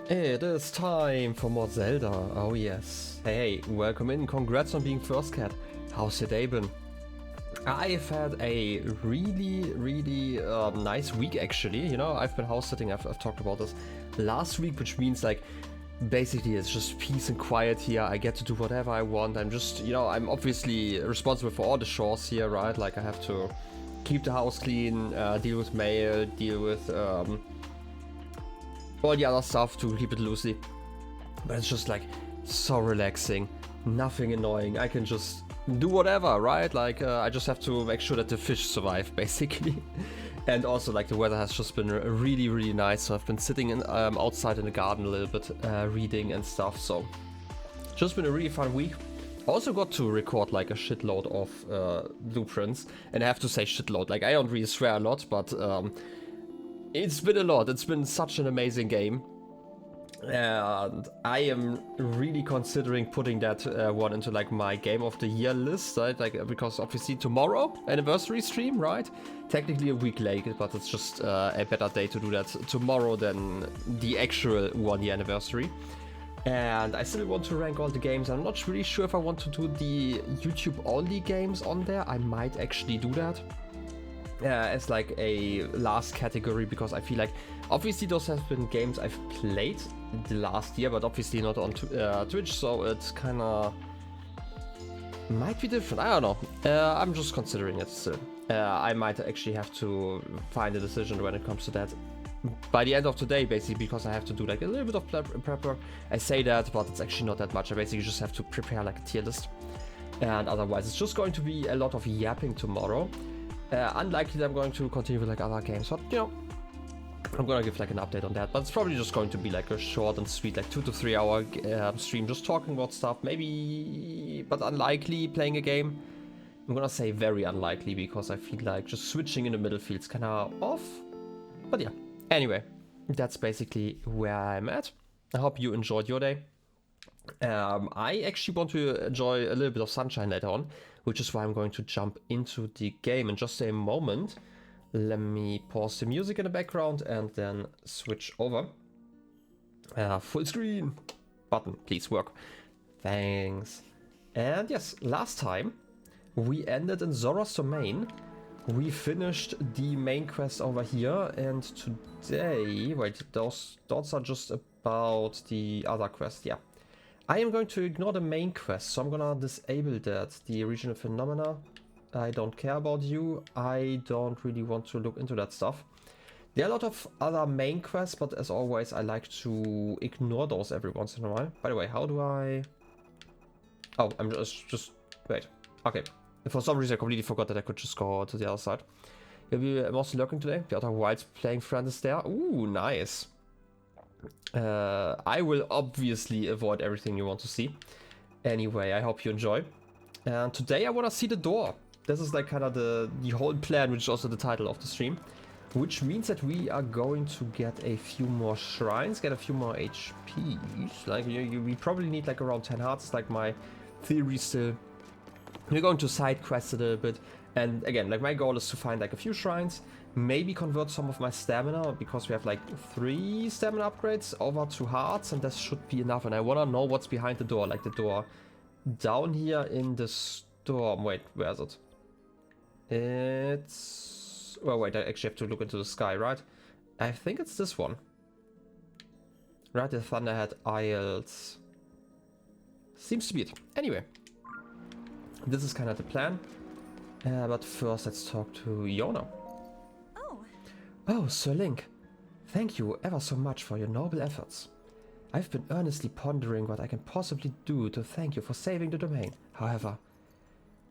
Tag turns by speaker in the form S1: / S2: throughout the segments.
S1: It is time for more Zelda, oh yes. Hey, welcome in, congrats on being first cat. How's your day been? I've had a really nice week actually, you know, I've been house sitting, I've talked about this last week, which means like, basically it's just peace and quiet here, I get to do whatever I want, I'm just, you know, I'm obviously responsible for all the chores here, right, like I have to keep the house clean, deal with mail, deal with, all the other stuff to keep it loosely, but it's just like so relaxing, nothing annoying. I can just do whatever, right? Like I just have to make sure that the fish survive, basically. And also, like, the weather has just been really nice. So I've been sitting in, outside in the garden a little bit, reading and stuff. So just been a really fun week. Also got to record like a shitload of blueprints, and I have to say shitload. Like I don't really swear a lot, but it's been a lot. It's been such an amazing game. And I am really considering putting that one into like my game of the year list, right? Like, because obviously tomorrow, anniversary stream, right? Technically a week late, but it's just a better day to do that tomorrow than the actual 1 year anniversary. And I still want to rank all the games. I'm not really sure if I want to do the YouTube only games on there. I might actually do that. As like a last category, because I feel like obviously those have been games I've played the last year, but obviously not on Twitch, so it's kind of might be different. I don't know. I'm just considering it still. I might actually have to find a decision when it comes to that by the end of today, basically, because I have to do like a little bit of prepper. I say that, but it's actually not that much. I basically just have to prepare like a tier list, and otherwise it's just going to be a lot of yapping tomorrow. Unlikely that I'm going to continue with like other games, but you know, I'm gonna give like an update on that. But it's probably just going to be like a short and sweet, like 2 to 3 hour stream, just talking about stuff, maybe, but unlikely playing a game. I'm gonna say very unlikely, because I feel like just switching in the middle feels kind of off. But yeah, anyway, that's basically where I'm at. I hope you enjoyed your day. I actually want to enjoy a little bit of sunshine later on, which is why I'm going to jump into the game in just a moment. Let me pause the music in the background and then switch over. Full screen button, please work. Thanks. And yes, last time we ended in Zora's domain. We finished the main quest over here, and today, wait, those dots are just about the other quest, yeah. I am going to ignore the main quest, so I'm gonna disable that. The regional phenomena, I don't care about you. I don't really want to look into that stuff. There are a lot of other main quests, but as always, I like to ignore those every once in a while. By the way, how do I... Oh, I'm just... Wait. Okay. For some reason, I completely forgot that I could just go to the other side. I'm also lurking today. The other wild playing friend is there. Ooh, nice. I will obviously avoid everything you want to see. Anyway, I hope you enjoy. And today I want to see the door. This is like kind of the whole plan, which is also the title of the stream. Which means that we are going to get a few more shrines, get a few more HPs. Like, we probably need like around 10 hearts, like my theory still. We're going to side quest a little bit. And again, like my goal is to find like a few shrines. Maybe convert some of my stamina, because we have like 3 stamina upgrades over to hearts, and that should be enough. And I want to know what's behind the door, like the door down here in the storm. Wait, where is it? It's... Well, wait, I actually have to look into the sky, right? I think it's this one. Right, the Thunderhead Isles. Seems to be it. Anyway, this is kind of the plan. But first, let's talk to Yona. Oh, Sir Link, thank you ever so much for your noble efforts. I've been earnestly pondering what I can possibly do to thank you for saving the domain. However,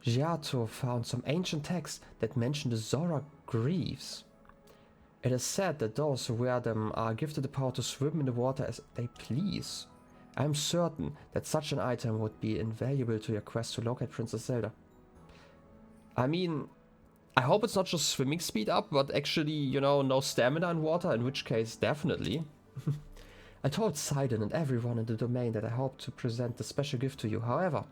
S1: Giotto found some ancient texts that mention the Zora greaves. It is said that those who wear them are gifted the power to swim in the water as they please. I am certain that such an item would be invaluable to your quest to locate Princess Zelda. I mean, I hope it's not just swimming speed up, but actually, you know, no stamina in water, in which case, definitely. I told Sidon and everyone in the domain that I hope to present the special gift to you. However,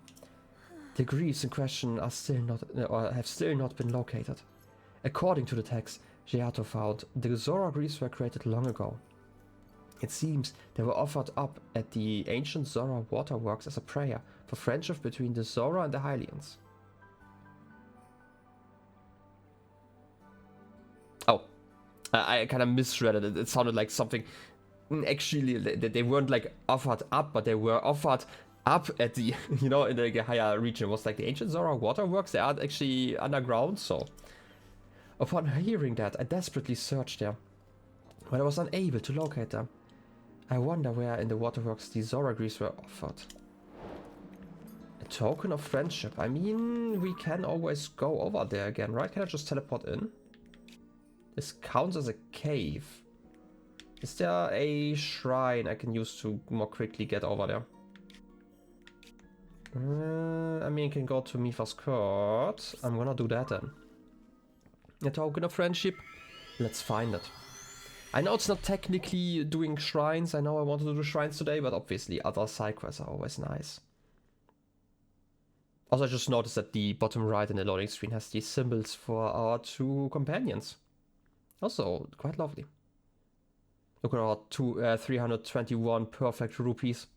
S1: the greaves in question are still not, or have still not been located. According to the text Giotto found, the Zora greaves were created long ago. It seems they were offered up at the ancient Zora waterworks as a prayer for friendship between the Zora and the Hylians. Oh, I kind of misread it. It sounded like something. Actually, they weren't like offered up, but they were offered up at the, you know, in the higher region. It was like the ancient Zora waterworks. They are actually underground, so. Upon hearing that, I desperately searched there, but I was unable to locate them. I wonder where in the waterworks the Zora greaves were offered. A token of friendship. I mean, we can always go over there again, right? Can I just teleport in? This counts as a cave. Is there a shrine I can use to more quickly get over there? I mean, I can go to Mifa's court. I'm gonna do that then. A token of friendship. Let's find it. I know it's not technically doing shrines. I know I wanted to do shrines today, but obviously other side quests are always nice. Also, I just noticed that the bottom right in the loading screen has these symbols for our two companions. Also, quite lovely. Look at our 321 perfect rupees.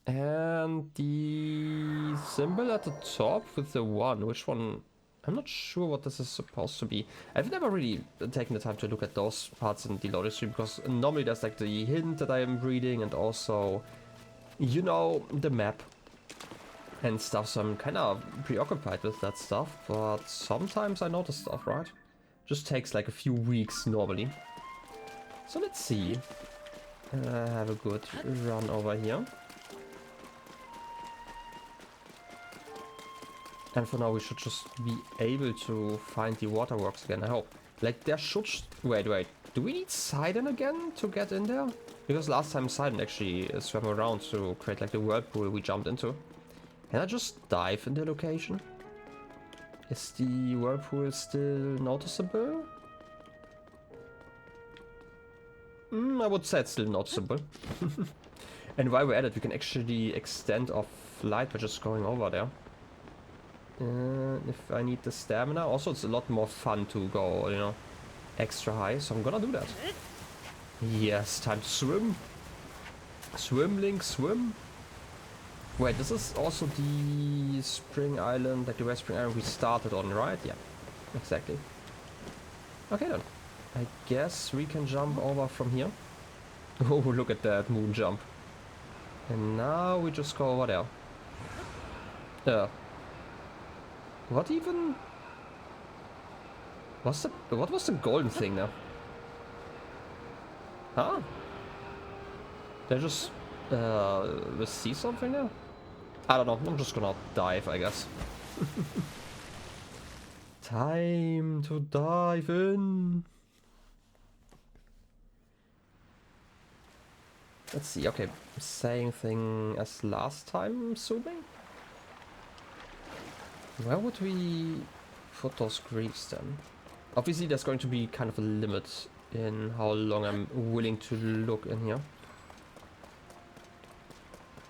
S1: And the symbol at the top with the one, which one? I'm not sure what this is supposed to be. I've never really taken the time to look at those parts in the loading screen, because normally there's like the hint that I am reading and also, you know, the map and stuff. So I'm kind of preoccupied with that stuff, but sometimes I notice stuff, right? Just takes like a few weeks normally. So let's see. Have a good run over here. And for now we should just be able to find the waterworks again, I hope. Like there should... Wait. Do we need Sidon again to get in there? Because last time Sidon actually swam around to create like the whirlpool we jumped into. Can I just dive in the location? Is the whirlpool still noticeable? I would say it's still noticeable. And while we're at it, we can actually extend our flight by just going over there. If I need the stamina. Also, it's a lot more fun to go, you know, extra high. So I'm gonna do that. Yes, time to swim. Swim, Link, swim. Wait, this is also the Spring Island, like the West Spring Island we started on, right? Yeah, exactly. Okay then. I guess we can jump over from here. Oh, look at that moon jump. And now we just go over there. What even? What was the golden thing now? Huh? Did I just see something now? I don't know. I'm just gonna dive, I guess. Time to dive in. Let's see. Okay, same thing as last time, assuming. Where would we put those greaves then? Obviously there's going to be kind of a limit in how long I'm willing to look in here.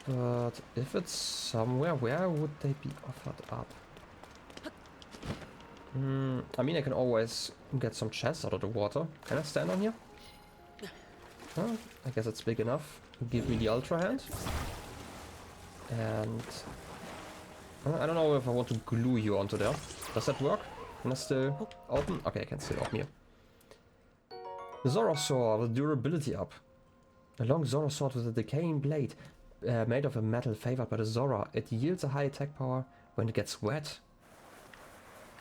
S1: But if it's somewhere, where would they be offered up? I mean, I can always get some chests out of the water. Can I stand on here? Oh, I guess it's big enough. Give me the ultra hand. And... I don't know if I want to glue you onto there. Does that work? Can I still open? Okay, I can still open here. The Zora sword with durability up. A long Zora sword with a decaying blade made of a metal favored by the Zora. It yields a high attack power when it gets wet.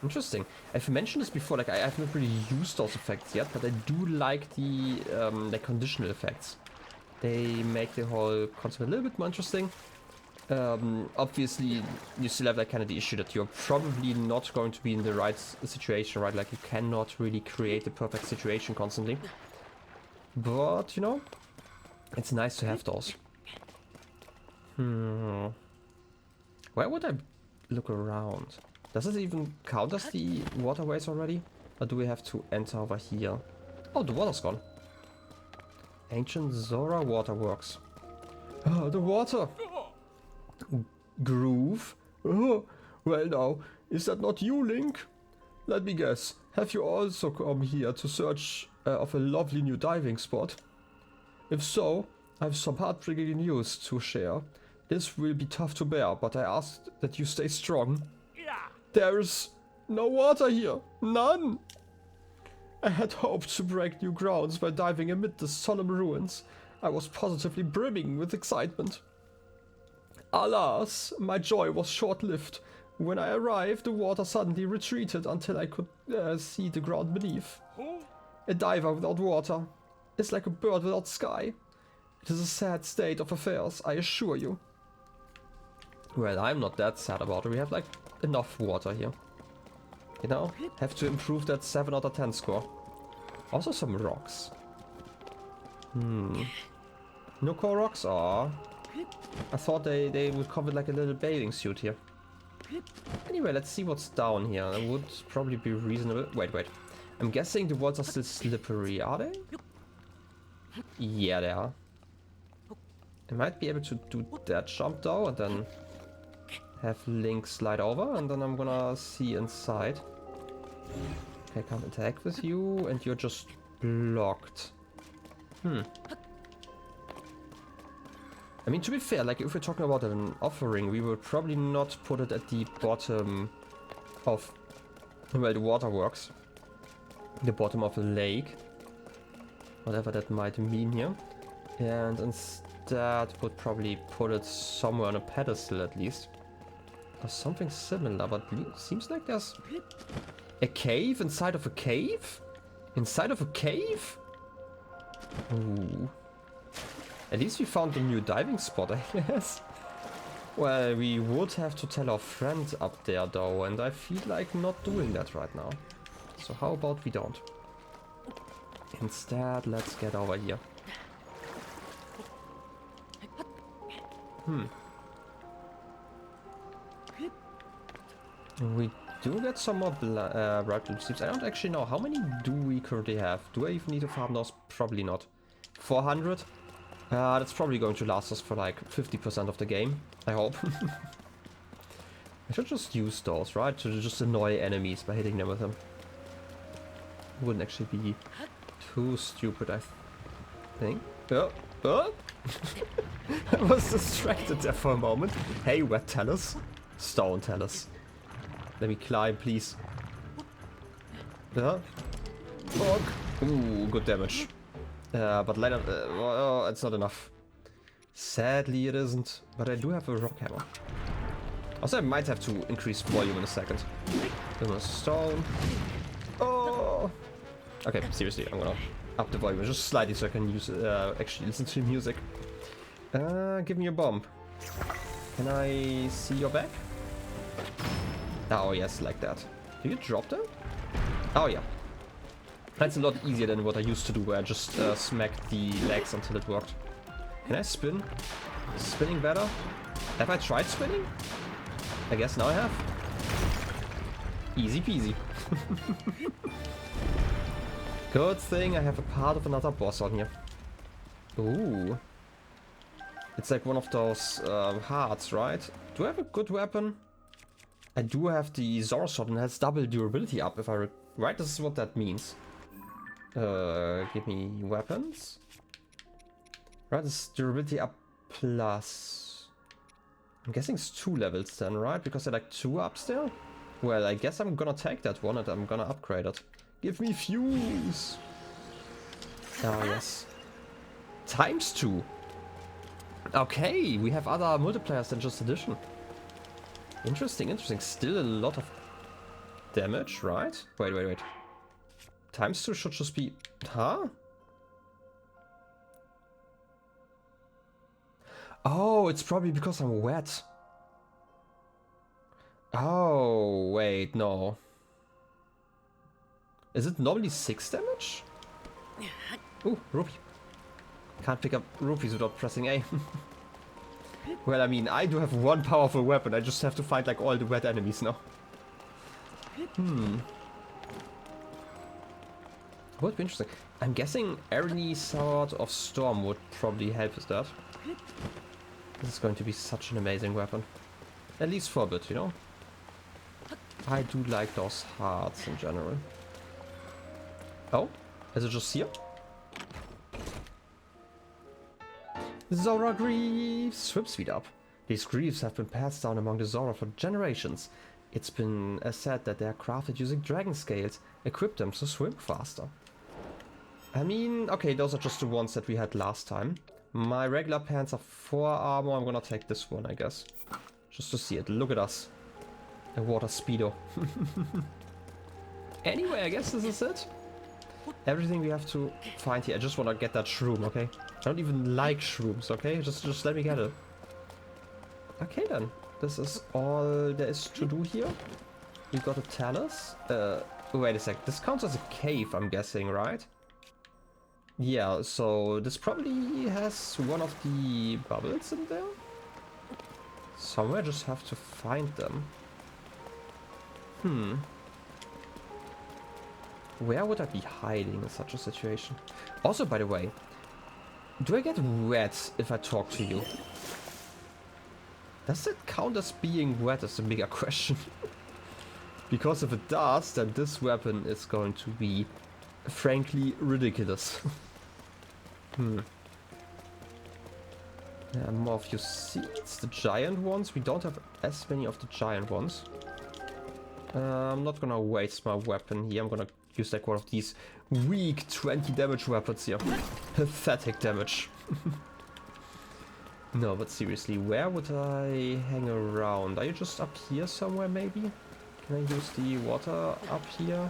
S1: Interesting. I've mentioned this before, like I have not really used those effects yet, but I do like the conditional effects. They make the whole concept a little bit more interesting. Obviously you still have that kind of the issue that you're probably not going to be in the right situation, right? Like you cannot really create the perfect situation constantly. But, you know, it's nice to have those. Where would I look around? Does it even count as the waterways already? Or do we have to enter over here? Oh, the water's gone. Ancient Zora waterworks. Oh, the water! Groove? Oh, well now, is that not you, Link? Let me guess, have you also come here to search of a lovely new diving spot? If so, I have some heartbreaking news to share. This will be tough to bear, but I ask that you stay strong. There's no water here. None! I had hoped to break new grounds by diving amid the solemn ruins. I was positively brimming with excitement. Alas, my joy was short-lived. When I arrived, the water suddenly retreated until I could see the ground beneath. A diver without water is like a bird without sky. It is a sad state of affairs, I assure you. Well, I'm not that sad about it. We have like enough water here. You know, have to improve that 7 out of 10 score. Also some rocks. No core rocks? Aw. I thought they would come with like a little bathing suit here. Anyway, let's see what's down here. That would probably be reasonable. Wait. I'm guessing the walls are still slippery, are they? Yeah, they are. I might be able to do that jump though, and then have Link slide over, and then I'm gonna see inside. Okay, I can't interact with you, and you're just blocked. I mean, to be fair, like, if we're talking about an offering, we would probably not put it at the bottom of, well, the waterworks. The bottom of the lake. Whatever that might mean here. And instead would probably put it somewhere on a pedestal at least. Or something similar, but seems like there's a cave inside of a cave? Inside of a cave? Ooh. At least we found a new diving spot, I guess. Well, we would have to tell our friend up there though, and I feel like not doing that right now. So how about we don't? Instead, let's get over here. We do get some more bright blue seeds. I don't actually know. How many do we currently have? Do I even need to farm those? Probably not. 400? That's probably going to last us for like 50% of the game. I hope. I should just use those, right? To just annoy enemies by hitting them with them. Wouldn't actually be too stupid, I think. I was distracted there for a moment. Hey, wet talus. Stone talus. Let me climb, please. Yeah. Fuck. Ooh, good damage. But later, well, it's not enough. Sadly, it isn't. But I do have a rock hammer. Also, I might have to increase volume in a second. Stone. Oh. Okay, seriously, I'm gonna up the volume just slightly so I can use actually listen to music. Give me a bomb. Can I see your back? Oh yes, like that. Do you drop them? Oh yeah. That's a lot easier than what I used to do, where I just smacked the legs until it worked. Can I spin? Is spinning better? Have I tried spinning? I guess now I have. Easy peasy. Good thing I have a part of another boss on here. Ooh. It's like one of those hearts, right? Do I have a good weapon? I do have the Zora sword and it has double durability up if I... Right, this is what that means. Give me weapons. Right, this is durability up plus... I'm guessing it's 2 levels then, right? Because they're like 2 up still? Well, I guess I'm gonna take that one and I'm gonna upgrade it. Give me fuse! Oh, yes. ×2. Okay, we have other multipliers than just addition. Interesting, interesting. Still a lot of damage, right? Wait. ×2 should just be... Huh? Oh, it's probably because I'm wet. Oh, wait, no. Is it normally 6 damage? Ooh, rupee. Can't pick up rupees without pressing A. Well, I mean, I do have one powerful weapon. I just have to fight like all the wet enemies now. Would be interesting. I'm guessing any sort of storm would probably help with that. This is going to be such an amazing weapon. At least for a bit, you know? I do like those hearts in general. Oh? Is it just here? Zora Greaves! Swim speed up. These greaves have been passed down among the Zora for generations. It's been said that they are crafted using dragon scales, equip them to swim faster. I mean, okay, those are just the ones that we had last time. My regular pants are 4 armor, I'm gonna take this one, I guess. Just to see it. Look at us. A water speedo. Anyway, I guess this is it. Everything we have to find here. I just wanna get that shroom, okay? I don't even like shrooms, okay? Just let me get it. Okay then. This is all there is to do here. We got a talus. Wait a sec. This counts as a cave, I'm guessing, right? Yeah, so this probably has one of the bubbles in there. Somewhere, just have to find them. Where would I be hiding in such a situation? Also, by the way, do I get wet if I talk to you? Does it count as being wet is the bigger question. Because if it does, then this weapon is going to be, frankly, ridiculous. Yeah, more of your seeds, the giant ones. We don't have as many of the giant ones. I'm not gonna waste my weapon here. I'm gonna use like one of these weak 20 damage weapons here. Pathetic damage. No, but seriously, where would I hang around? Are you just up here somewhere maybe? Can I use the water up here?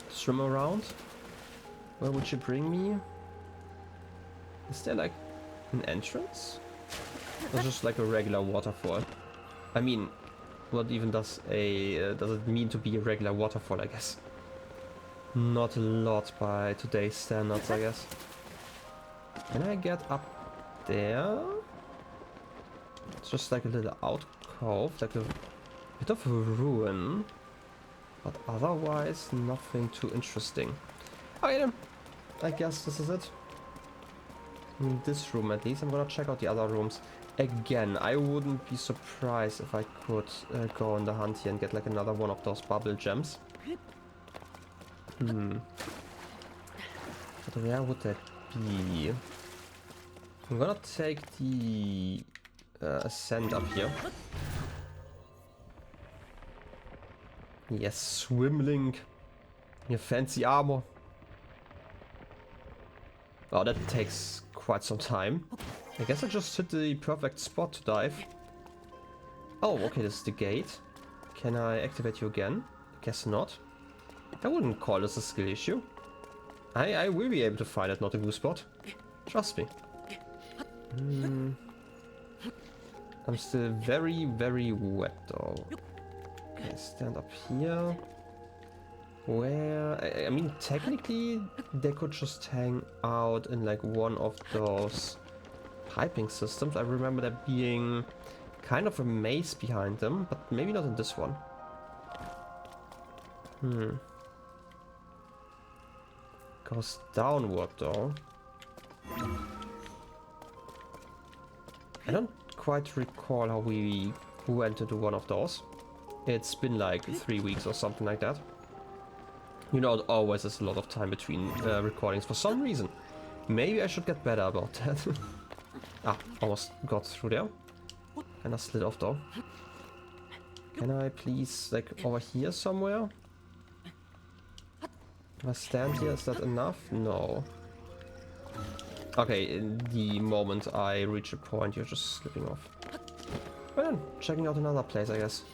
S1: Swim around? Where would you bring me? Is there like an entrance? Or just like a regular waterfall? I mean, what even does it mean to be a regular waterfall, I guess? Not a lot by today's standards, I guess. Can I get up there? It's just like a little alcove, like a bit of a ruin. But otherwise, nothing too interesting. Okay then, I guess this is it. In this room at least. I'm gonna check out the other rooms. Again, I wouldn't be surprised if I could go on the hunt here and get like another one of those bubble gems. But where would that be? I'm gonna take the ascent up here. Yes, swim your fancy armor. Oh, that takes quite some time. I guess I just hit the perfect spot to dive. Oh, okay, this is the gate. Can I activate you again? Guess not. I wouldn't call this a skill issue. I will be able to find it, not a good spot. Trust me. I'm still very, very wet though. Okay, stand up here. Where... I mean, technically, they could just hang out in like one of those piping systems. I remember there being kind of a maze behind them, but maybe not in this one. Goes downward though. I don't quite recall how we went into one of those. It's been like 3 weeks or something like that. You know, it always is a lot of time between recordings for some reason. Maybe I should get better about that. Ah, almost got through there. And I slid off though. Can I please, like, over here somewhere? Can I stand here? Is that enough? No. Okay, in the moment I reach a point, you're just slipping off. Well then, checking out another place, I guess.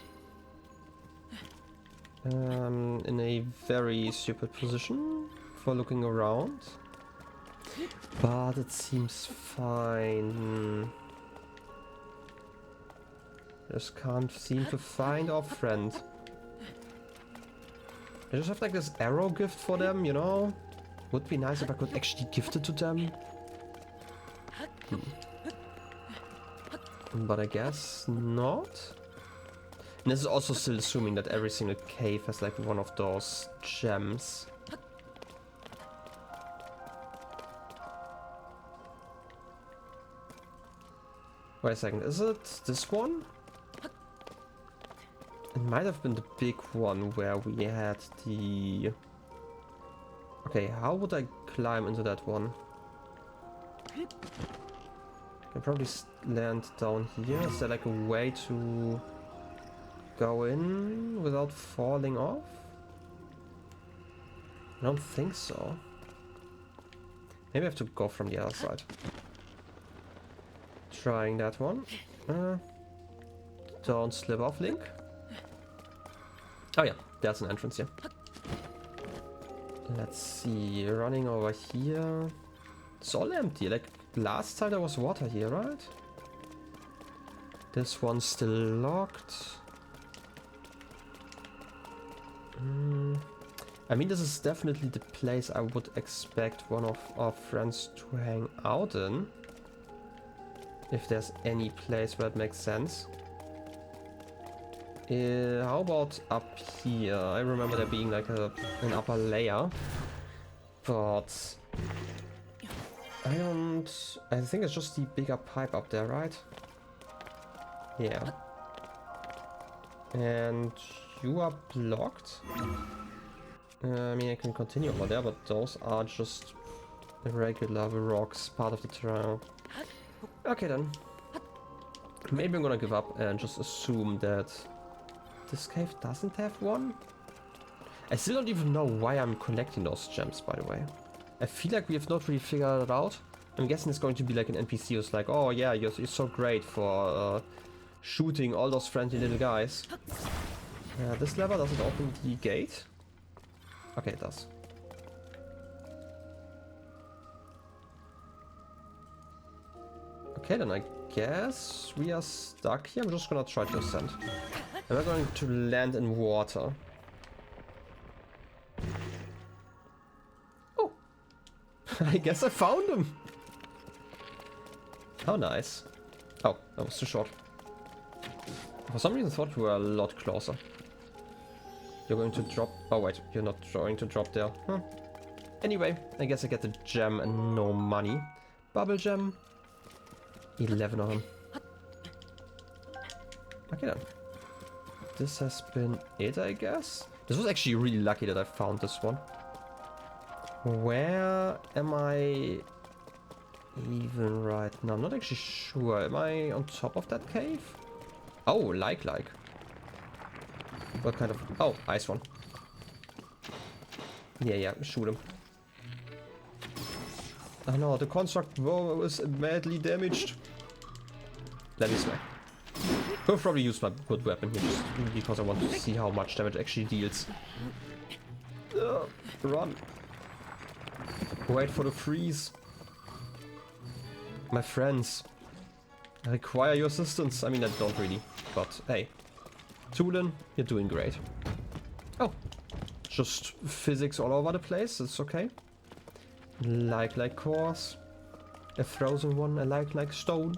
S1: In a very stupid position for looking around. But it seems fine. Just can't seem to find our friend. I just have like this arrow gift for them, you know? Would be nice if I could actually gift it to them. But I guess not. And this is also still assuming that every single cave has like one of those gems. Wait a second, is it this one? It might have been the big one where we had the... Okay, how would I climb into that one? Can probably land down here. Is there like a way to go in without falling off? I don't think so. Maybe I have to go from the other side. Trying that one. Don't slip off, Link. Oh yeah, there's an entrance here. Let's see, running over here. It's all empty. Like last time there was water here, right? This one's still locked. I mean, this is definitely the place I would expect one of our friends to hang out in. If there's any place where it makes sense. How about up here? I remember there being like an upper layer. But I think it's just the bigger pipe up there, right? Yeah. And you are blocked. I mean, I can continue over there, but those are just regular rocks, part of the terrain. Okay then. Maybe I'm gonna give up and just assume that this cave doesn't have one. I still don't even know why I'm collecting those gems, by the way. I feel like we have not really figured it out. I'm guessing it's going to be like an NPC who's like, oh yeah, you're so great for shooting all those friendly little guys. This lever doesn't open the gate. Okay, it does. Okay, then I guess we are stuck here. I'm just gonna try to ascend. And we're going to land in water. Oh! I guess I found him! How nice. Oh, that was too short. For some reason I thought we were a lot closer. You're going to drop... Oh wait, you're not going to drop there. Huh. Anyway, I guess I get the gem and no money. Bubble gem. 11 of them. Okay then. This has been it, I guess. This was actually really lucky that I found this one. Where am I even right now? I'm not actually sure. Am I on top of that cave? Oh, like. What kind of... Oh, ice one. Yeah, shoot him. Oh no, the construct bow was badly damaged. Let me smack. I'll probably use my good weapon here just because I want to see how much damage it actually deals. Run. Wait for the freeze. My friends. I require your assistance. I mean, I don't really, but hey. Tulin, you're doing great. Oh. Just physics all over the place. It's okay. Like course. A frozen one. I like stone.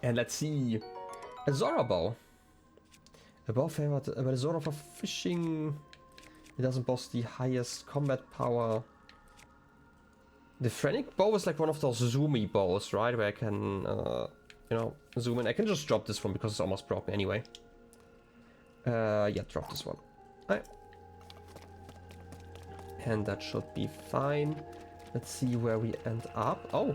S1: And let's see. A Zora bow. A bow favored by the Zora for fishing. It doesn't boast the highest combat power. The Phrenic bow is like one of those zoomy bows, right? Where I can, you know, zoom in. I can just drop this one because it's almost broken anyway. Yeah, drop this one. Alright. And that should be fine. Let's see where we end up. Oh.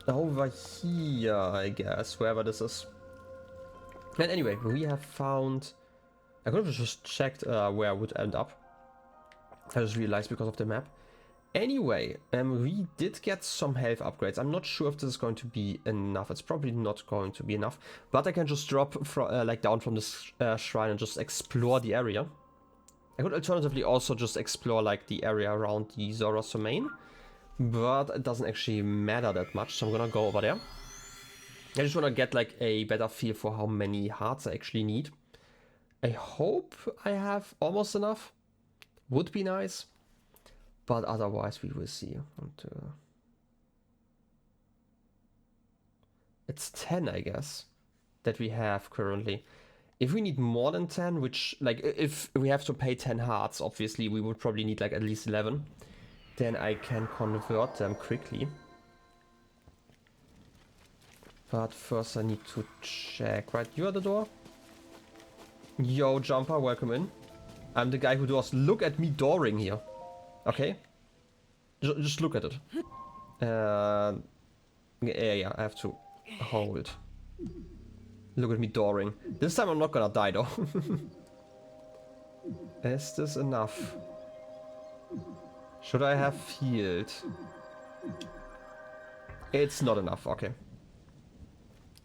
S1: Over here, I guess, wherever this is. And anyway, we have found... I could have just checked where I would end up. I just realized because of the map. Anyway, we did get some health upgrades. I'm not sure if this is going to be enough. It's probably not going to be enough. But I can just drop like down from this shrine and just explore the area. I could alternatively also just explore like the area around the Zora's domain. But it doesn't actually matter that much, so I'm gonna go over there. I just wanna get like a better feel for how many hearts I actually need. I hope I have almost enough. Would be nice. But otherwise we will see. And, it's 10, I guess, that we have currently. If we need more than 10, which, like, if we have to pay 10 hearts, obviously we would probably need like at least 11. Then I can convert them quickly. But first I need to check. Right, you are the door? Yo, Jumper, welcome in. I'm the guy who does. Look at me dooring here. Okay? Just look at it. Yeah, I have to hold. Look at me dooring. This time I'm not gonna die though. Is this enough? Should I have healed? It's not enough, okay.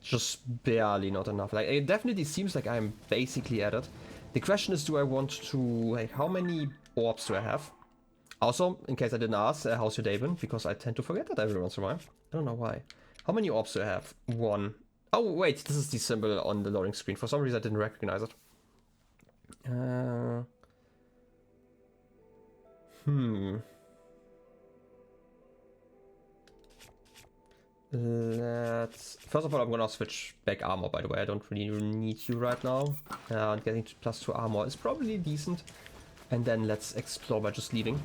S1: Just barely not enough. Like, it definitely seems like I'm basically at it. The question is, do I want to... Like, how many orbs do I have? Also, in case I didn't ask, how's your day been? Because I tend to forget that every once in a while. I don't know why. How many orbs do I have? 1. Oh, wait, this is the symbol on the loading screen. For some reason, I didn't recognize it. First of all, I'm gonna switch back armor, by the way. I don't really need you right now. Getting to +2 armor is probably decent. And then let's explore by just leaving.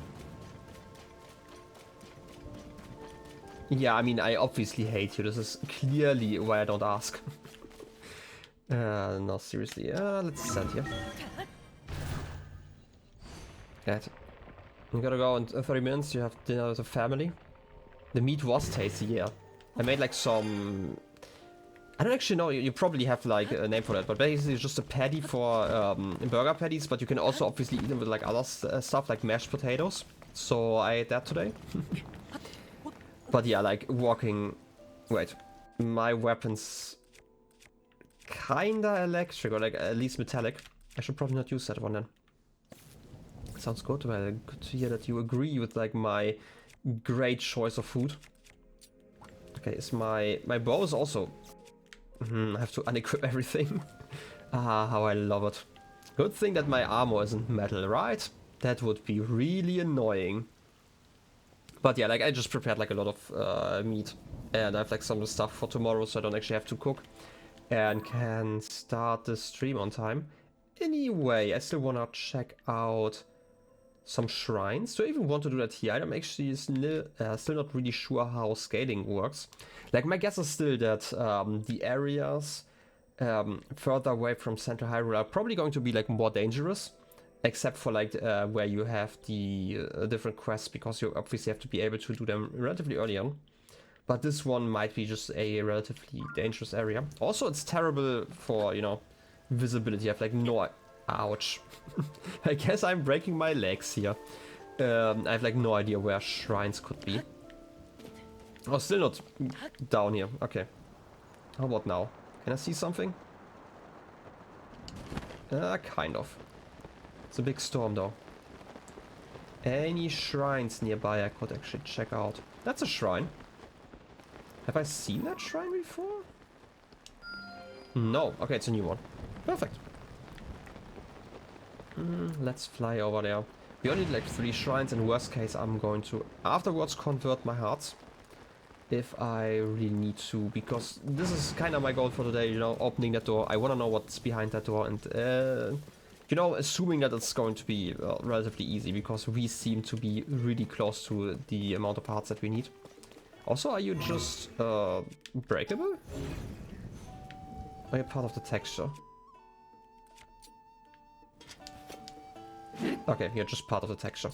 S1: Yeah, I mean, I obviously hate you. This is clearly why I don't ask. No, seriously. Let's send here. Right. You gotta go in 30 minutes. You have dinner with the family. The meat was tasty, yeah. I made like some... I don't actually know, you probably have like a name for that, but basically it's just a patty for burger patties, but you can also obviously eat them with like other stuff like mashed potatoes. So I ate that today. But yeah, like walking... Wait, my weapon's kinda electric, or like at least metallic. I should probably not use that one then. Sounds good. Well, good to hear that you agree with like my great choice of food. Okay, is my bow is also... I have to unequip everything. Ah, how I love it. Good thing that my armor isn't metal, right? That would be really annoying. But yeah, like I just prepared like a lot of meat. And I have like some stuff for tomorrow, so I don't actually have to cook. And can start the stream on time. Anyway, I still wanna check out some shrines. Do I even want to do that here? I'm actually still not really sure how scaling works. Like, my guess is still that the areas further away from Central Hyrule are probably going to be like more dangerous, except for like where you have the different quests, because you obviously have to be able to do them relatively early on. But this one might be just a relatively dangerous area. Also, it's terrible for, you know, visibility. I have like no... Ouch. I guess I'm breaking my legs here. I have like no idea where shrines could be. Oh, still not down here. Okay. How about now? Can I see something? Kind of. It's a big storm though. Any shrines nearby I could actually check out? That's a shrine. Have I seen that shrine before? No. Okay, it's a new one. Perfect. Let's fly over there. We only need like 3 shrines. In worst case, I'm going to afterwards convert my hearts. If I really need to, because this is kind of my goal for today, you know, opening that door. I want to know what's behind that door, and you know, assuming that it's going to be relatively easy, because we seem to be really close to the amount of parts that we need. Also, are you just breakable? Are you part of the texture? Okay, you're just part of the texture.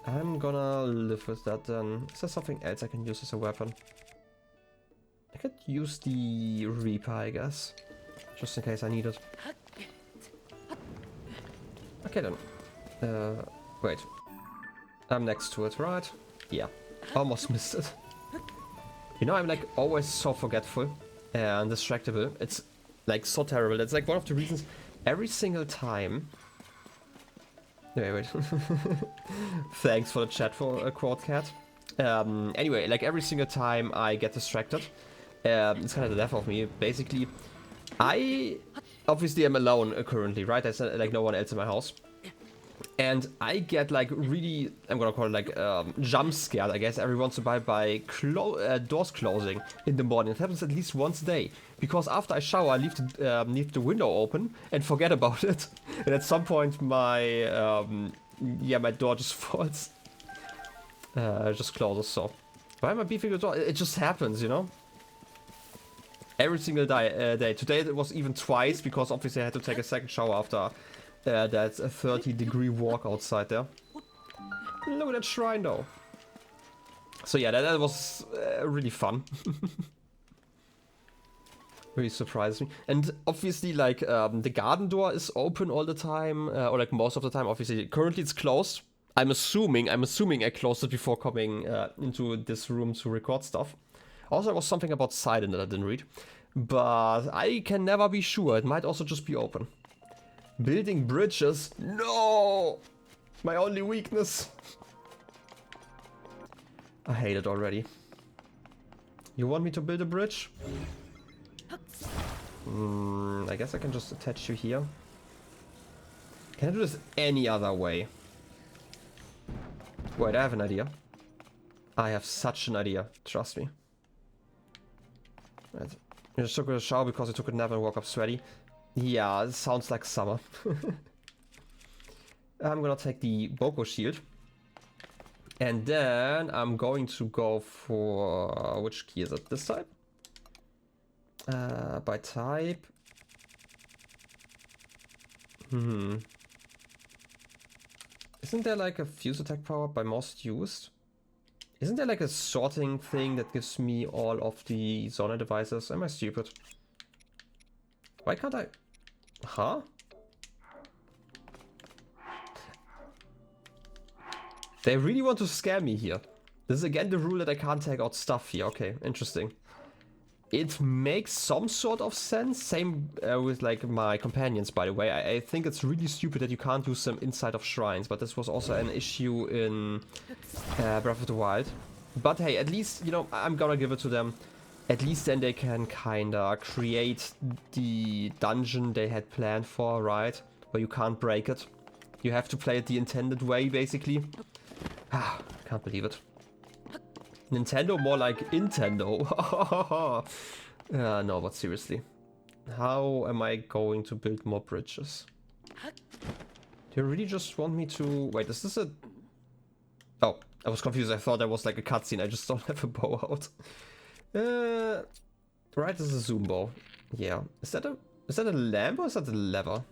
S1: I'm gonna live with that then. Is there something else I can use as a weapon? I could use the Reaper, I guess. Just in case I need it. Okay then. Wait. I'm next to it, right? Yeah. Almost missed it. You know, I'm like always so forgetful and distractible. It's like so terrible. That's like one of the reasons every single time... Wait. Thanks for the chat for Quad Cat. Anyway, like every single time I get distracted, it's kind of the death of me. Basically, I obviously am alone currently, right? There's like no one else in my house. And I get like really, I'm gonna call it like jump scared, I guess, every once in a while by doors closing in the morning. It happens at least once a day. Because after I shower, I leave the window open and forget about it. And at some point, my my door just falls, just closes. So why am I beefing the door? It just happens, you know. Every single day. Today it was even twice, because obviously I had to take a second shower after That's a 30-degree walk outside there. Look at that shrine though. So yeah, that was really fun. Really surprised me. And obviously, like, the garden door is open all the time, or like most of the time. Obviously, currently it's closed. I'm assuming I closed it before coming into this room to record stuff. Also, there was something about Sidon that I didn't read, but I can never be sure. It might also just be open. Building bridges? No! My only weakness. I hate it already. You want me to build a bridge? I guess I can just attach you here. Can I do this any other way? Wait, I have an idea. I have such an idea. Trust me. Right. I just took a shower because I took a nap and woke up sweaty. Yeah, it sounds like summer. I'm gonna take the Boko shield. And then I'm going to go for... which key is it? This type? By type... Isn't there like a fuse attack power by most used? Isn't there like a sorting thing that gives me all of the Zona devices? Am I stupid? Why can't I... Huh? They really want to scare me here. This is again the rule that I can't take out stuff here. Okay, interesting. It makes some sort of sense. Same with like my companions, by the way. I think it's really stupid that you can't use them inside of shrines, but this was also an issue in Breath of the Wild. But hey, at least, you know, I'm gonna give it to them. At least then they can kinda create the dungeon they had planned for, right? Where you can't break it. You have to play it the intended way, basically. Ah, can't believe it. Nintendo, more like Intendo. No, but seriously. How am I going to build more bridges? Do you really just want me to... Wait, is this a... Oh, I was confused. I thought that was like a cutscene. I just don't have a bow out. Right, this is a zoom bow. Yeah. Is that a lamp or is that a lever?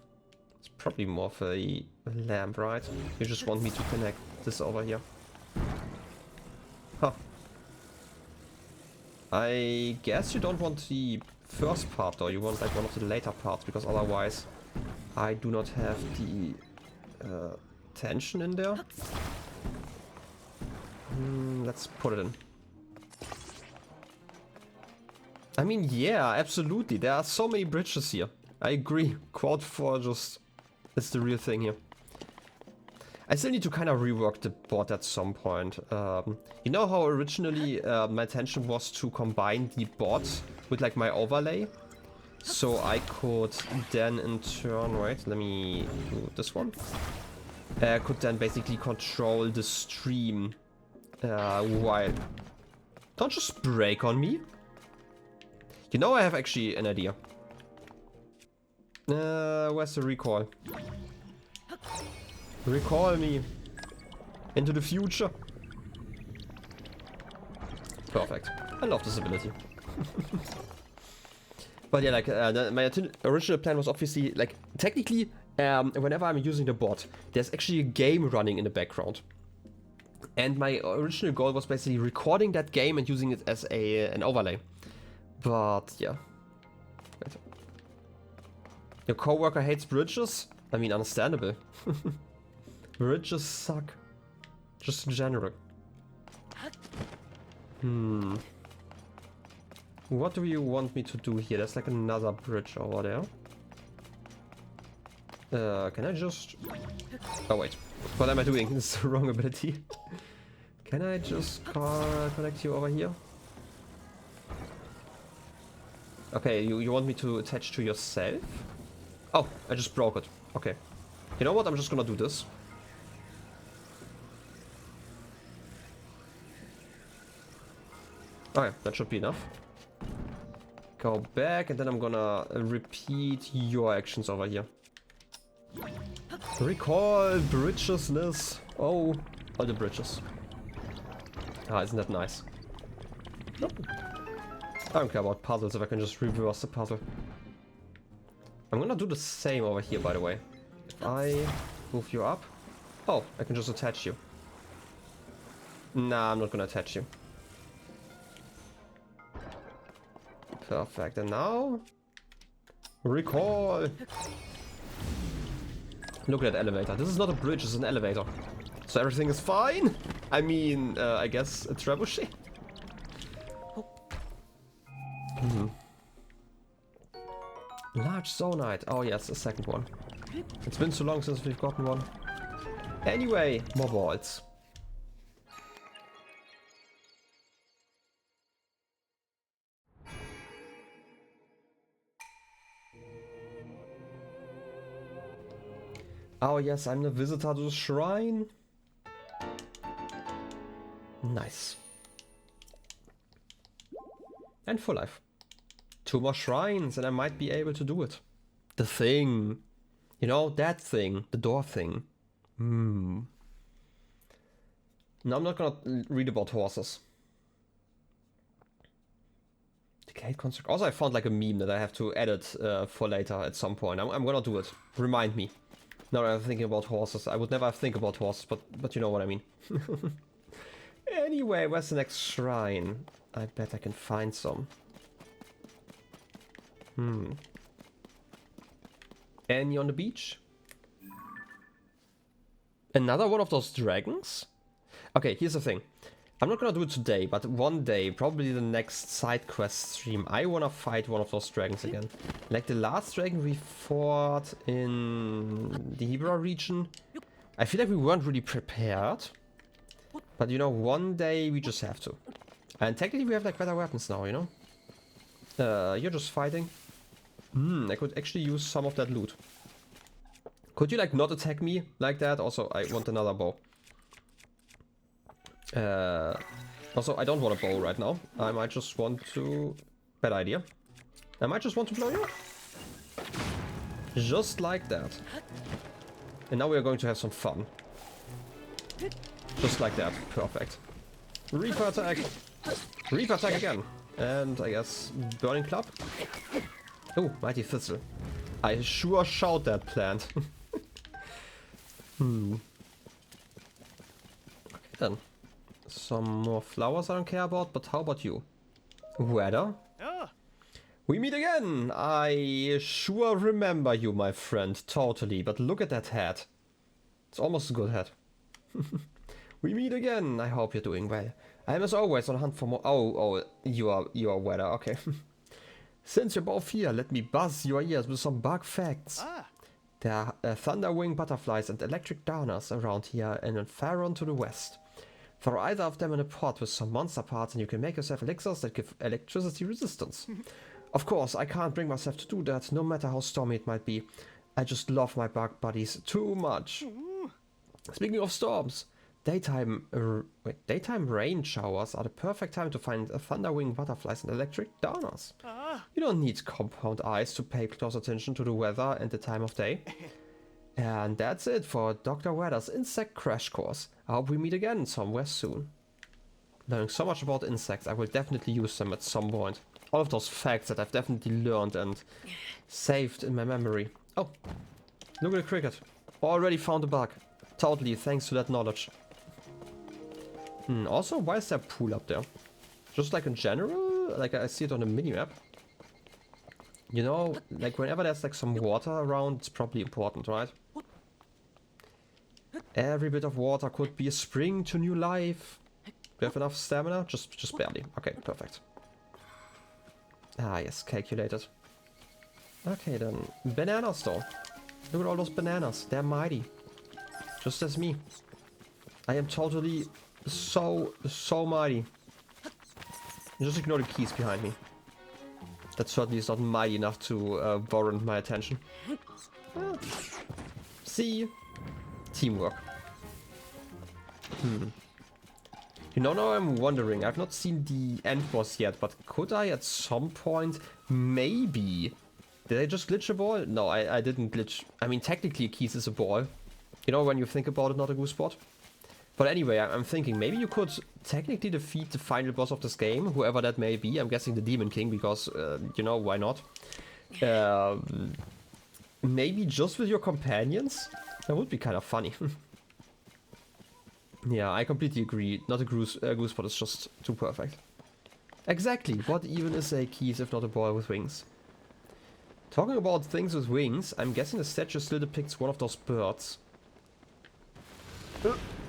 S1: It's probably more of a lamp, right? You just want me to connect this over here. Huh. I guess you don't want the first part though, you want like one of the later parts, because otherwise I do not have the tension in there. Let's put it in. I mean, yeah, absolutely. There are so many bridges here. I agree. Quad 4 just is the real thing here. I still need to kind of rework the board at some point. You know how originally my intention was to combine the boards with like my overlay? So I could then in turn, wait, let me do this one. I could then basically control the stream while... Don't just break on me. You know, I have actually an idea. Where's the recall? Recall me into the future. Perfect. I love this ability. But yeah, like my original plan was obviously like technically whenever I'm using the bot, there's actually a game running in the background. And my original goal was basically recording that game and using it as an overlay. But yeah. Wait. Your coworker hates bridges? I mean, understandable. Bridges suck. Just in general. What do you want me to do here? There's like another bridge over there. Can I just... Oh wait. What am I doing? This is the wrong ability. Can I just connect you over here? Okay, you want me to attach to yourself? Oh, I just broke it. Okay. You know what? I'm just gonna do this. Okay, that should be enough. Go back, and then I'm gonna repeat your actions over here. Recall bridgesness. Oh, all the bridges. Ah, isn't that nice? Nope. I don't care about puzzles if I can just reverse the puzzle. I'm gonna do the same over here, by the way. if I move you up? Oh, I can just attach you. Nah, I'm not gonna attach you. Perfect, and now... Recall! Look at that elevator. This is not a bridge, it's an elevator. So everything is fine? I mean, I guess a trebuchet? Large zonite. Oh yes, a second one. It's been so long since we've gotten one. Anyway, more balls. Oh yes, I'm the visitor to the shrine. Nice. And full life. 2 more shrines and I might be able to do it. The thing. You know, that thing. The door thing. No, I'm not gonna read about horses. Decayed construct. Also, I found like a meme that I have to edit for later at some point. I'm gonna do it. Remind me. Now that I'm thinking about horses. I would never think about horses, but you know what I mean. Anyway, where's the next shrine? I bet I can find some. Any on the beach? Another one of those dragons? Okay, here's the thing. I'm not gonna do it today, but one day, probably the next side quest stream, I wanna fight one of those dragons again. Like the last dragon we fought in the Hyrule region. I feel like we weren't really prepared. But you know, one day we just have to. And technically we have like better weapons now, you know? You're just fighting. I could actually use some of that loot. Could you like not attack me like that? Also, I want another bow. Also, I don't want a bow right now. I might just want to... Bad idea. I might just want to blow you up. Just like that. And now we are going to have some fun. Just like that. Perfect. Reaper attack. Reaper attack again. And I guess Burning Club. Oh, Mighty Thistle. I sure shout that plant. Okay then. Some more flowers I don't care about, but how about you? Weather? We meet again! I sure remember you, my friend, totally, but look at that hat. It's almost a good hat. We meet again, I hope you're doing well. I am as always on hunt for more... Oh, you are weather, okay. Since you're both here, let me buzz your ears with some bug facts. There are thunderwing butterflies and electric downers around here and in Faron to the west. Throw either of them in a pot with some monster parts and you can make yourself elixirs that give electricity resistance. Of course, I can't bring myself to do that, no matter how stormy it might be. I just love my bug buddies too much. Speaking of storms, daytime rain showers are the perfect time to find thunderwing butterflies and electric downers. You don't need compound eyes to pay close attention to the weather and the time of day. And that's it for Dr. Weather's Insect Crash Course. I hope we meet again somewhere soon. Learning so much about insects, I will definitely use them at some point. All of those facts that I've definitely learned and saved in my memory. Oh, look at the cricket. Already found a bug. Totally thanks to that knowledge. Also, why is there a pool up there? Just like in general? Like I see it on the minimap. You know, like whenever there's like some water around, it's probably important, right? Every bit of water could be a spring to new life. Do you have enough stamina? Just barely. Okay, perfect. Ah, yes, calculated. Okay, then. Bananas, though. Look at all those bananas. They're mighty. Just as me. I am totally so mighty. Just ignore the keys behind me. That certainly is not mighty enough to warrant my attention. See? Teamwork. You know, now I'm wondering, I've not seen the end boss yet, but could I at some point, maybe... Did I just glitch a ball? No, I didn't glitch. I mean, technically a keys is a ball. You know, when you think about it, not a goose spot. But anyway, I'm thinking, maybe you could technically defeat the final boss of this game, whoever that may be. I'm guessing the Demon King, because, you know, why not? maybe just with your companions? That would be kind of funny. Yeah, I completely agree. Not a goose spot is just too perfect. Exactly. What even is a keys if not a boy with wings? Talking about things with wings, I'm guessing the statue still depicts one of those birds.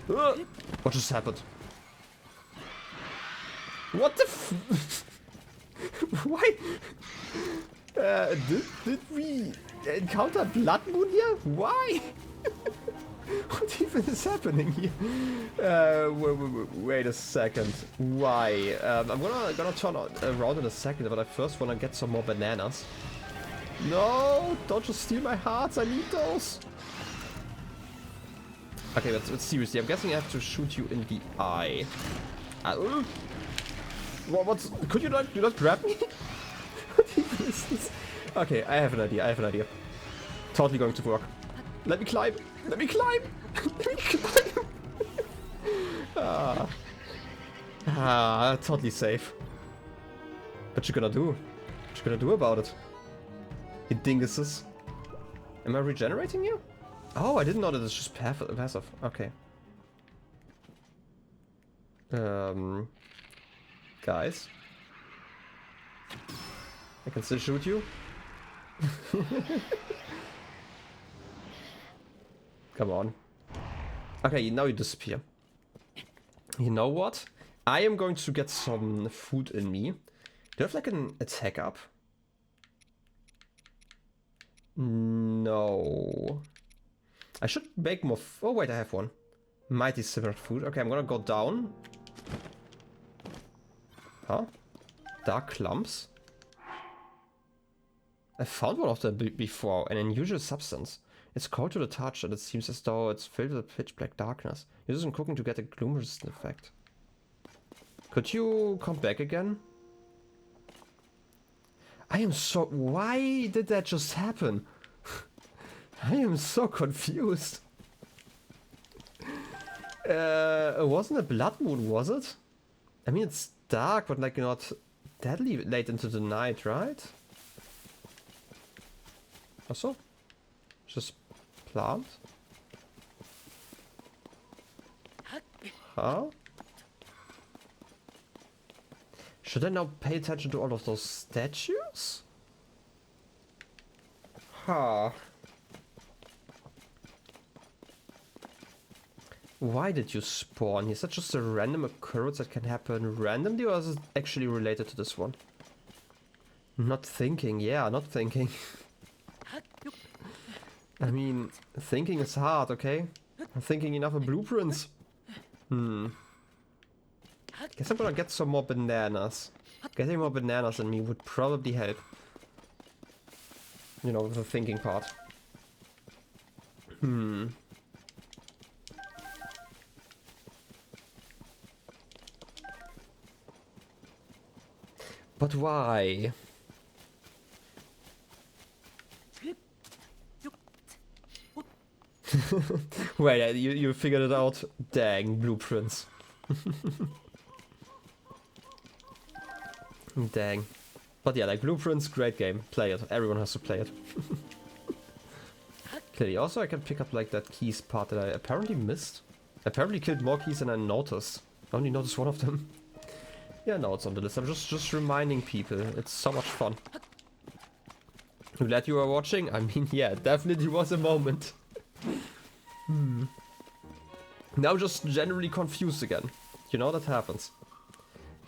S1: What just happened? What the f- Why? Did we encounter Blood Moon here? Why? What even is happening here? Wait a second. Why? I'm gonna turn around in a second, but I first wanna get some more bananas. No! Don't just steal my hearts, I need those! Okay, but seriously, I'm guessing I have to shoot you in the eye. What's... Could you not grab me? What even is this? Okay, I have an idea, Totally going to work. Let me climb! Let me climb! Let me climb! Totally safe. What you gonna do? What you gonna do about it? You dinguses. Am I regenerating you? Oh, I didn't know that it's just passive. Okay. Guys. I can still shoot you. Come on. Okay, now you disappear. You know what? I am going to get some food in me. Do you have like an attack up? No. I should make more. Oh wait, I have one. Mighty similar food. Okay, I'm gonna go down. Huh? Dark clumps? I found one of them before, an unusual substance. It's cold to the touch and it seems as though it's filled with pitch black darkness. Used in cooking to get a gloom resistant effect. Could you come back again? I am so... Why did that just happen? I am so confused. It wasn't a blood moon, was it? I mean, it's dark, but like not deadly late into the night, right? Also? Just plant? Huh? Should I now pay attention to all of those statues? Huh. Why did you spawn? Is that just a random occurrence that can happen randomly, or is it actually related to this one? Not thinking, yeah, not thinking. I mean, thinking is hard, okay? I'm thinking enough of blueprints. Guess I'm gonna get some more bananas. Getting more bananas in me would probably help. You know, the thinking part. But why? Wait, you figured it out? Dang, blueprints. Dang. But yeah, like blueprints, great game. Play it. Everyone has to play it. Clearly. Also, I can pick up like that keys part that I apparently missed. I apparently killed more keys than I noticed. I only noticed one of them. Yeah, no, it's on the list. I'm just reminding people. It's so much fun. I'm glad you were watching. I mean, yeah, definitely was a moment. Now I'm just generally confused again. You know, that happens.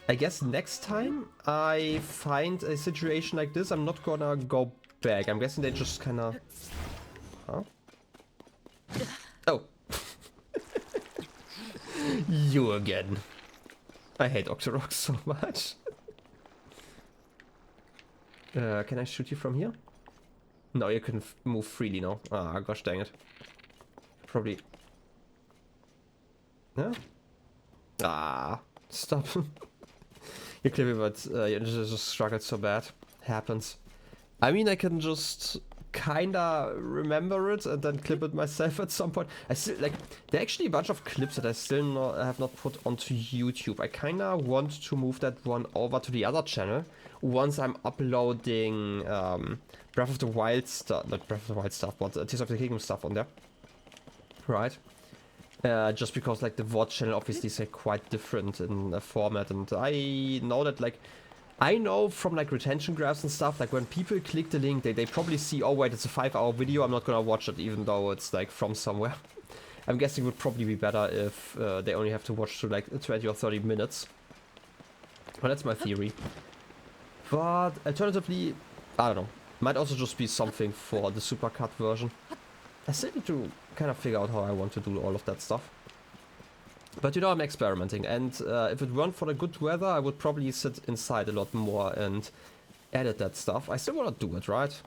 S1: I guess next time I find a situation like this, I'm not gonna go back. I'm guessing they just kinda... Huh? Oh. You again. I hate Octoroks so much. Can I shoot you from here? No, you can move freely now. Ah, gosh dang it. Probably... Yeah? Ah, stop. You clearly, but you just struggled so bad. Happens. I mean, I can just kinda remember it and then clip it myself at some point. I still like there are actually a bunch of clips that I still have not put onto YouTube. I kinda want to move that one over to the other channel once I'm uploading Breath of the Wild stuff, not Breath of the Wild stuff, but Tears of the Kingdom stuff on there. Right. Just because like the VOD channel obviously is like, quite different in format, and I know that like I know from like retention graphs and stuff, like when people click the link, they probably see, oh wait, it's a 5-hour video, I'm not gonna watch it even though it's like from somewhere. I'm guessing it would probably be better if they only have to watch through like 20 or 30 minutes. Well, that's my theory. But alternatively, I don't know, might also just be something for the supercut version. I still need to kind of figure out how I want to do all of that stuff. But you know, I'm experimenting, and if it weren't for the good weather, I would probably sit inside a lot more and edit that stuff. I still want to do it, right?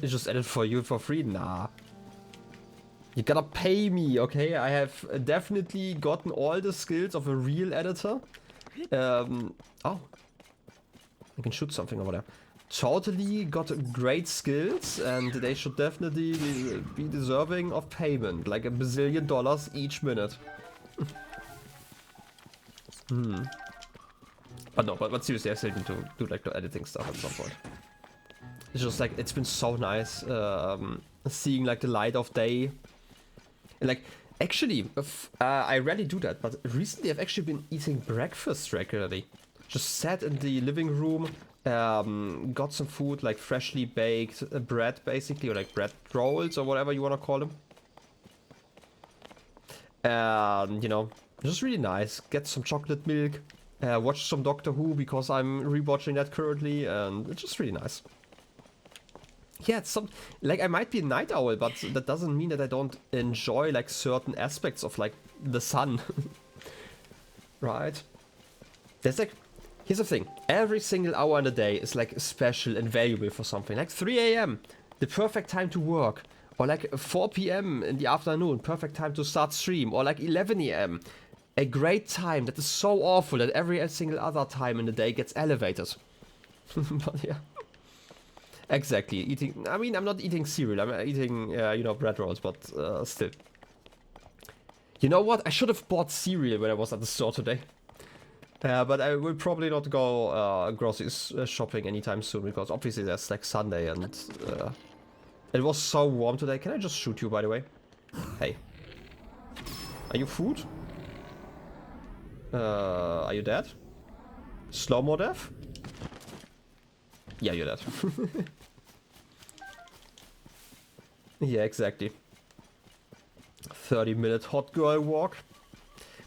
S1: Just edit for you for free? Nah. You gotta pay me, okay? I have definitely gotten all the skills of a real editor. Oh. I can shoot something over there. Totally got great skills, and they should definitely be deserving of payment, like $1 bazillion each minute. But no, but seriously, I still need to do like the editing stuff at some point. It's just like, it's been so nice seeing like the light of day. And like, actually, I rarely do that, but recently I've actually been eating breakfast regularly. Just sat in the living room, got some food, like freshly baked bread, basically, or like bread rolls, or whatever you want to call them. And, you know, just really nice. Get some chocolate milk, watch some Doctor Who, because I'm rewatching that currently, and it's just really nice. Yeah, it's some, like, I might be a night owl, but that doesn't mean that I don't enjoy, like, certain aspects of, like, the sun. Right? There's, like, here's the thing, every single hour in the day is like special and valuable for something. Like 3 AM, the perfect time to work. Or like 4 PM in the afternoon, perfect time to start stream. Or like 11 AM, a great time that is so awful that every single other time in the day gets elevated. But yeah. Exactly, eating, I mean, I'm not eating cereal, I'm eating, you know, bread rolls, but still. You know what, I should have bought cereal when I was at the store today. But I will probably not go grocery shopping anytime soon, because obviously there's like Sunday, and it was so warm today. Can I just shoot you, by the way? Hey. Are you food? Are you dead? Slow-mo death? Yeah, you're dead. Yeah, exactly. 30-minute hot girl walk.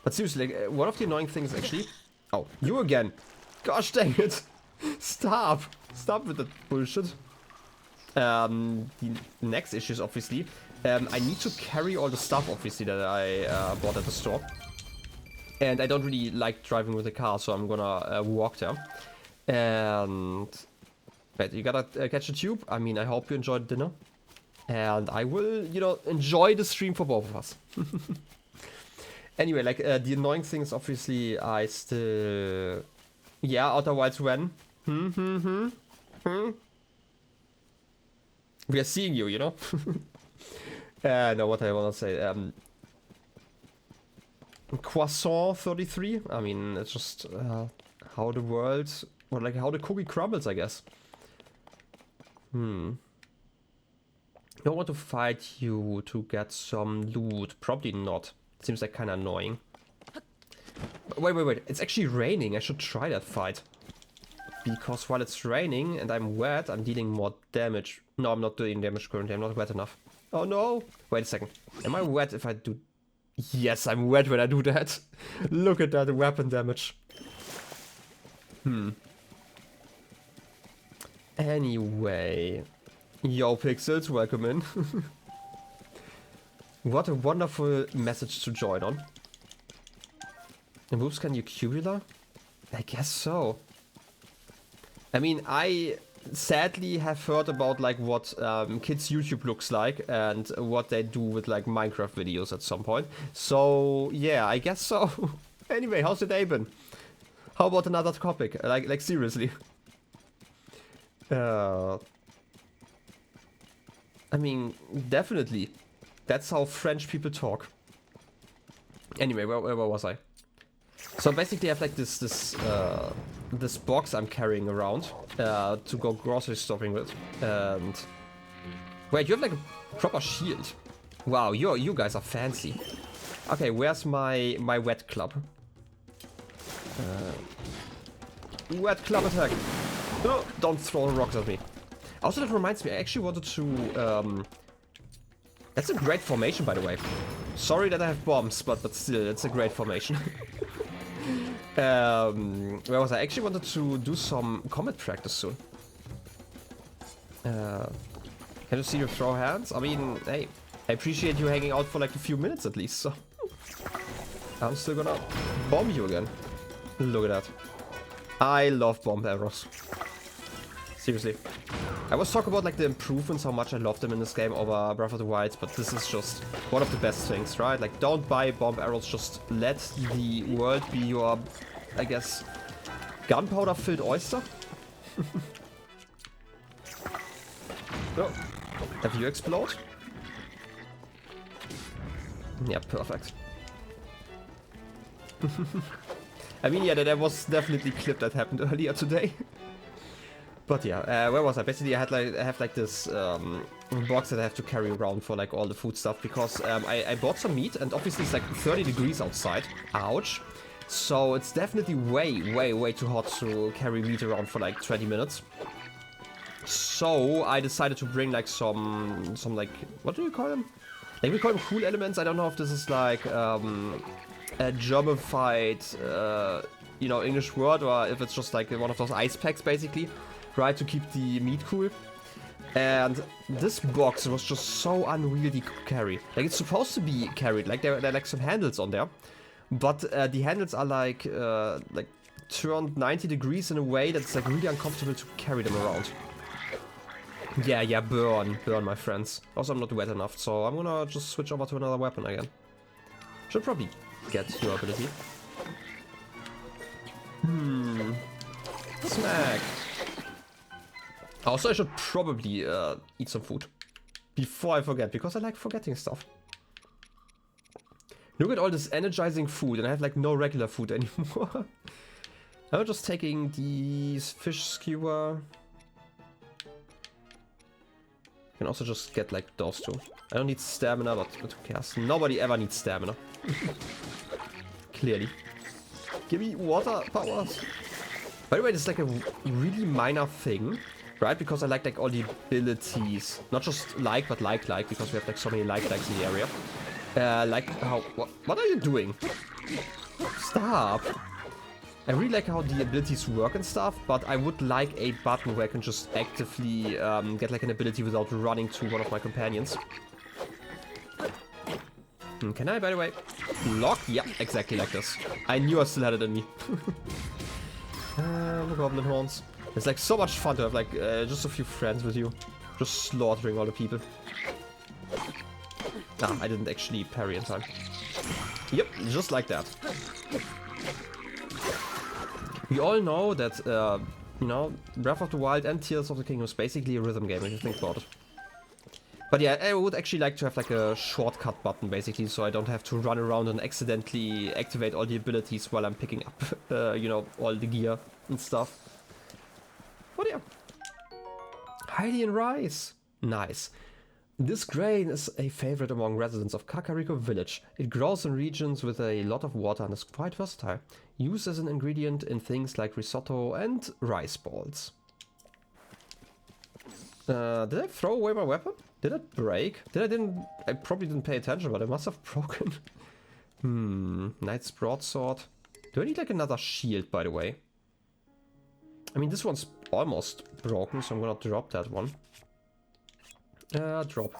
S1: But seriously, like, one of the annoying things actually... Oh, you again! Gosh dang it! Stop! Stop with that bullshit. The next issue is obviously... I need to carry all the stuff, obviously, that I bought at the store. And I don't really like driving with a car, so I'm gonna walk there. And... Wait, you gotta catch a tube? I mean, I hope you enjoyed dinner. And I will, you know, enjoy the stream for both of us. Anyway, like, the annoying thing is obviously I still... Yeah, otherwise when? We are seeing you, you know? No, what I wanna say, Croissant 33? I mean, it's just, how the world... Or like, how the cookie crumbles, I guess. Don't want to fight you to get some loot. Probably not. Seems like kind of annoying. Wait. It's actually raining. I should try that fight. Because while it's raining and I'm wet, I'm dealing more damage. No, I'm not doing damage currently. I'm not wet enough. Oh no! Wait a second. Am I wet if I do... Yes, I'm wet when I do that. Look at that weapon damage. Anyway. Yo, Pixels, welcome in. What a wonderful message to join on. The moves can you cubular? I guess so. I mean, I sadly have heard about like what kids' YouTube looks like and what they do with like Minecraft videos at some point. So yeah, I guess so. Anyway, how's your day been? How about another topic? Like seriously. I mean, definitely. That's how French people talk. Anyway, where was I? So basically I have like this box I'm carrying around to go grocery shopping with. And wait, you have like a proper shield. Wow, you guys are fancy. Okay, where's my wet club? Wet club attack. Oh, don't throw rocks at me. Also, that reminds me, I actually wanted to... That's a great formation, by the way. Sorry that I have bombs, but still, it's a great formation. Where was I? Actually wanted to do some combat practice soon. Can you see you throw hands? I mean, hey, I appreciate you hanging out for like a few minutes at least, so... I'm still gonna bomb you again. Look at that. I love bomb arrows. Seriously. I was talking about like the improvements, how much I love them in this game over Breath of the Wild, but this is just one of the best things, right? Like, don't buy bomb arrows, just let the world be your, I guess, gunpowder-filled oyster. Oh, have you explode? Yeah, perfect. I mean, yeah, that was definitely a clip that happened earlier today. But yeah, where was I? Basically, I have like this box that I have to carry around for like all the food stuff because I bought some meat and obviously it's like 30 degrees outside. Ouch. So it's definitely way too hot to carry meat around for like 20 minutes. So I decided to bring like some like, what do you call them? Like we call them cool elements. I don't know if this is like a German-fied, you know, English word or if it's just like one of those ice packs basically. Right, to keep the meat cool. And this box was just so unwieldy to carry. Like, it's supposed to be carried, like there are like some handles on there. But the handles are like turned 90 degrees in a way that's like really uncomfortable to carry them around. Yeah, burn, my friends. Also, I'm not wet enough, so I'm gonna just switch over to another weapon again. Should probably get your ability. Smack. Also, I should probably eat some food before I forget, because I like forgetting stuff. Look at all this energizing food, and I have like no regular food anymore. I'm just taking these fish skewer. You can also just get like those two. I don't need stamina, but who cares? Nobody ever needs stamina. Clearly. Give me water powers. By the way, this is like a really minor thing. Right, because I like all the abilities, not just like, but like, because we have like so many likes in the area. Like how, what are you doing? Stop! I really like how the abilities work and stuff, but I would like a button where I can just actively get like an ability without running to one of my companions. Can I, by the way, block? Yeah, exactly like this. I knew I still had it in me. The goblin horns. It's like so much fun to have like just a few friends with you, just slaughtering all the people. Ah, I didn't actually parry in time. Yep, just like that. We all know that, you know, Breath of the Wild and Tears of the Kingdom is basically a rhythm game if you think about it. But yeah, I would actually like to have like a shortcut button basically, so I don't have to run around and accidentally activate all the abilities while I'm picking up, you know, all the gear and stuff. But yeah. Hylian rice. Nice. This grain is a favorite among residents of Kakariko village. It grows in regions with a lot of water and is quite versatile. Used as an ingredient in things like risotto and rice balls. Did I throw away my weapon? Did it break? I probably didn't pay attention, but it must have broken. Knight's broadsword. Do I need like another shield, by the way? I mean, this one's almost broken, so I'm gonna drop that one. Drop.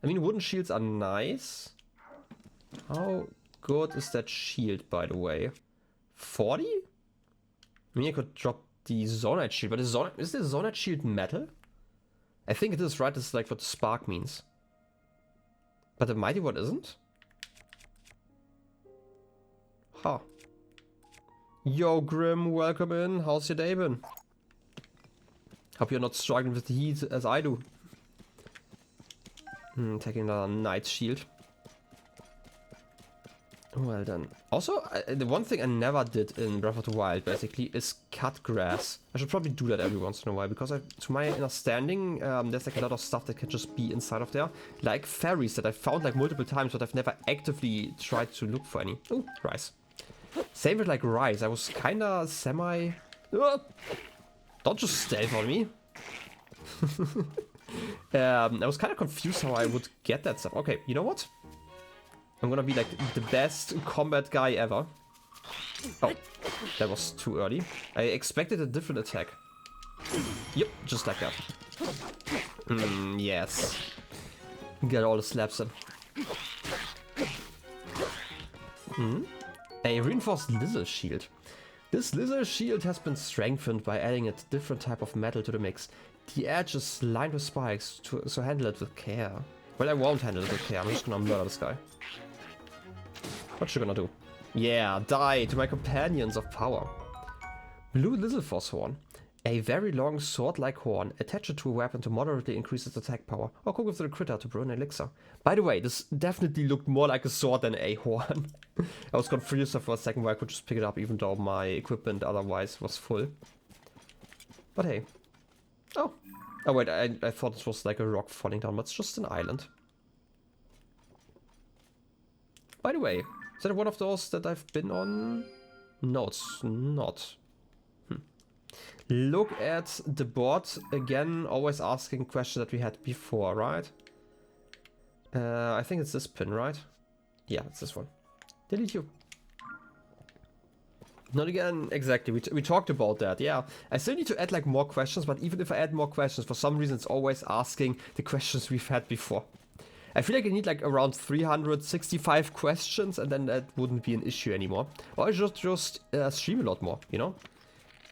S1: I mean, wooden shields are nice. How good is that shield, by the way? 40? I mean, I could drop the Zonite shield, but is the Zonite shield metal? I think it is, right? This is like what the spark means. But the mighty one isn't? Huh. Yo, Grim, welcome in. How's your day been? Hope you're not struggling with the heat as I do. Taking another Knight Shield. Well then. Also, the one thing I never did in Breath of the Wild, basically, is cut grass. I should probably do that every once in a while, because to my understanding, there's like a lot of stuff that can just be inside of there. Like fairies that I found like multiple times, but I've never actively tried to look for any. Oh, rice. Same with like rice. I was kinda semi... don't just stealth on me. I was kind of confused how I would get that stuff. Okay, you know what? I'm gonna be like the best combat guy ever. Oh, that was too early. I expected a different attack. Yep, just like that. Yes. Get all the slaps in. A reinforced lizard shield. This lizard shield has been strengthened by adding a different type of metal to the mix. The edge is lined with spikes, so handle it with care. Well, I won't handle it with care. I'm just gonna murder this guy. What you gonna do? Yeah, die to my companions of power. Blue lizard force horn. A very long sword-like horn. Attach it to a weapon to moderately increase its attack power. Or cook with the critter to brew an elixir. By the way, this definitely looked more like a sword than a horn. I was confused for a second why I could just pick it up even though my equipment otherwise was full. But hey. Oh. Oh wait, I thought this was like a rock falling down, but it's just an island. By the way, is that one of those that I've been on? No, it's not. Look at the board again, always asking questions that we had before, right? I think it's this pin, right? Yeah, it's this one. Delete you. Not again, exactly. We talked about that, yeah. I still need to add like more questions, but even if I add more questions, for some reason it's always asking the questions we've had before. I feel like I need like around 365 questions and then that wouldn't be an issue anymore. Or I just stream a lot more, you know?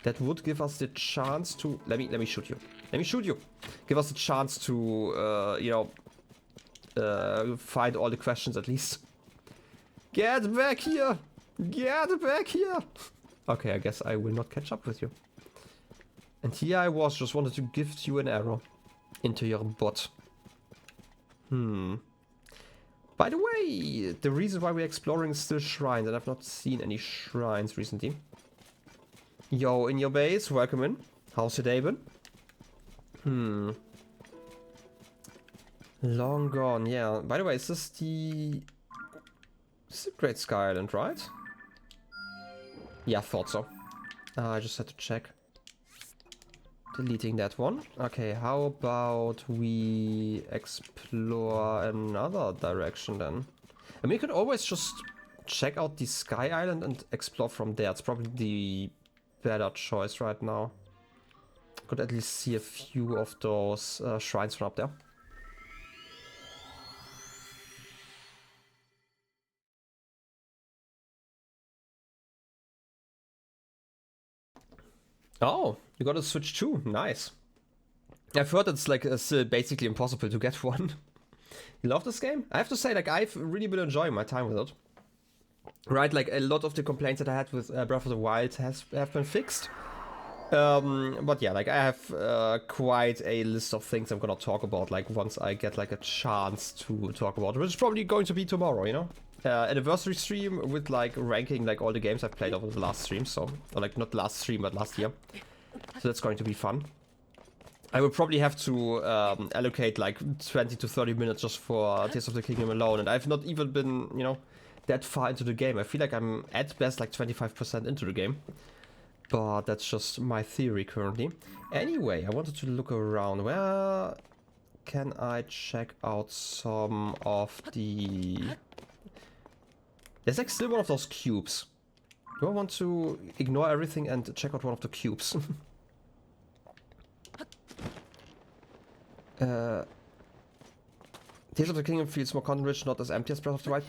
S1: That would give us the chance to... Let me shoot you. Let me shoot you. Give us a chance to, you know, find all the questions at least. Get back here! Get back here! Okay, I guess I will not catch up with you. And here I was, just wanted to gift you an arrow into your butt. By the way, the reason why we're exploring is still shrines, and I've not seen any shrines recently. Yo, in your base, welcome in. How's your day been? Long gone, yeah. By the way, is this the... This is the Great Sky Island, right? Yeah, I thought so. I just had to check. Deleting that one. Okay, how about we explore another direction then? I mean, you could always just check out the Sky Island and explore from there. It's probably the better choice right now. Could at least see a few of those shrines from up there. Oh, you got a Switch too. Nice. I've heard it's like basically impossible to get one. You love this game? I have to say, like, I've really been enjoying my time with it. Right, like a lot of the complaints that I had with Breath of the Wild have been fixed. But yeah, like I have quite a list of things I'm gonna talk about, like once I get like a chance to talk about it, which is probably going to be tomorrow, you know? Anniversary stream with like ranking like all the games I've played over the last stream, so, or like not last stream, but last year. So that's going to be fun. I will probably have to allocate like 20 to 30 minutes just for Tears of the Kingdom alone, and I've not even been, you know, that far into the game. I feel like I'm at best like 25% into the game. But that's just my theory currently. Anyway, I wanted to look around. Where can I check out some of the... There's like still one of those cubes. Do I want to ignore everything and check out one of the cubes? Tears of the Kingdom feels more content-rich, not as empty as Breath of the Wild.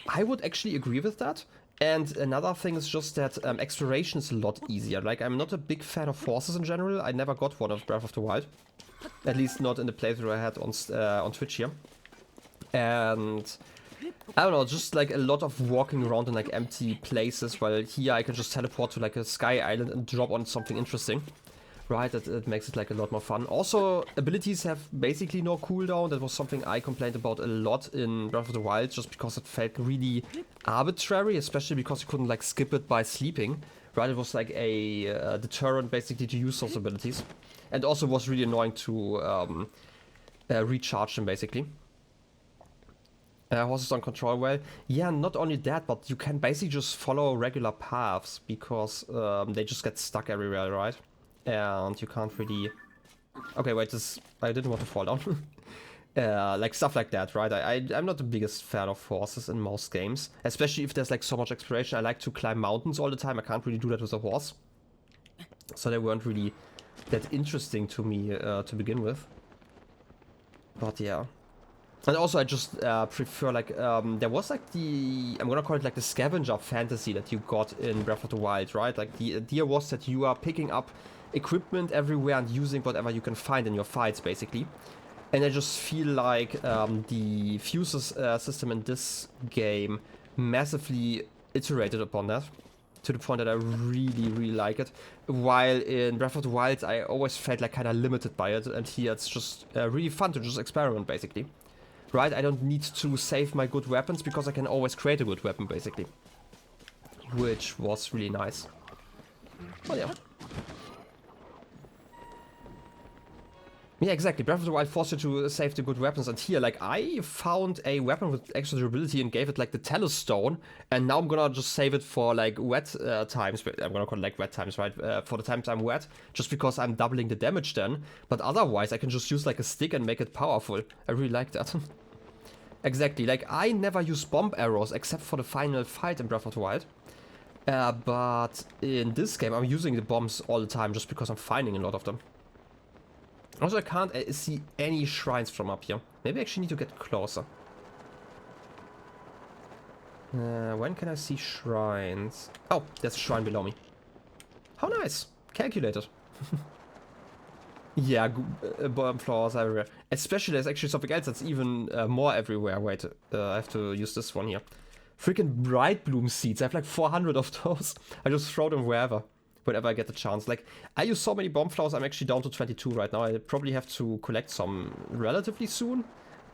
S1: I would actually agree with that. And another thing is just that exploration is a lot easier. Like, I'm not a big fan of forces in general. I never got one of Breath of the Wild. At least not in the playthrough I had on Twitch here. And I don't know, just like a lot of walking around in like empty places, while here I can just teleport to like a sky island and drop on something interesting. right? That makes it like a lot more fun. Also, abilities have basically no cooldown. That was something I complained about a lot in Breath of the Wild, just because it felt really arbitrary, especially because you couldn't like skip it by sleeping, right? It was like a deterrent basically to use those abilities, and also was really annoying to recharge them basically. Horses don't control well. Yeah, not only that, but you can basically just follow regular paths because they just get stuck everywhere, right? And you can't really... Okay, wait, I didn't want to fall down. Like stuff like that, right? I'm not the biggest fan of horses in most games, especially if there's like so much exploration. I like to climb mountains all the time. I can't really do that with a horse. So they weren't really that interesting to me to begin with. But yeah. And also I just prefer like, there was like the, I'm gonna call it like the scavenger fantasy that you got in Breath of the Wild, right? Like the idea was that you are picking up equipment everywhere and using whatever you can find in your fights basically. And I just feel like the fuses system in this game massively iterated upon that. To the point that I really like it. While in Breath of the Wild I always felt like kind of limited by it, and here it's just really fun to just experiment basically. Right, I don't need to save my good weapons because I can always create a good weapon, basically. Which was really nice. Oh yeah. Yeah, exactly. Breath of the Wild forced you to save the good weapons, and here, like, I found a weapon with extra durability and gave it, like, the Talus Stone, and now I'm gonna just save it for, like, wet times. I'm gonna call it, like, wet times, right? For the times I'm wet, just because I'm doubling the damage then. But otherwise, I can just use, like, a stick and make it powerful. I really like that. Exactly. Like, I never use bomb arrows except for the final fight in Breath of the Wild. But in this game, I'm using the bombs all the time just because I'm finding a lot of them. Also, I can't see any shrines from up here. Maybe I actually need to get closer. When can I see shrines? Oh, there's a shrine below me. How nice. Calculated. Yeah, bomb flowers everywhere. Especially, there's actually something else that's even more everywhere. Wait, I have to use this one here. Freaking bright bloom seeds. I have like 400 of those. I just throw them wherever. Whenever I get the chance. Like, I use so many bomb flowers, I'm actually down to 22 right now. I probably have to collect some relatively soon.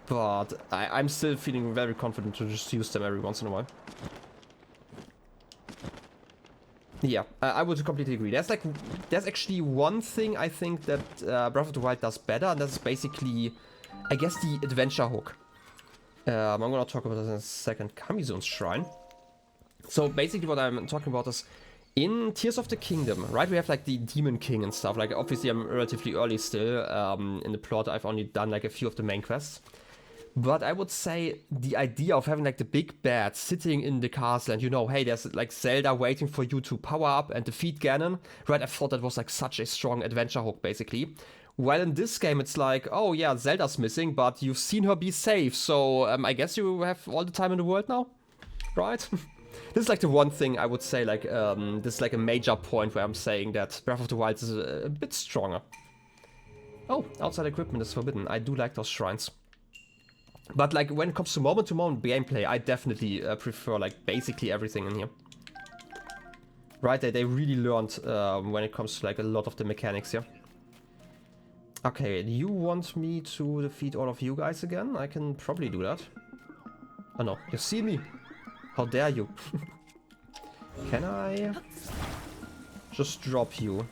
S1: But I'm still feeling very confident to just use them every once in a while. Yeah, I would completely agree. There's actually one thing I think that Breath of the Wild does better, and that's basically, I guess, the adventure hook. I'm gonna talk about that in a second. Kamizun's Shrine. So basically what I'm talking about is, in Tears of the Kingdom, right, we have like the Demon King and stuff. Like, obviously I'm relatively early still in the plot. I've only done like a few of the main quests. But I would say the idea of having like the big bad sitting in the castle and, you know, hey, there's like Zelda waiting for you to power up and defeat Ganon, right? I thought that was like such a strong adventure hook, basically. While in this game, it's like, oh yeah, Zelda's missing, but you've seen her be safe, so I guess you have all the time in the world now, right? This is like the one thing I would say, like, this is like a major point where I'm saying that Breath of the Wild is a bit stronger. Oh, outside equipment is forbidden. I do like those shrines. But like, when it comes to moment-to-moment gameplay, I definitely prefer like basically everything in here. Right, they really learned when it comes to like a lot of the mechanics here. Okay, do you want me to defeat all of you guys again? I can probably do that. Oh no, you see me? How dare you? Can I just drop you?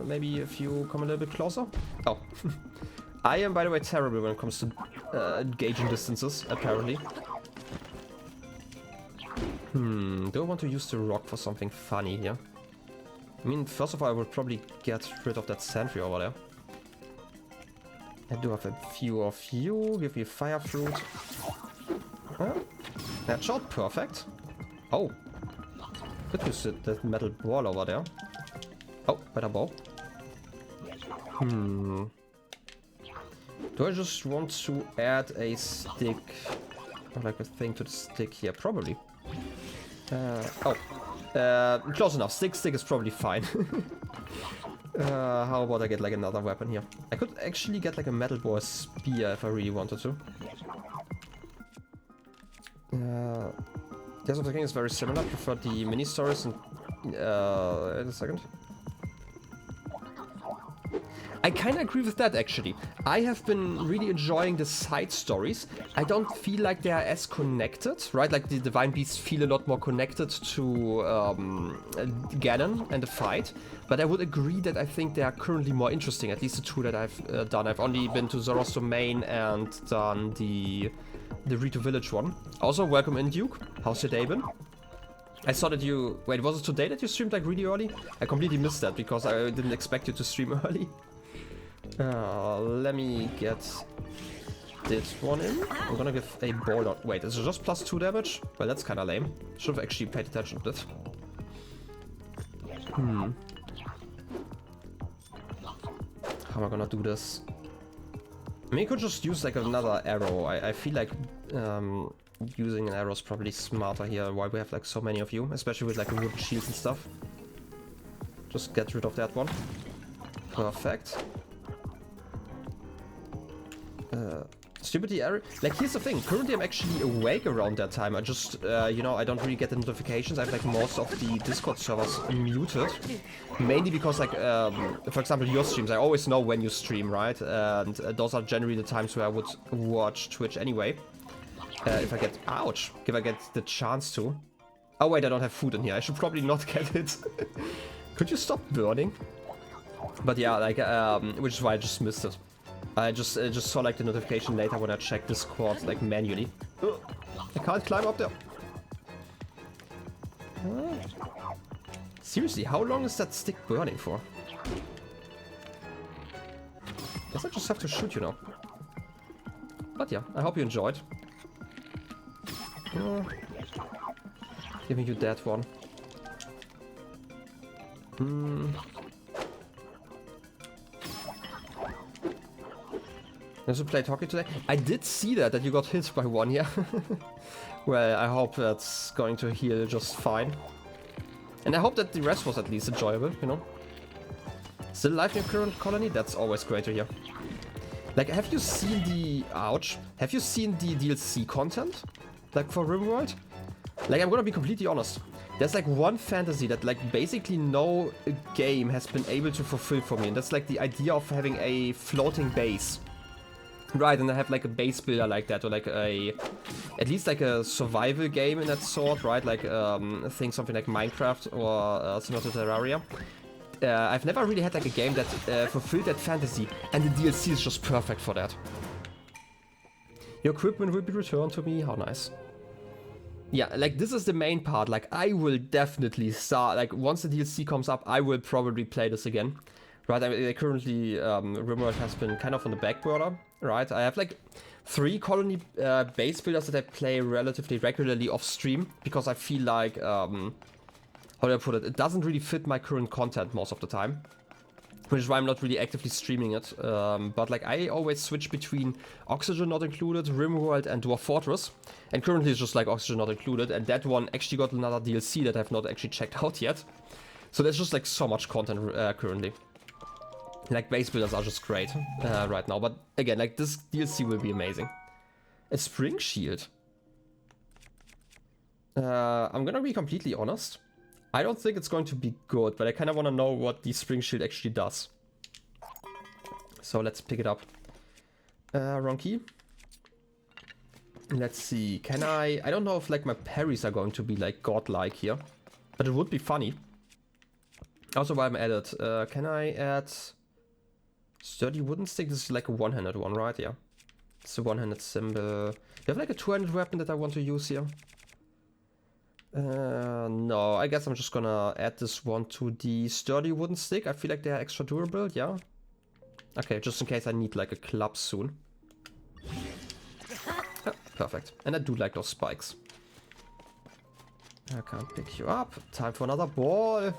S1: Maybe if you come a little bit closer? Oh. I am, by the way, terrible when it comes to gauging distances, apparently. Do I want to use the rock for something funny here? I mean, first of all, I would probably get rid of that sentry over there. I do have a few of you. Give me fire fruit. Huh? Headshot, perfect. Oh. Could use that metal ball over there. Oh, better bow. Do I just want to add a stick, or like a thing to the stick here? Probably. Close enough. Stick is probably fine. How about I get like another weapon here? I could actually get like a metal ball spear if I really wanted to. Tears of the King is very similar. I prefer the mini stories and wait a second. I kind of agree with that, actually. I have been really enjoying the side stories. I don't feel like they are as connected, right? Like the Divine Beasts feel a lot more connected to Ganon and the fight. But I would agree that I think they are currently more interesting, at least the two that I've done. I've only been to Zora's Domain and done the Rito Village one. Also, welcome in, Duke. How's your day been? I saw that you... Wait, was it today that you streamed like really early? I completely missed that because I didn't expect you to stream early. Let me get this one in. I'm gonna give a ball on... Wait, is it just +2 damage? Well, that's kinda lame. Should have actually paid attention to this. How am I gonna do this? I mean, you could just use like another arrow. I feel like using an arrow is probably smarter here while we have like so many of you, especially with like wooden shields and stuff. Just get rid of that one. Perfect. Stupid arrow. Like, here's the thing. Currently, I'm actually awake around that time. I just, you know, I don't really get the notifications. I have like most of the Discord servers muted. Mainly because, like, for example, your streams, I always know when you stream, right? And those are generally the times where I would watch Twitch anyway. If I get... Ouch! If I get the chance to. Oh, wait, I don't have food in here. I should probably not get it. Could you stop burning? But yeah, like, which is why I just missed it. I just saw like the notification later when I checked Discord like manually. Ugh, I can't climb up there. Seriously, how long is that stick burning for? Guess I just have to shoot you now. But yeah, I hope you enjoyed. Giving you that one. Did you play hockey today? I did see that you got hit by one, yeah. Well, I hope that's going to heal just fine. And I hope that the rest was at least enjoyable, you know. Still alive in your current colony? That's always great to hear. Like, have you seen the... Ouch. Have you seen the DLC content? Like, for RimWorld? Like, I'm gonna be completely honest. There's like one fantasy that like basically no game has been able to fulfill for me. And that's like the idea of having a floating base. Right, and I have like a base builder like that, or like a, at least like a survival game in that sort, right? Like I think something like Minecraft or similar to Terraria. I've never really had like a game that fulfilled that fantasy, and the DLC is just perfect for that. Your equipment will be returned to me, how nice. Yeah, like this is the main part, like I will definitely start, like once the DLC comes up, I will probably play this again. Right, I mean, currently RimWorld has been kind of on the back burner, right? I have like 3 colony base builders that I play relatively regularly off stream because I feel like, how do I put it? It doesn't really fit my current content most of the time, which is why I'm not really actively streaming it. But like I always switch between Oxygen Not Included, RimWorld, and Dwarf Fortress, and currently it's just like Oxygen Not Included, and that one actually got another DLC that I've not actually checked out yet. So there's just like so much content currently. Like, base builders are just great right now. But again, like, this DLC will be amazing. A spring shield. I'm gonna be completely honest. I don't think it's going to be good, but I kind of want to know what the spring shield actually does. So let's pick it up. Wrong key. Let's see. Can I don't know if like my parries are going to be like godlike here, but it would be funny. Also, while I'm at it, can I add... Sturdy wooden stick? This is like a one-handed one, right? Yeah. It's a one-handed symbol. Do you have like a two-handed weapon that I want to use here? No, I guess I'm just gonna add this one to the sturdy wooden stick. I feel like they're extra durable, yeah. Okay, just in case I need like a club soon. Ah, perfect. And I do like those spikes. I can't pick you up. Time for another ball.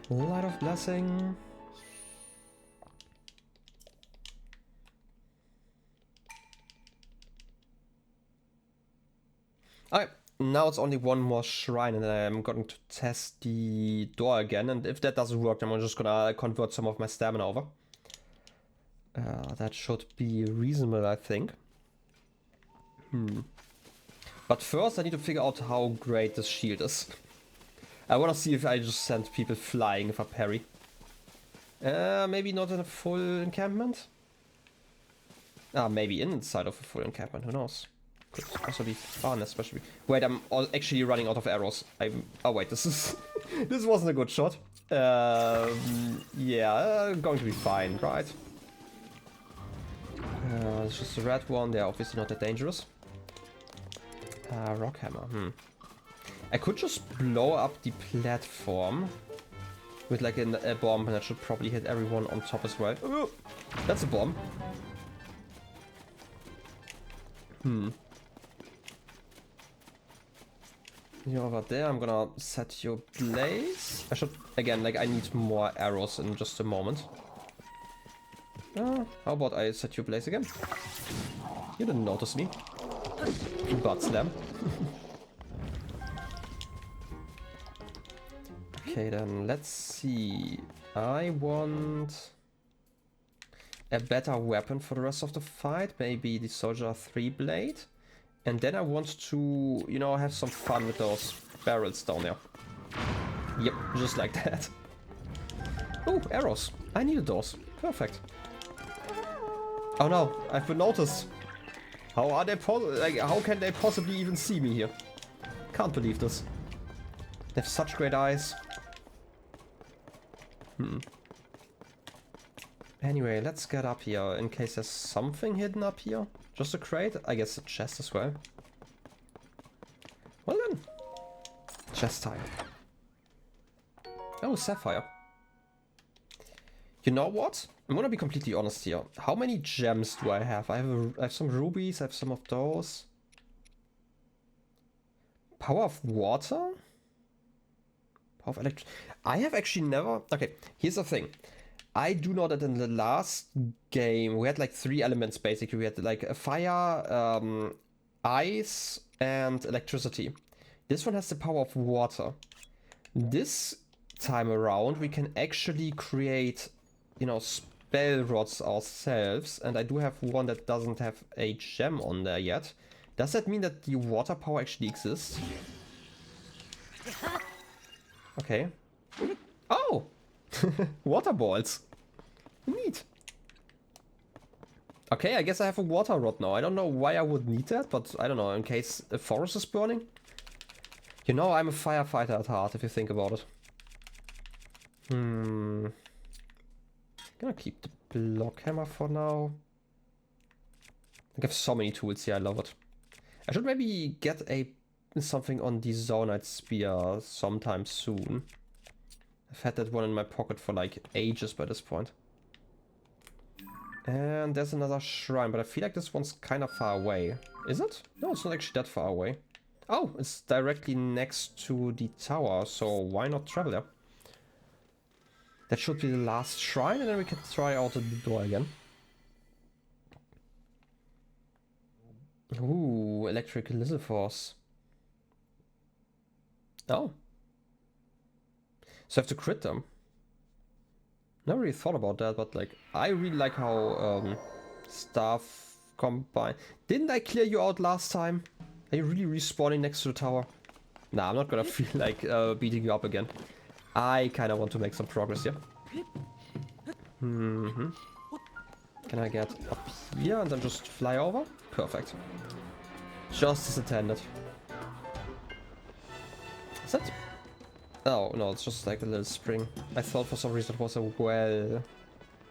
S1: Light of Blessing. Okay, now it's only one more shrine, and I'm going to test the door again. And if that doesn't work, then I'm just gonna convert some of my stamina over. That should be reasonable, I think. But first, I need to figure out how great this shield is. I want to see if I just send people flying if I parry. Maybe not in a full encampment. Maybe inside of a full encampment. Who knows? Could also be fun, especially. Wait, I'm actually running out of arrows. Oh wait, this is this wasn't a good shot. Yeah, going to be fine, right? It's just a red one. They're obviously not that dangerous. Rock hammer. I could just blow up the platform with like a bomb, and that should probably hit everyone on top as well. Ooh, that's a bomb. You're over there. I'm gonna set your blaze. I should again, like, I need more arrows in just a moment. How about I set your blaze again? You didn't notice me. Butt slam. Okay, then let's see. I want a better weapon for the rest of the fight. Maybe the Soldier 3 blade. And then I want to, you know, have some fun with those barrels down there. Yep, just like that. Oh, arrows. I needed those. Perfect. Oh no, I've been noticed. How are they like, how can they possibly even see me here? Can't believe this. They have such great eyes. Anyway, let's get up here in case there's something hidden up here. Just a crate? I guess a chest as well. Well then. Chest time. Oh, sapphire. You know what? I'm gonna be completely honest here. How many gems do I have? I have some rubies, I have some of those. Power of water? Power of electric. I have actually never... Okay, here's the thing. I do know that in the last game we had like 3 elements basically. We had like a fire, ice, and electricity. This one has the power of water. This time around we can actually create, you know, spell rods ourselves. And I do have one that doesn't have a gem on there yet. Does that mean that the water power actually exists? Okay. Oh! Water balls. Neat. Okay, I guess I have a water rod now. I don't know why I would need that, but I don't know, in case a forest is burning. You know, I'm a firefighter at heart, if you think about it. Gonna keep the block hammer for now. I have so many tools here, I love it. I should maybe get something on the Zonite spear sometime soon. I've had that one in my pocket for like ages by this point. And there's another shrine, but I feel like this one's kind of far away. Is it? No, it's not actually that far away. Oh, it's directly next to the tower, so why not travel there? That should be the last shrine, and then we can try out the door again. Ooh, electric lizards. Oh. So I have to crit them. Never really thought about that, but like, I really like how stuff combine. Didn't I clear you out last time? Are you really respawning next to the tower? Nah, I'm not gonna feel like beating you up again. I kind of want to make some progress here. Can I get up here and then just fly over? Perfect. Just as intended. Is that... Oh, no, it's just like a little spring. I thought for some reason it was a well.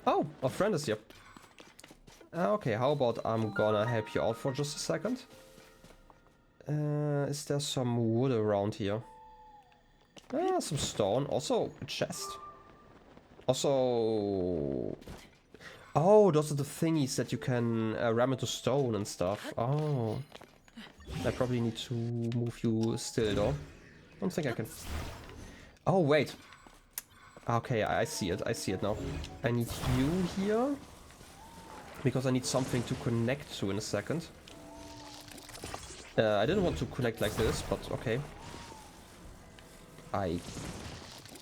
S1: Oh, our friend is here. Okay, how about I'm gonna help you out for just a second. Is there some wood around here? Some stone. Also, a chest. Also... Oh, those are the thingies that you can ram into stone and stuff. Oh. I probably need to move you still, though. I don't think I can... Oh, wait. Okay, I see it. I see it now. I need you here. Because I need something to connect to in a second. I didn't want to connect like this, but okay. I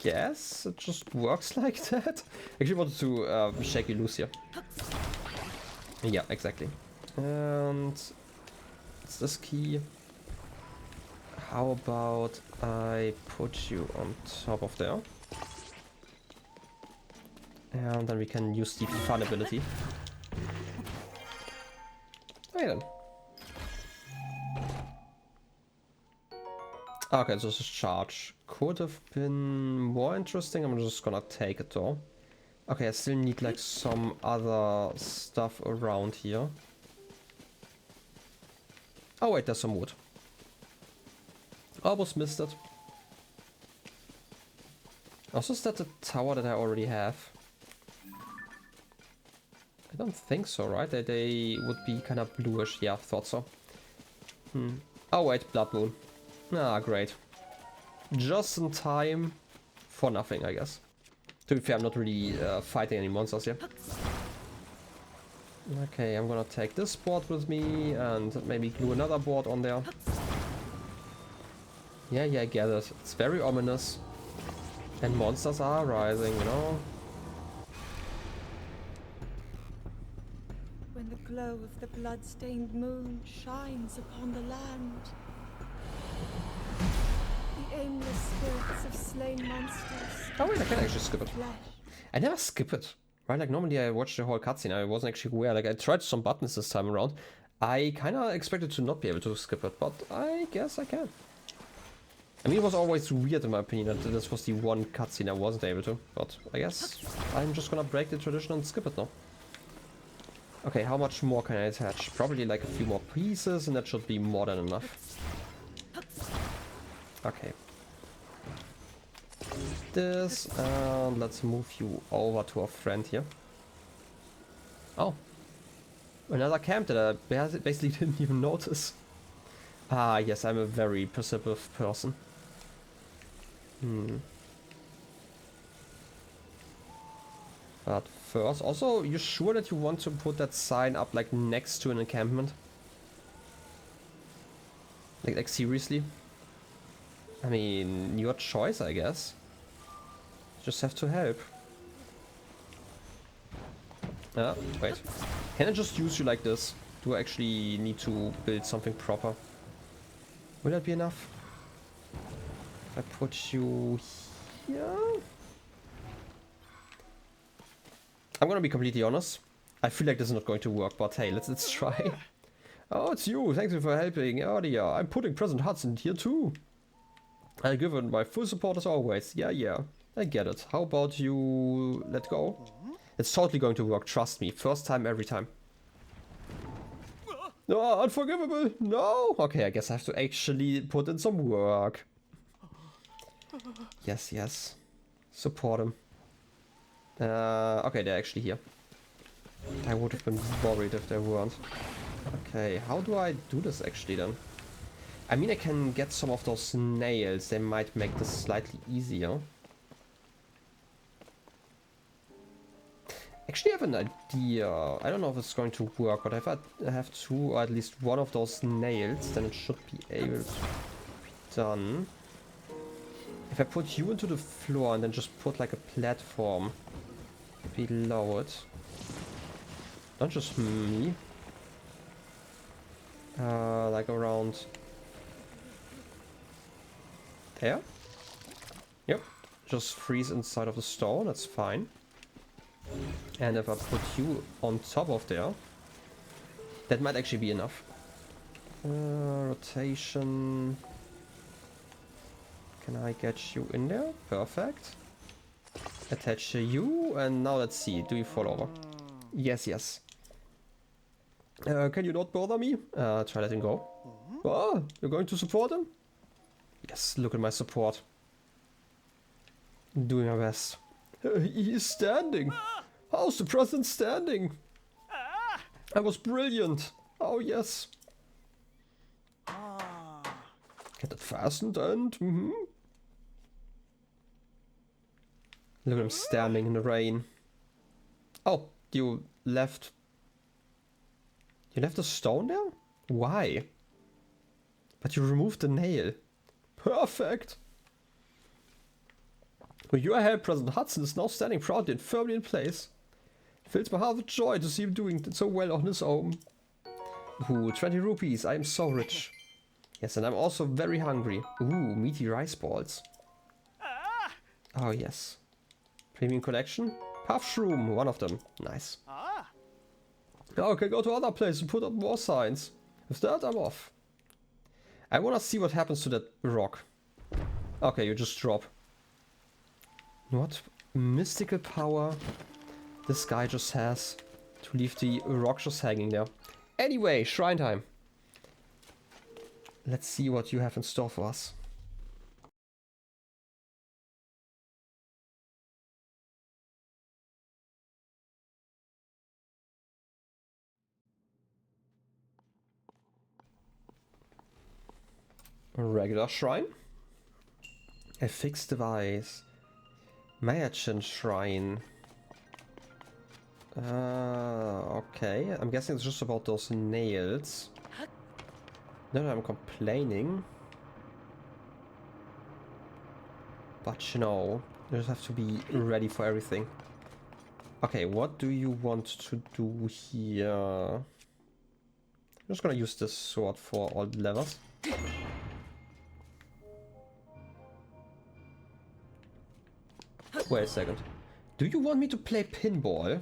S1: guess it just works like that. Actually wanted to shake you loose here. Yeah, exactly. And it's this key. How about I put you on top of there? And then we can use the fun ability. Okay then. Okay, so this is charge. Could have been more interesting. I'm just gonna take it though. Okay, I still need like some other stuff around here. Oh wait, there's some wood. Almost missed it. Also, is that the tower that I already have? I don't think so, right? They would be kind of bluish. Yeah, thought so. Oh wait, blood moon. Ah, great. Just in time for nothing, I guess. To be fair, I'm not really fighting any monsters here. Okay, I'm gonna take this board with me and maybe glue another board on there. Yeah, I get it. It's very ominous. And monsters are rising, you know?
S2: When the glow of the blood-stained moon shines upon the land, the aimless spirits of slain monsters.
S1: Oh wait, I can actually skip it.
S2: Flesh.
S1: I never skip it. Right, like normally I watch the whole cutscene. I wasn't actually aware. Like I tried some buttons this time around. I kind of expected to not be able to skip it, but I guess I can. I mean, it was always weird in my opinion that this was the one cutscene I wasn't able to. But I guess I'm just gonna break the tradition and skip it now. Okay, how much more can I attach? Probably like a few more pieces, and that should be more than enough. Okay. This, and let's move you over to our friend here. Oh. Another camp that I basically didn't even notice. Ah, yes, I'm a very perceptive person. But first, also, you sure that you want to put that sign up like next to an encampment? Like seriously? I mean, your choice, I guess. Just have to help. Wait. Can I just use you like this? Do I actually need to build something proper? Will that be enough? If I put you here? I'm gonna be completely honest. I feel like this is not going to work, but hey, let's try. Oh, it's you. Thank you for helping earlier. I'm putting present huts in here too. I'll give it my full support as always. Yeah. I get it. How about you let go? It's totally going to work, trust me. First time, every time. Oh, unforgivable! No! Okay, I guess I have to actually put in some work. Yes. Support him. Okay, they're actually here. I would have been worried if they weren't. Okay, how do I do this actually then? I mean, I can get some of those nails. They might make this slightly easier. Actually, I have an idea. I don't know if it's going to work, but if I have two or at least one of those nails, then it should be able to be done. If I put you into the floor and then just put like a platform below it. Not just me. Like around there. Yep. Just freeze inside of the stone, that's fine. And if I put you on top of there, that might actually be enough. Rotation. Can I get you in there? Perfect. Attach to you, and now let's see. Do you fall over? Yes. Can you not bother me? Try letting go. Oh, you're going to support him? Yes, look at my support. Doing my best. He's standing. How's the president standing? I was brilliant. Oh, yes. Get it fastened and... Look at him standing in the rain. Oh, you left... You left a stone there? Why? But you removed the nail. Perfect. With your help, President Hudson is now standing proudly and firmly in place. It fills my heart with joy to see him doing so well on his own. Ooh, 20 rupees. I am so rich. Yes, and I'm also very hungry. Ooh, meaty rice balls. Oh, yes. Premium collection. Puff Shroom, one of them. Nice. Now I can go to other places and put up more signs. With that, I'm off. I wanna see what happens to that rock. Okay, you just drop. What mystical power this guy just has to leave the rock just hanging there. Anyway, shrine time. Let's see what you have in store for us. A regular shrine. A fixed device. Mayachin shrine. Okay. I'm guessing it's just about those nails. No, I'm complaining. But you know, you just have to be ready for everything. Okay, what do you want to do here? I'm just gonna use this sword for all the levels. Wait a second. Do you want me to play pinball?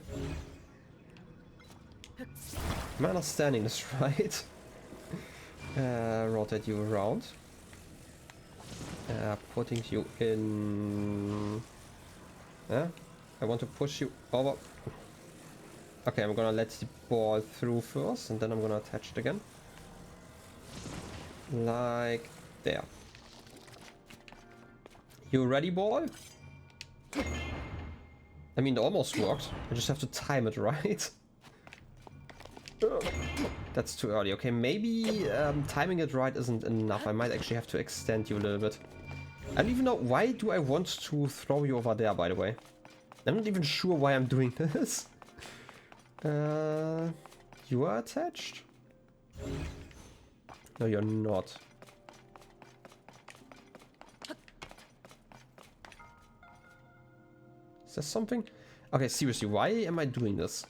S1: Am I understanding this right? Rotate you around. Putting you in... Yeah? I want to push you over. Okay, I'm gonna let the ball through first, and then I'm gonna attach it again. Like there. You ready, ball? I mean, it almost worked. I just have to time it right. That's too early. Okay, maybe timing it right isn't enough. I might actually have to extend you a little bit. I don't even know. Why do I want to throw you over there, by the way? I'm not even sure why I'm doing this. You are attached? No, you're not. Is there something? Okay, seriously, why am I doing this?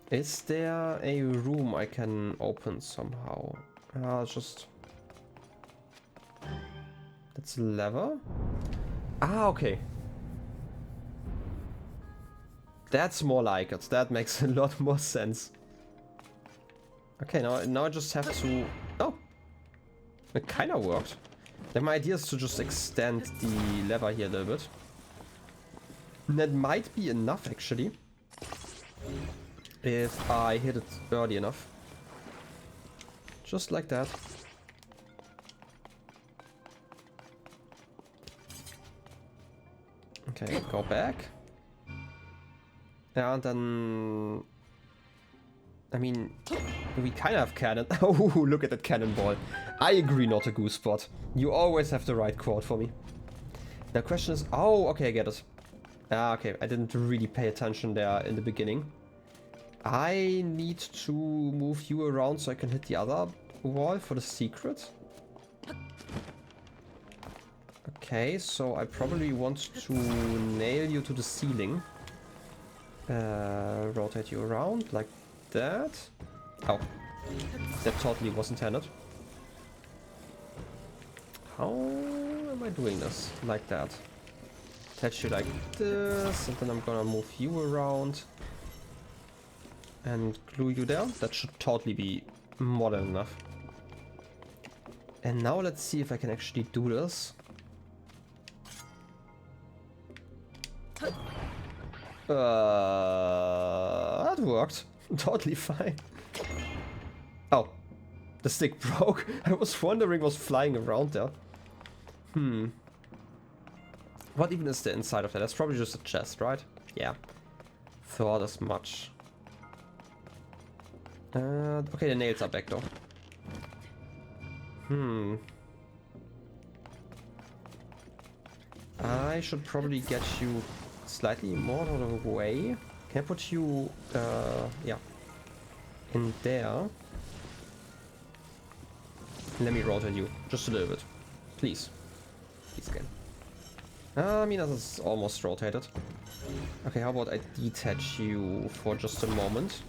S1: Is there a room I can open somehow? Just... That's a lever? Ah, okay. That's more like it. That makes a lot more sense. Okay, now I just have to... Oh! It kinda worked. Then my idea is to just extend the lever here a little bit. That might be enough, actually. If I hit it early enough. Just like that. Okay, go back. Yeah, and then... I mean, we kind of have cannon. Oh, look at that cannonball. I agree, not a goose spot. You always have the right quote for me. The question is... Oh, okay, I get it. Ah, okay, I didn't really pay attention there in the beginning. I need to move you around so I can hit the other wall for the secret. Okay, so I probably want to nail you to the ceiling. Rotate you around like that. Oh, that totally wasn't intended. How am I doing this? Like that. Attach you like this, and then I'm gonna move you around. And glue you there. That should totally be more than enough. And now let's see if I can actually do this. That worked. Totally fine. Oh, the stick broke. I was wondering what's flying around there. What even is the inside of that? That's probably just a chest, right? Yeah. Thought as much. Okay, the nails are back though. I should probably get you slightly more out of the way. Can I put you, yeah, in there? Let me rotate you just a little bit. Please. Please, game. I mean, that's almost rotated. Okay, how about I detach you for just a moment?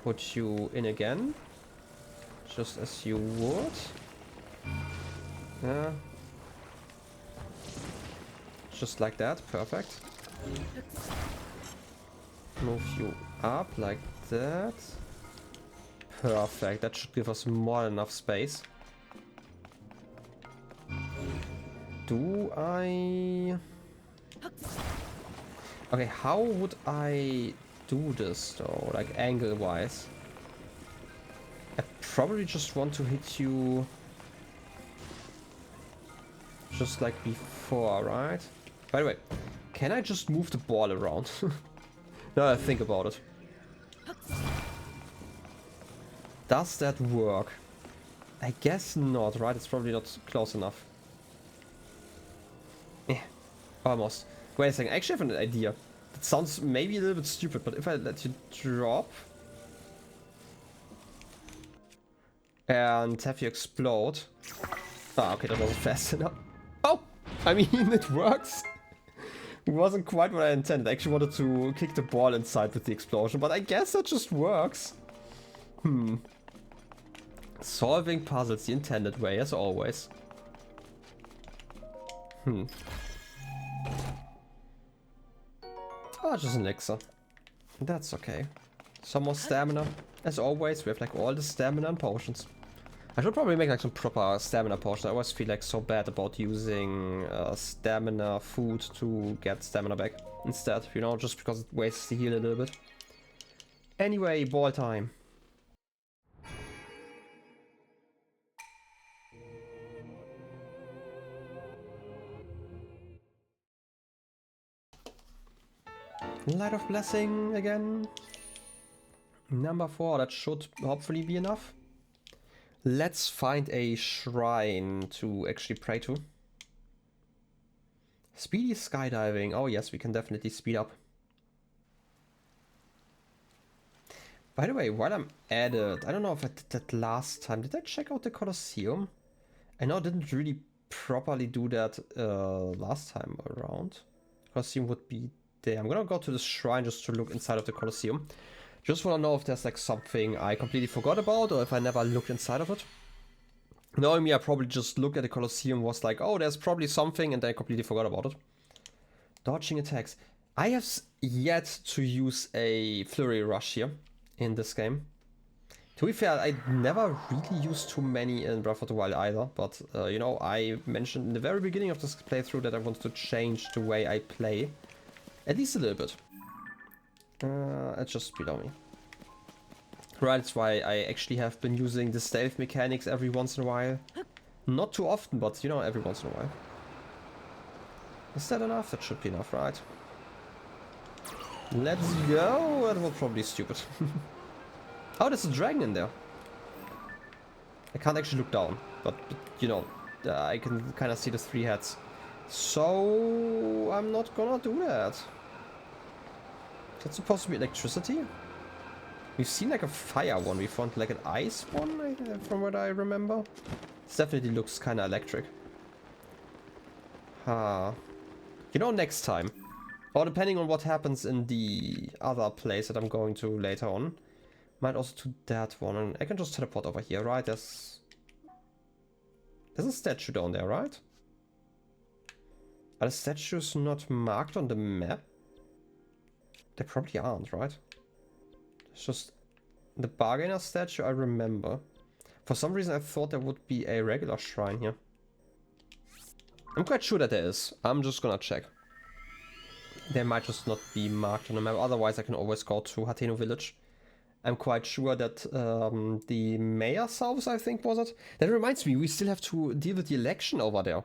S1: Put you in again. Just as you would. Yeah. Just like that. Perfect. Move you up like that. Perfect. That should give us more than enough space. Do I... Okay, how would I do this though? Like angle-wise? I probably just want to hit you... just like before, right? By the way, can I just move the ball around? Now I think about it. Does that work? I guess not, right? It's probably not close enough. Eh, almost. Wait a second, I actually have an idea. It sounds maybe a little bit stupid, but if I let you drop... and have you explode... Ah, okay, that wasn't fast enough. Oh! I mean, it works! It wasn't quite what I intended. I actually wanted to kick the ball inside with the explosion, but I guess that just works. Solving puzzles the intended way, as always. Oh, just an elixir. That's okay. Some more stamina. As always, we have like all the stamina and potions. I should probably make like some proper stamina potions. I always feel like so bad about using stamina food to get stamina back instead, you know, just because it wastes the heal a little bit. Anyway, ball time. Light of Blessing again. Number 4, that should hopefully be enough. Let's find a shrine to actually pray to. Speedy skydiving. Oh yes, we can definitely speed up. By the way, while I'm at it, I don't know if I did that last time. Did I check out the Colosseum? I know I didn't really properly do that last time around. Colosseum would be there. I'm gonna go to the shrine just to look inside of the Colosseum. Just want to know if there's like something I completely forgot about or if I never looked inside of it. Knowing me, I probably just looked at the Colosseum, was like, oh, there's probably something, and I completely forgot about it. Dodging attacks. I have yet to use a flurry rush here in this game. To be fair, I never really used too many in Breath of the Wild either, but you know, I mentioned in the very beginning of this playthrough that I wanted to change the way I play. At least a little bit. It's just below me. Right, that's why I actually have been using the stealth mechanics every once in a while. Not too often, but you know, every once in a while. Is that enough? That should be enough, right? Let's go! That was probably stupid. Oh, there's a dragon in there. I can't actually look down, but you know, I can kind of see the 3 heads. So I'm not gonna do that. That's supposed to be electricity? We've seen like a fire one, we found like an ice one, from what I remember. This definitely looks kind of electric. You know, next time, or depending on what happens in the other place that I'm going to later on, might also do that one, and I can just teleport over here, right? There's a statue down there, right? Are the statues not marked on the map? They probably aren't, right? It's just the bargainer statue I remember. For some reason I thought there would be a regular shrine here. I'm quite sure that there is. I'm just gonna check. They might just not be marked on the map. Otherwise I can always go to Hateno village. I'm quite sure that the mayor's house, I think, was it? That reminds me, we still have to deal with the election over there.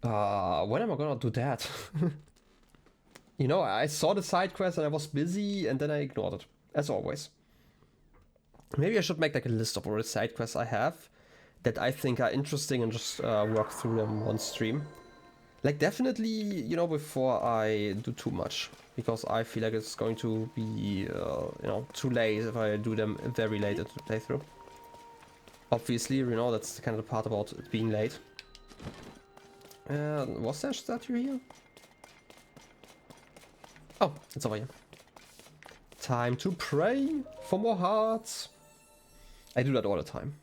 S1: When am I gonna do that? You know, I saw the side quest and I was busy and then I ignored it, as always. Maybe I should make like a list of all the side quests I have that I think are interesting and just work through them on stream. Like definitely, you know, before I do too much. Because I feel like it's going to be, you know, too late if I do them very late into the playthrough. Obviously, you know, that's kind of the part about it being late. Was there a statue here? Oh, it's over here. Time to pray for more hearts. I do that all the time.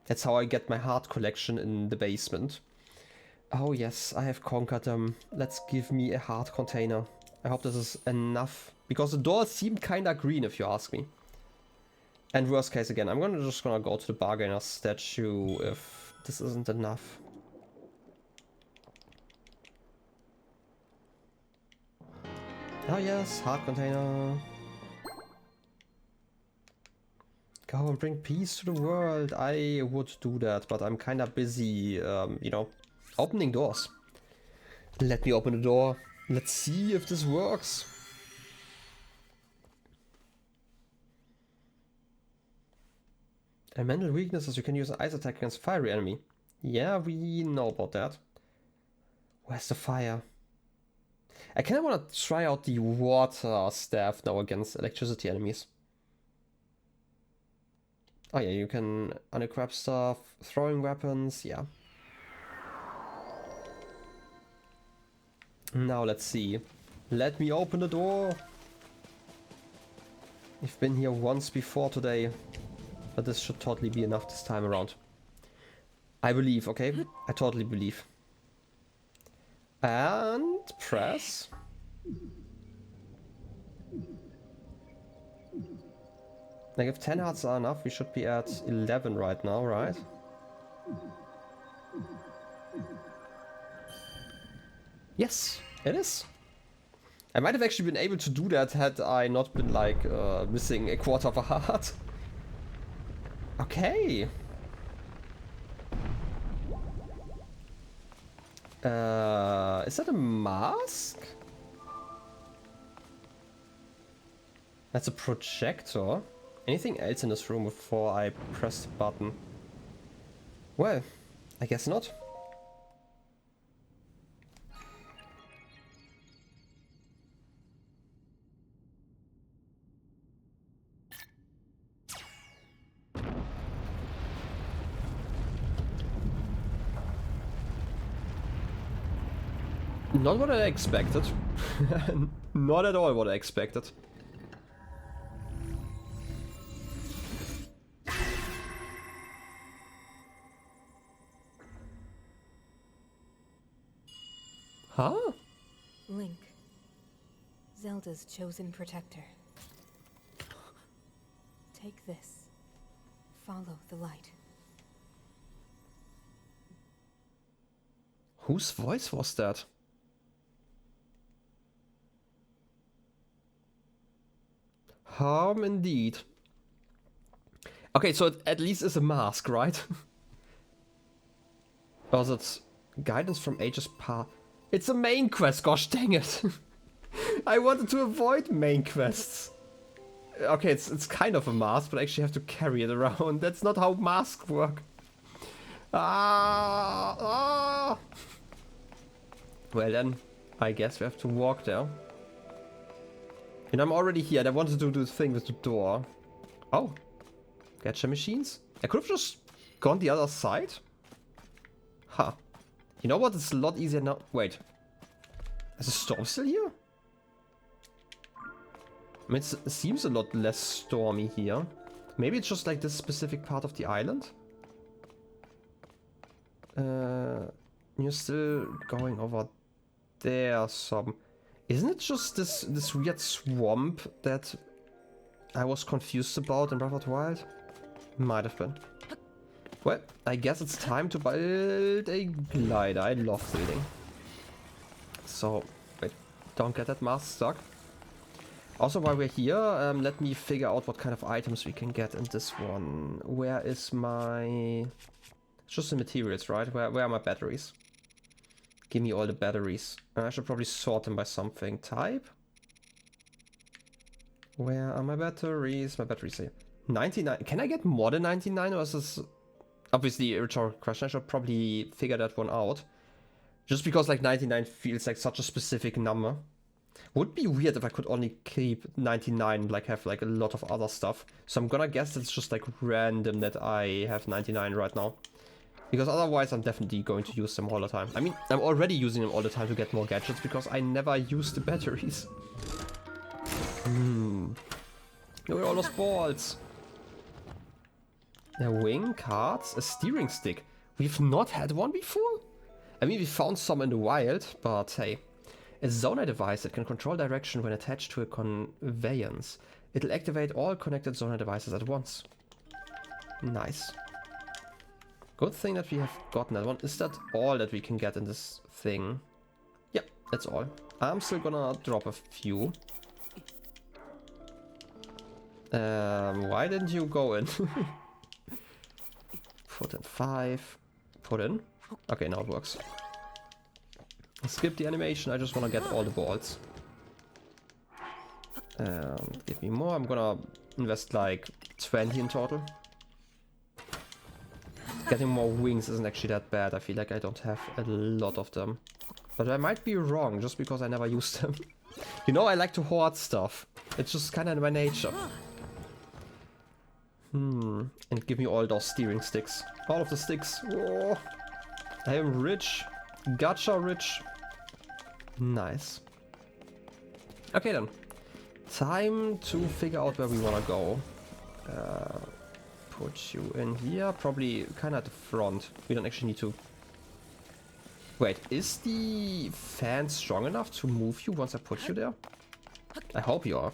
S1: That's how I get my heart collection in the basement. Oh yes, I have conquered them. Let's give me a heart container. I hope this is enough. Because the doors seem kinda green if you ask me. And worst case again, I'm just gonna go to the bargainer statue if this isn't enough. Oh yes, heart container. Go and bring peace to the world. I would do that, but I'm kinda busy, you know, opening doors. Let me open the door. Let's see if this works. A mental weakness is you can use an ice attack against a fiery enemy. Yeah, we know about that. Where's the fire? I kinda wanna try out the water staff now against electricity enemies. Oh yeah, you can unequip stuff, throwing weapons, yeah. Now let's see. Let me open the door. I've been here once before today, but this should totally be enough this time around. I believe, okay? I totally believe. And press. Like if 10 hearts are enough, we should be at 11 right now, right? Yes, it is. I might have actually been able to do that had I not been like missing a quarter of a heart. Okay. Is that a mask? That's a projector. Anything else in this room before I press the button? Well, I guess not. Not what I expected. Not at all what I expected. Huh?
S3: Link, Zelda's chosen protector. Take this. Follow the light.
S1: Whose voice was that? Harm indeed. Okay, so it at least is a mask, right? Or is it guidance from ages past? It's a main quest, gosh dang it. I wanted to avoid main quests. Okay, it's kind of a mask, but I actually have to carry it around. That's not how masks work. Ah. Well then, I guess we have to walk there. And I'm already here and I wanted to do the thing with the door. Oh. Gacha machines? I could have just gone the other side? Huh. You know what? It's a lot easier now. Wait. Is the storm still here? I mean, it seems a lot less stormy here. Maybe it's just like this specific part of the island? You're still going over there some. Isn't it just this weird swamp that I was confused about in Breath of the Wild? Might have been. Well, I guess it's time to build a glider. I love building. So, wait, don't get that mask stuck. Also, while we're here, let me figure out what kind of items we can get in this one. Where is my... It's just the materials, right? Where are my batteries? Give me all the batteries. I should probably sort them by something. Type? Where are my batteries? My batteries here. 99. Can I get more than 99 or is this... Obviously a rhetorical question. I should probably figure that one out. Just because like 99 feels like such a specific number. Would be weird if I could only keep 99, like have like a lot of other stuff. So I'm gonna guess it's just like random that I have 99 right now. Because otherwise I'm definitely going to use them all the time. I mean, I'm already using them all the time to get more gadgets because I never use the batteries. Look at all those balls. A wing, cards, a steering stick. We've not had one before? I mean, we found some in the wild, but hey. A sonar device that can control direction when attached to a conveyance. It'll activate all connected sonar devices at once. Nice. Good thing that we have gotten that one. Is that all that we can get in this thing? Yep, that's all. I'm still gonna drop a few. Why didn't you go in? Put in 5. Put in. Okay, now it works. Skip the animation, I just want to get all the balls. Give me more, I'm gonna invest like 20 in total. Getting more wings isn't actually that bad, I feel like I don't have a lot of them. But I might be wrong, just because I never use them. You know, I like to hoard stuff. It's just kind of in my nature. And give me all those steering sticks. All of the sticks. Whoa. I am rich. Gacha rich. Nice. Okay then. Time to figure out where we want to go. Put you in here. Probably kind of at the front. We don't actually need to... Wait, is the fan strong enough to move you once I put you there? I hope you are.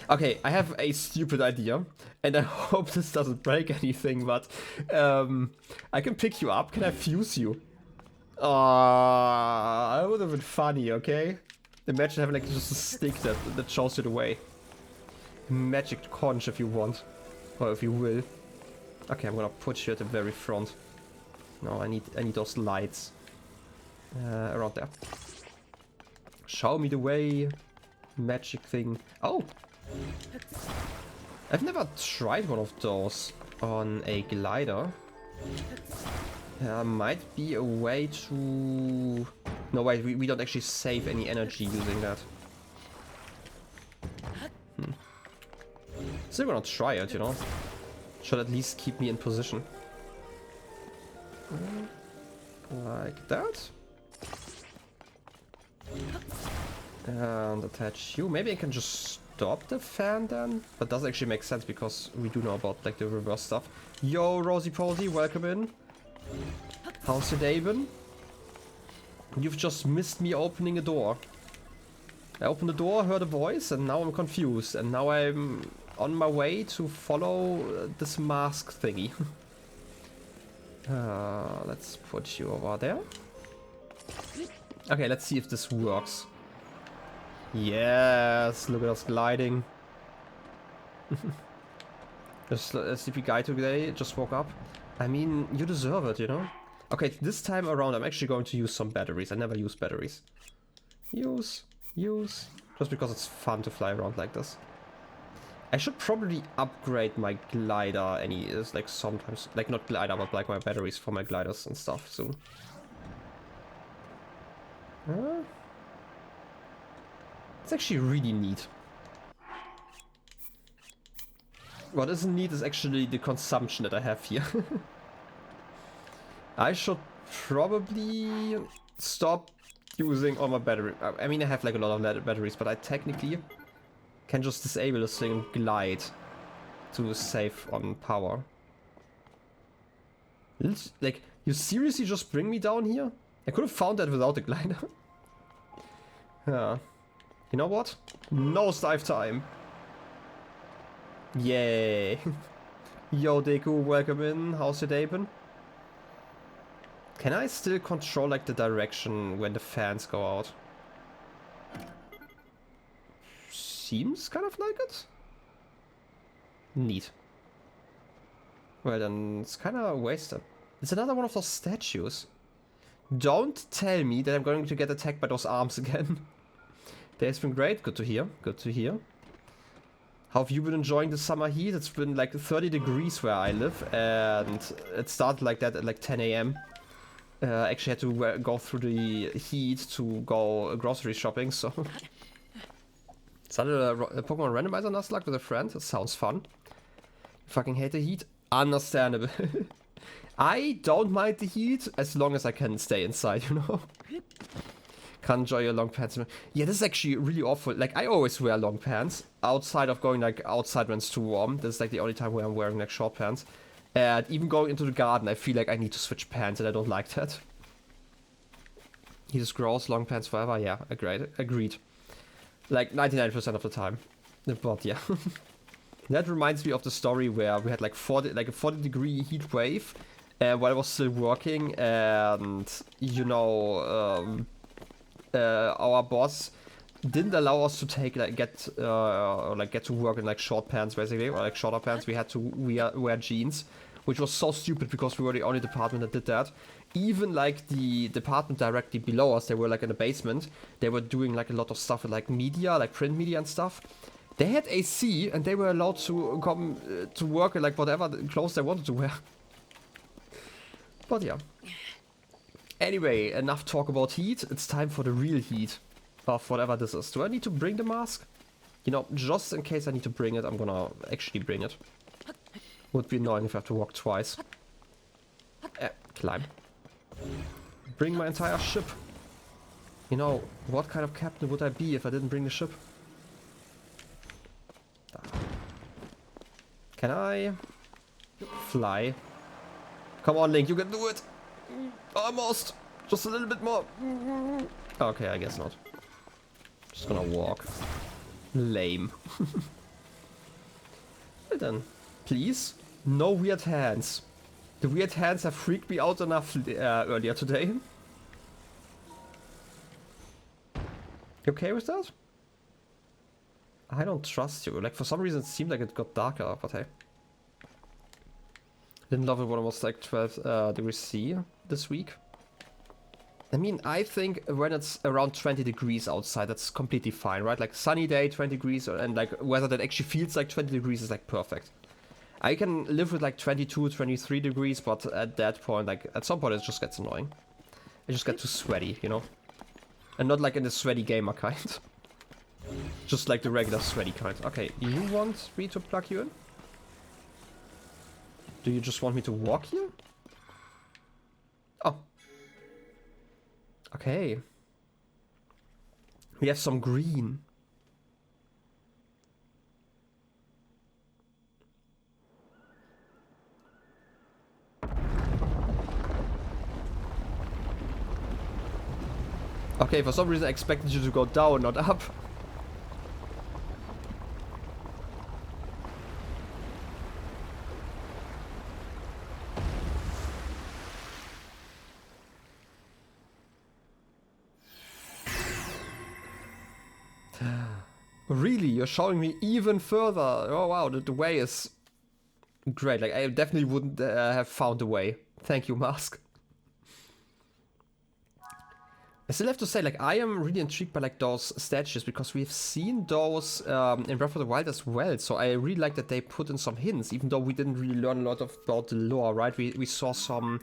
S1: Okay, I have a stupid idea, and I hope this doesn't break anything, but I can pick you up. Can I fuse you? That would have been funny, okay? Imagine having like just a stick that shows you the way. Magic conch if you want, or if you will. Okay, I'm gonna put you at the very front. No, I need those lights around there. Show me the way, magic thing. Oh. I've never tried one of those on a glider. Might be a way to... No, wait, we don't actually save any energy using that. Still gonna try it, you know. Should at least keep me in position. Like that. And attach you. Maybe I can just stop the fan then? But doesn't actually make sense because we do know about like the reverse stuff. Yo, Rosie Posey, welcome in. How's your day been? You've just missed me opening a door. I opened the door, heard a voice, and now I'm confused. And now I'm on my way to follow this mask thingy. Let's put you over there. Okay, let's see if this works. Yes, look at us gliding. Just a sleepy guy today, just woke up. I mean, you deserve it, you know? Okay, this time around I'm actually going to use some batteries. I never use batteries. Use. Just because it's fun to fly around like this. I should probably upgrade my glider like sometimes, like not glider, but like my batteries for my gliders and stuff soon. It's actually really neat. What isn't neat is actually the consumption that I have here. I should probably stop using all my battery. I mean, I have like a lot of batteries, but I technically can just disable this thing and glide to save on power. Like, you seriously just bring me down here? I could have found that without the glider. Yeah. You know what? No dive time. Yay. Yo, Deku, welcome in. How's your day been? Can I still control like the direction when the fans go out? Seems kind of like it. Neat. Well then, it's kind of wasted. It's another one of those statues. Don't tell me that I'm going to get attacked by those arms again. Day's been great. Good to hear. Good to hear. How have you been enjoying the summer heat? It's been like 30 degrees where I live, and it started like that at like 10 AM. Actually had to go through the heat to go grocery shopping, so... Started a Pokemon Randomizer Nuzlocke with a friend. That sounds fun. Fucking hate the heat. Understandable. I don't mind the heat as long as I can stay inside, you know? Can't enjoy your long pants. Yeah, this is actually really awful. Like, I always wear long pants. Outside of going, like, outside when it's too warm. This is, like, the only time where I'm wearing, like, short pants. And even going into the garden, I feel like I need to switch pants, and I don't like that. He just grows long pants forever. Yeah, agreed. Like, 99% of the time. But, yeah. That reminds me of the story where we had, like, a 40-degree heat wave. While I was still working, and, you know... our boss didn't allow us to take get to work in like short pants basically, or like shorter pants. We had to wear jeans, which was so stupid because we were the only department that did that. Even like the department directly below us, they were like in the basement. They were doing like a lot of stuff with like media, like print media and stuff. They had AC and they were allowed to come to work in like whatever clothes they wanted to wear. But yeah. Anyway, enough talk about heat. It's time for the real heat of whatever this is. Do I need to bring the mask? You know, just in case I need to bring it, I'm gonna actually bring it. Would be annoying if I have to walk twice. Climb. Bring my entire ship. You know, what kind of captain would I be if I didn't bring the ship? Can I fly? Come on, Link, you can do it! Almost! Just a little bit more. Okay, I guess not. Just gonna walk. Lame. Well then, please, no weird hands. The weird hands have freaked me out enough earlier today. You okay with that? I don't trust you. Like, for some reason it seemed like it got darker, but hey. Didn't love it when it was like 12 degrees C this week. I mean, I think when it's around 20 degrees outside, that's completely fine, right? Like sunny day, 20 degrees, and like weather that actually feels like 20 degrees is like perfect. I can live with like 22, 23 degrees, but at that point, like at some point it just gets annoying. I just get too sweaty, you know? And not like in the sweaty gamer kind. Just like the regular sweaty kind. Okay, you want me to plug you in? Do you just want me to walk here? Oh. Okay. We have some green. Okay, for some reason I expected you to go down, not up. Really? You're showing me even further? Oh wow, the way is great. Like, I definitely wouldn't have found a way. Thank you, Mask. I still have to say, like, I am really intrigued by, like, those statues, because we've seen those in Breath of the Wild as well. So I really like that they put in some hints, even though we didn't really learn a lot about the lore, right? We saw some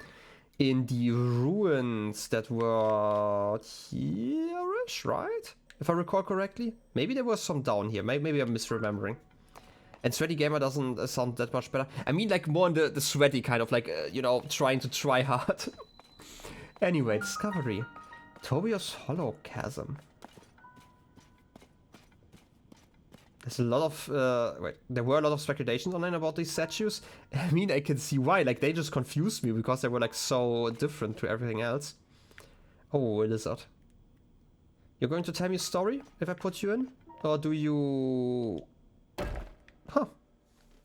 S1: in the ruins that were here-ish, right? If I recall correctly. Maybe there was some down here. Maybe I'm misremembering. And Sweaty Gamer doesn't sound that much better. I mean, like, more in the sweaty kind of, like, you know, trying to try hard. Anyway, discovery. Tobio's hollow chasm. There's a lot of, wait, there were a lot of speculations online about these statues. I mean, I can see why. Like, they just confused me because they were, like, so different to everything else. Oh, a lizard. You're going to tell me a story if I put you in? Or do you... Huh.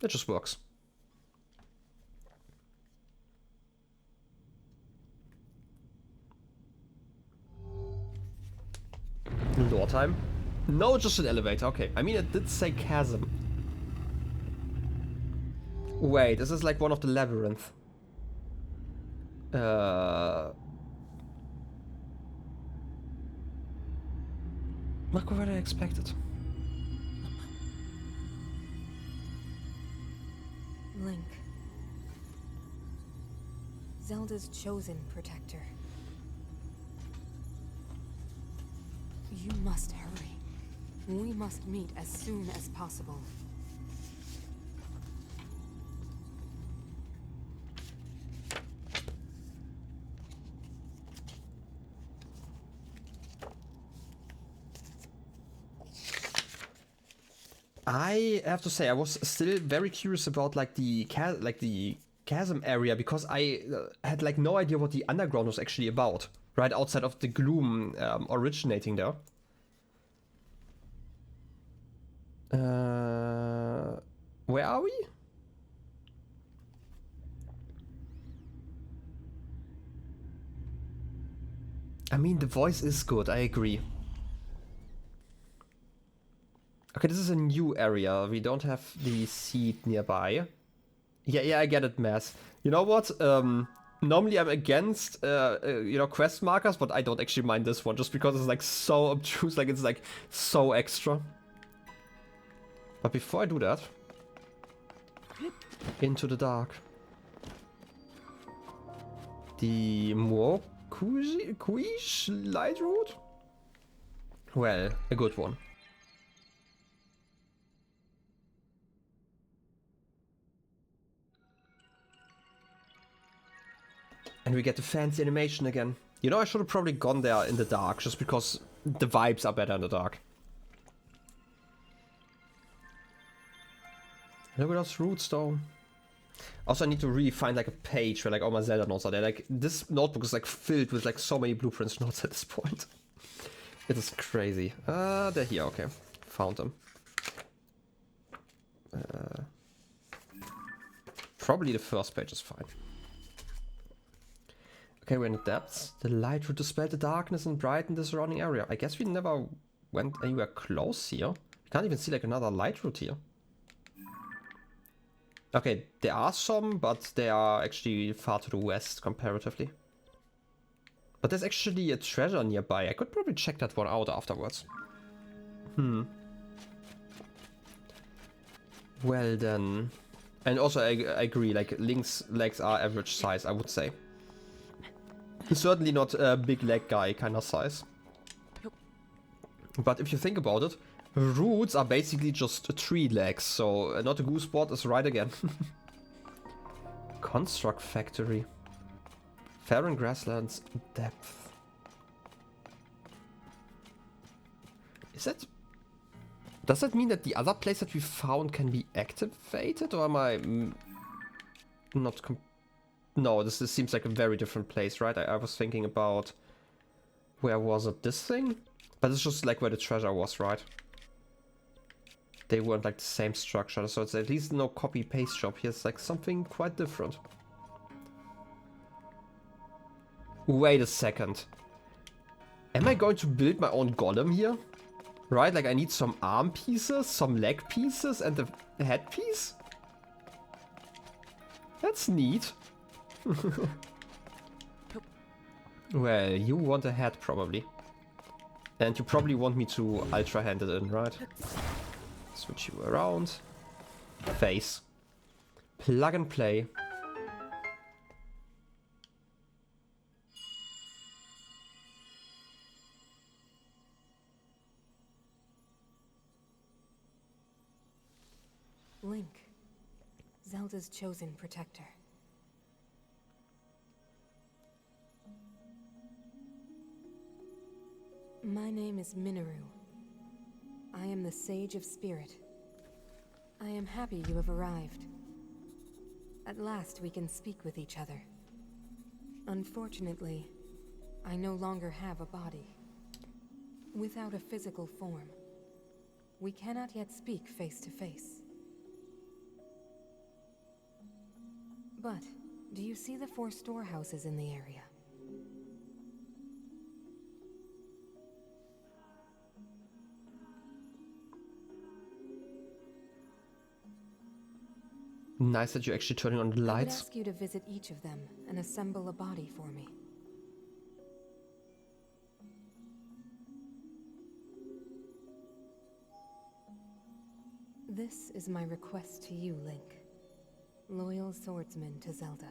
S1: It just works. Lore time? No, just an elevator. Okay. I mean, it did say chasm. Wait, this is like one of the labyrinth. Not what I expected.
S3: Link. Zelda's chosen protector. You must hurry. We must meet as soon as possible.
S1: I have to say, I was still very curious about like the chasm area, because I had like no idea what the underground was actually about, right outside of the gloom originating there. Where are we? I mean, the voice is good, I agree. Okay, this is a new area. We don't have the seed nearby. Yeah, I get it, Mass. You know what? Normally I'm against, you know, quest markers, but I don't actually mind this one, just because it's like so obtuse, like it's like so extra. But before I do that, into the dark. The Kuish light route? Well, a good one. And we get the fancy animation again. You know, I should have probably gone there in the dark, just because the vibes are better in the dark. Look at those roots though. Also, I need to really find like a page where like all my Zelda notes are there. Like, this notebook is like filled with like so many blueprints notes at this point. It is crazy. They're here, okay. Found them. Probably the first page is fine. Okay, we're in the depths. The light would dispel the darkness and brighten the surrounding area. I guess we never went anywhere close here. You can't even see like another light route here. Okay, there are some, but they are actually far to the west comparatively. But there's actually a treasure nearby. I could probably check that one out afterwards. Well then. And also I agree, like Link's legs are average size, I would say. Certainly not a big leg guy kind of size. But if you think about it, roots are basically just 3 legs, so not a goose spot is right again. Construct factory. Fair and grasslands depth. Is that... Does that mean that the other place that we found can be activated, or am I not... No, this seems like a very different place, right? I was thinking about... Where was it? This thing? But it's just like where the treasure was, right? They weren't like the same structure, so it's at least no copy-paste job. Here's like something quite different. Wait a second. Am I going to build my own golem here? Right, like I need some arm pieces, some leg pieces, and the head piece? That's neat. Well, you want a head probably. And you probably want me to ultra hand it in, right? Switch you around. Face. Plug and play.
S3: Link, Zelda's chosen protector. My name is Minoru. I am the Sage of Spirit. I am happy you have arrived. At last we can speak with each other. Unfortunately, I no longer have a body. Without a physical form, we cannot yet speak face to face. But, do you see the 4 storehouses in the area?
S1: Nice that you're actually turning on the
S3: I would
S1: lights.
S3: ask you to visit each of them and assemble a body for me. This is my request to you, Link. Loyal swordsman to Zelda.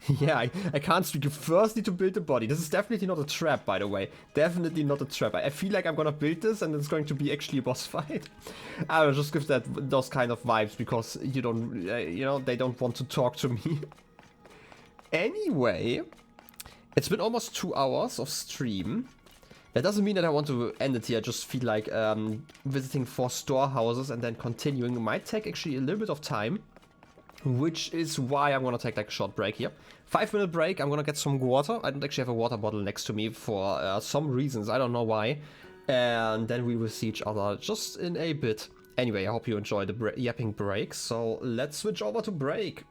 S1: Yeah, I can't streak. You first need to build the body. This is definitely not a trap, by the way. Definitely not a trap. I feel like I'm gonna build this and it's going to be actually a boss fight. I will just give that those kind of vibes because you don't, you know, they don't want to talk to me. Anyway, it's been almost 2 hours of stream. That doesn't mean that I want to end it here. I just feel like visiting 4 storehouses and then continuing might take actually a little bit of time. Which is why I'm gonna take like a short break here. 5-minute break, I'm gonna get some water. I don't actually have a water bottle next to me for some reasons, I don't know why. And then we will see each other just in a bit. Anyway, I hope you enjoy the yapping break, so let's switch over to break.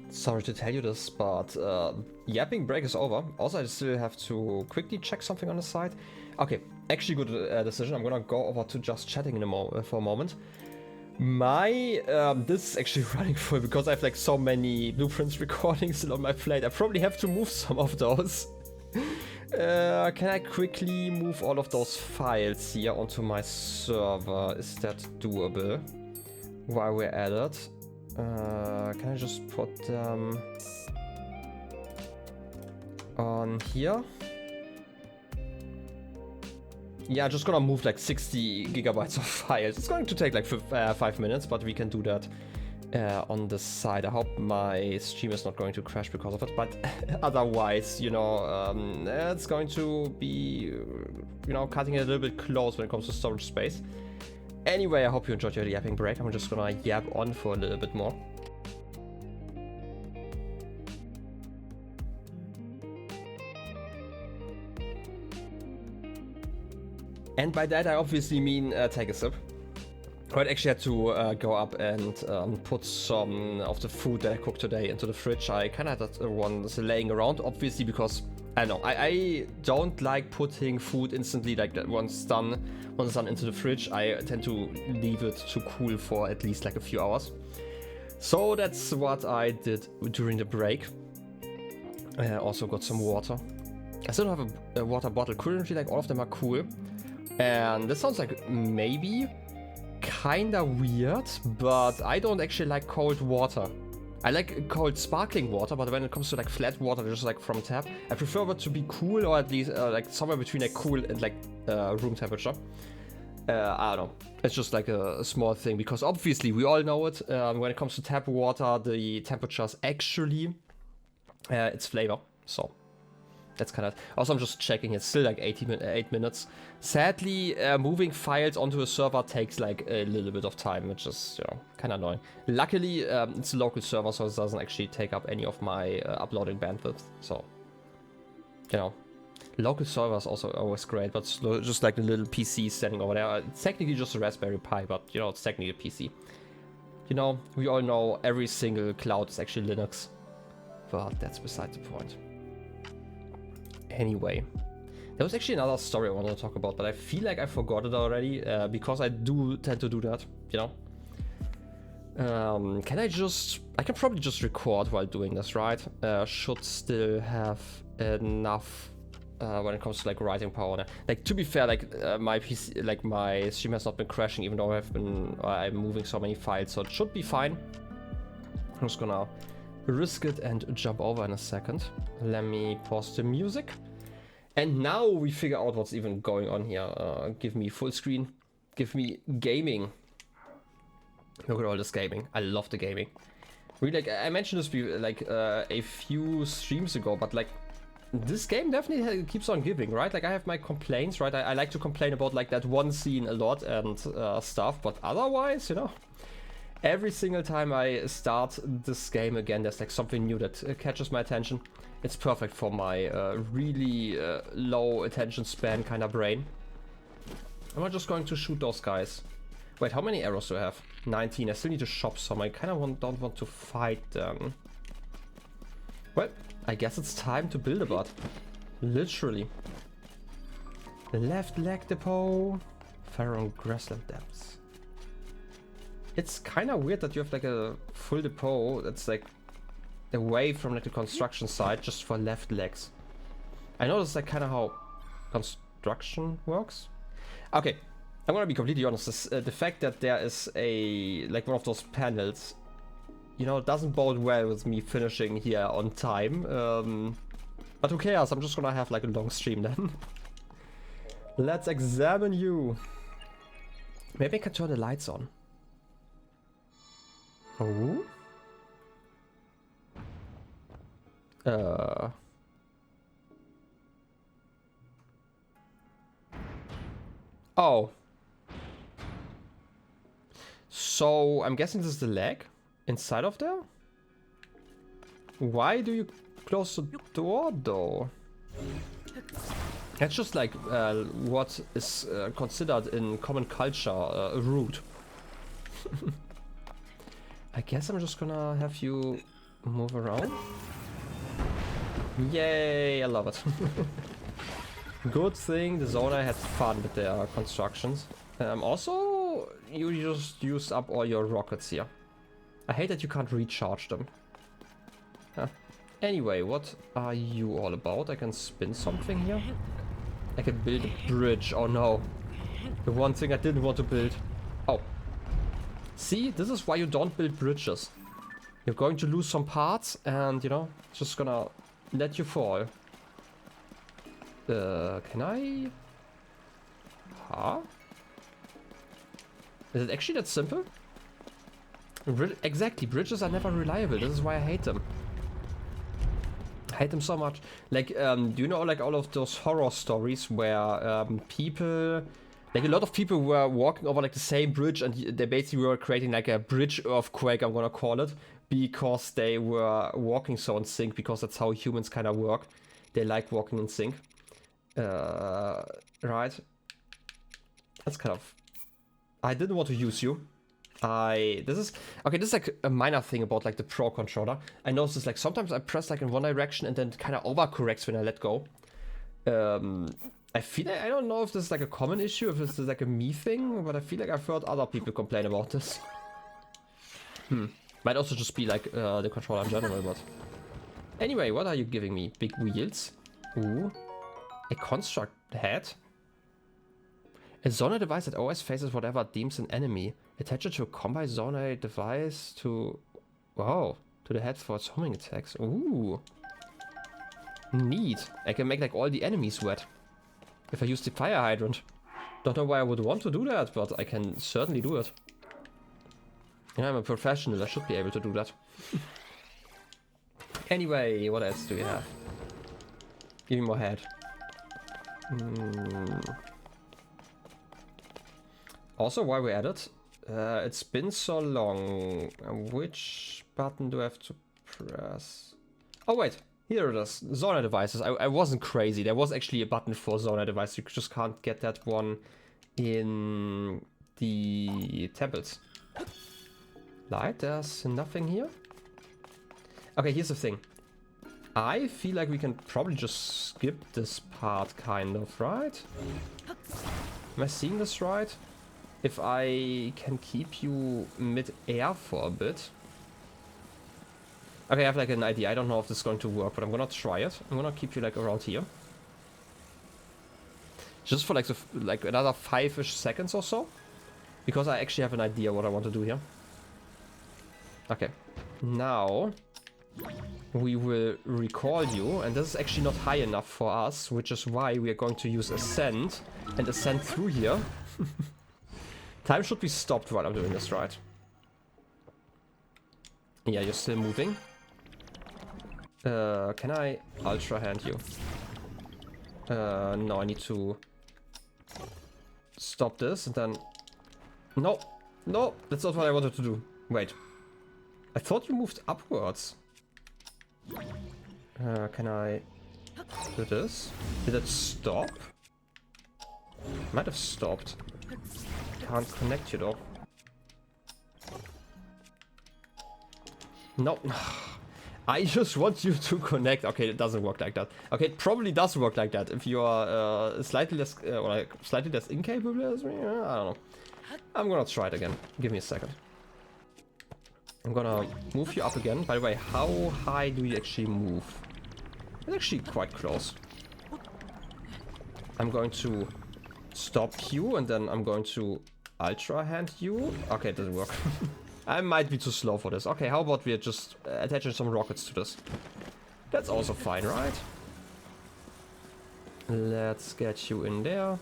S1: Sorry to tell you this, but yapping break is over. Also, I still have to quickly check something on the side. Okay, actually good decision. I'm gonna go over to just chatting in for a moment. My this is actually running full because I have like so many blueprints recordings still on my plate. I probably have to move some of those. Can I quickly move all of those files here onto my server? Is that doable? While we're at it, can I just put them on here? Yeah, just gonna move like 60 gigabytes of files. It's going to take like 5 minutes, but we can do that on the side. I hope my stream is not going to crash because of it, but otherwise, you know, it's going to be, you know, cutting it a little bit close when it comes to storage space. Anyway, I hope you enjoyed your yapping break. I'm just gonna yap on for a little bit more. And by that I obviously mean take a sip. I actually had to go up and put some of the food that I cooked today into the fridge. I kind of had that one laying around, obviously, because I don't know, I don't like putting food instantly like that once it's done into the fridge. I tend to leave it to cool for at least like a few hours. So that's what I did during the break. I also got some water. I still don't have a water bottle currently, like all of them are cool. And this sounds like maybe kinda weird, but I don't actually like cold water. I like cold sparkling water, but when it comes to like flat water, just like from tap, I prefer it to be cool, or at least like somewhere between like cool and like room temperature. I don't know. It's just like a small thing, because obviously we all know it. When it comes to tap water, the temperature is actually its flavor. So that's kind of. Also, I'm just checking. It's still like 8 minutes. Sadly, moving files onto a server takes like a little bit of time, which is, you know, kind of annoying. Luckily, it's a local server, so it doesn't actually take up any of my uploading bandwidth. So, you know, local servers also always great, but just like the little PC standing over there. It's technically just a Raspberry Pi, but you know, it's technically a PC. You know, we all know every single cloud is actually Linux, but that's beside the point. Anyway, there was actually another story I wanted to talk about, but I feel like I forgot it already, because I do tend to do that, you know. I can probably just record while doing this, right? Should still have enough when it comes to like writing power. Like, to be fair, like my PC, like my stream has not been crashing, even though I'm moving so many files, so it should be fine. I'm just gonna risk it and jump over in a second. Let me pause the music. And now we figure out what's even going on here. Give me full screen. Give me gaming. Look at all this gaming. I love the gaming. Really, like I mentioned this like a few streams ago, but like this game definitely keeps on giving, right? Like I have my complaints, right? I like to complain about like that one scene a lot and stuff, but otherwise, you know, every single time I start this game again, there's like something new that catches my attention. It's perfect for my really low attention span kind of brain. I'm just going to shoot those guys. Wait, how many arrows do I have? 19. I still need to shop some. I kind of don't want to fight them. Well, I guess it's time to build a bot. Literally. Left leg depot. Pharaoh grassland depths. It's kind of weird that you have like a full depot that's like away from like the construction site just for left legs. I know that's like kind of how construction works. Okay, I'm gonna be completely honest. The fact that there is a like one of those panels, you know, doesn't bode well with me finishing here on time. But who cares? I'm just gonna have like a long stream then. Let's examine you. Maybe I can turn the lights on. Oh. Oh. So, I'm guessing this is the leg inside of there? Why do you close the door, though? That's just like what is considered in common culture rude. I guess I'm just gonna have you move around. Yay, I love it. Good thing the Zona had fun with their constructions. Also, you just used up all your rockets here. I hate that you can't recharge them. Huh. Anyway, what are you all about? I can spin something here. I can build a bridge. Oh no. The one thing I didn't want to build. Oh. See, this is why you don't build bridges. You're going to lose some parts and, you know, just gonna let you fall. Can I? Huh? Is it actually that simple? Exactly, bridges are never reliable. This is why I hate them. I hate them so much. Like, do you know, like, all of those horror stories where people, like, a lot of people were walking over, like, the same bridge, and they basically were creating, like, a bridge earthquake, I'm gonna call it, because they were walking so in sync, because that's how humans kind of work. They like walking in sync. Right. That's kind of... I didn't want to use you. This is like a minor thing about like the Pro controller. I noticed like sometimes I press like in one direction and then it kind of overcorrects when I let go. I feel like, I don't know if this is like a common issue, if this is like a me thing, but I feel like I've heard other people complain about this. Might also just be like the controller in general, but... Anyway, what are you giving me? Big wheels? Ooh. A construct head? A Zona device that always faces whatever it deems an enemy. Attach it to a combi Zona device to... Wow. To the head for its homing attacks. Ooh. Neat. I can make like all the enemies wet. If I use the fire hydrant. Don't know why I would want to do that, but I can certainly do it. Yeah, I'm a professional. I should be able to do that. Anyway, what else do we have? Give me more head. Also, while we're at it, it's been so long. Which button do I have to press? Oh wait, here it is. Zona devices. I wasn't crazy. There was actually a button for Zona device. You just can't get that one in the temples. Light, there's nothing here. Okay, here's the thing. I feel like we can probably just skip this part, kind of, right? Am I seeing this right? If I can keep you mid-air for a bit. Okay, I have like an idea. I don't know if this is going to work, but I'm gonna try it. I'm gonna keep you like around here. Just for like another 5-ish seconds or so. Because I actually have an idea what I want to do here. Okay. Now... we will recall you, and this is actually not high enough for us, which is why we are going to use ascend and ascend through here. Time should be stopped while I'm doing this, right? Yeah, you're still moving. Can I ultra hand you? No, I need to stop this and then... No, no, that's not what I wanted to do. Wait. I thought you moved upwards. Can I do this? Did it stop? Might have stopped. Can't connect you though. No. I just want you to connect. Okay, it doesn't work like that. Okay, it probably does work like that if you are slightly less or like slightly less incapable as me. I don't know. I'm gonna try it again. Give me a second. I'm gonna move you up again. By the way, how high do you actually move? It's actually quite close. I'm going to stop you and then I'm going to ultra hand you. Okay, it doesn't work. I might be too slow for this. Okay, how about we just attaching some rockets to this? That's also fine, right? Let's get you in there.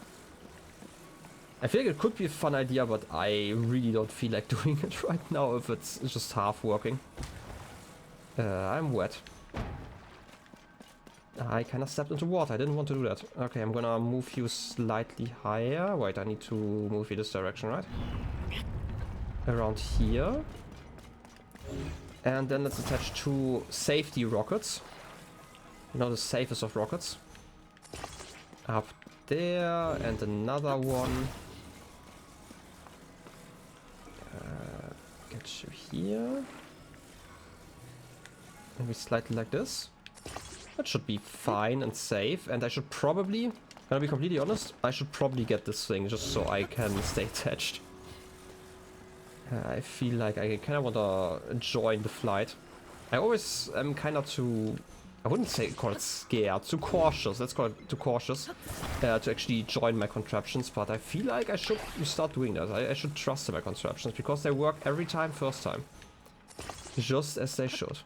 S1: I feel like it could be a fun idea, but I really don't feel like doing it right now if it's just half working. I'm wet. I kind of stepped into water. I didn't want to do that. Okay, I'm gonna move you slightly higher. Wait, I need to move you this direction, right? Around here. And then let's attach 2 safety rockets. You know, the safest of rockets. Up there, and another one. Get you here. Maybe slightly like this. That should be fine and safe. And I should probably, gonna be completely honest, I should probably get this thing just so I can stay attached. I feel like I kind of want to join the flight. I always am kind of too, I wouldn't say call it scared, too cautious, let's call it too cautious to actually join my contraptions, but I feel like I should start doing that. I should trust in my contraptions because they work every time, first time. Just as they should.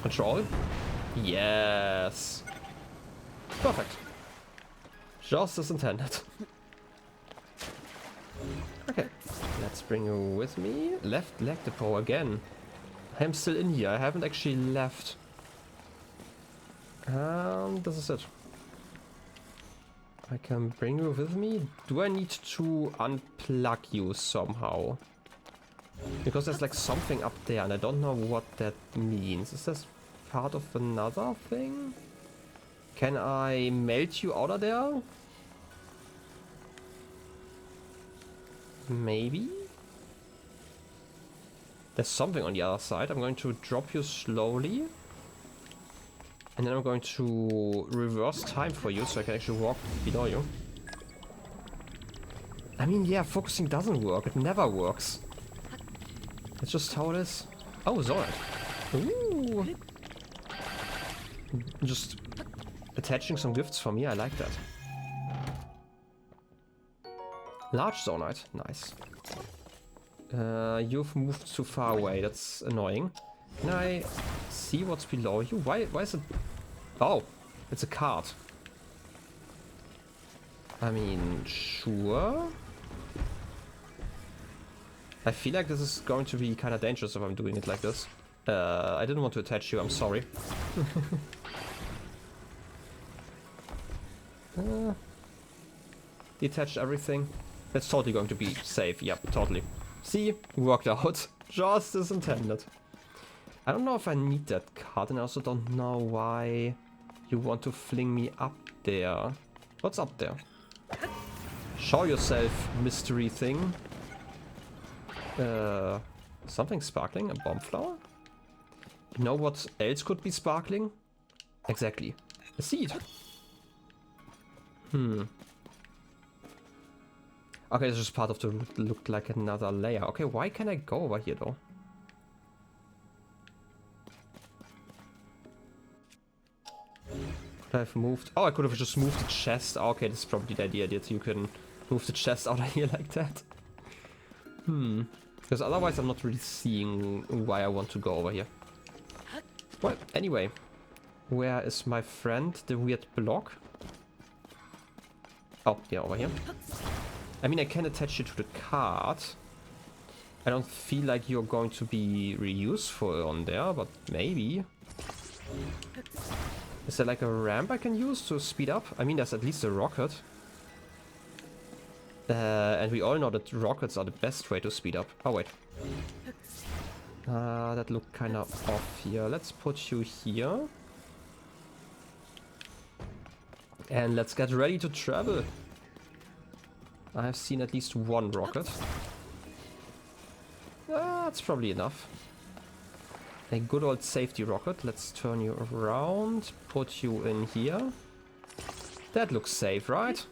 S1: Control? Yes. Perfect. Just as intended. Okay, let's bring you with me. Left leg depot again. I'm still in here. I haven't actually left. This is it. I can bring you with me. Do I need to unplug you somehow? Because there's like something up there and I don't know what that means. Is this part of another thing? Can I melt you out of there? Maybe? There's something on the other side. I'm going to drop you slowly. And then I'm going to reverse time for you so I can actually walk below you. I mean, yeah, focusing doesn't work. It never works. That's just how it is. Oh, Zonet. Ooh. Just attaching some gifts for me. I like that. Large Zonite. Nice. You've moved too far away. That's annoying. Can I see what's below you? Why is it... Oh, it's a card. I mean, sure. I feel like this is going to be kind of dangerous if I'm doing it like this. I didn't want to attach you, I'm sorry. Detach everything. That's totally going to be safe. Yep, totally. See? Worked out. Just as intended. I don't know if I need that card, and I also don't know why you want to fling me up there. What's up there? Show yourself, mystery thing. Something sparkling? A bomb flower? You know what else could be sparkling? Exactly. A seed. Okay, this is part of the route. Looked like another layer. Okay, why can I go over here though? Could I have moved? Oh, I could have just moved the chest. Oh, okay, this is probably the idea that you can move the chest out of here like that. Because otherwise I'm not really seeing why I want to go over here. Well, anyway. Where is my friend? The weird block? Oh, yeah, over here. I mean, I can attach you to the card. I don't feel like you're going to be really useful on there, but maybe. Is there like a ramp I can use to speed up? I mean, there's at least a rocket. And we all know that rockets are the best way to speed up. Oh, wait. That looked kind of off here. Let's put you here. And let's get ready to travel. I've seen at least one rocket. That's probably enough. A good old safety rocket. Let's turn you around. Put you in here. That looks safe, right?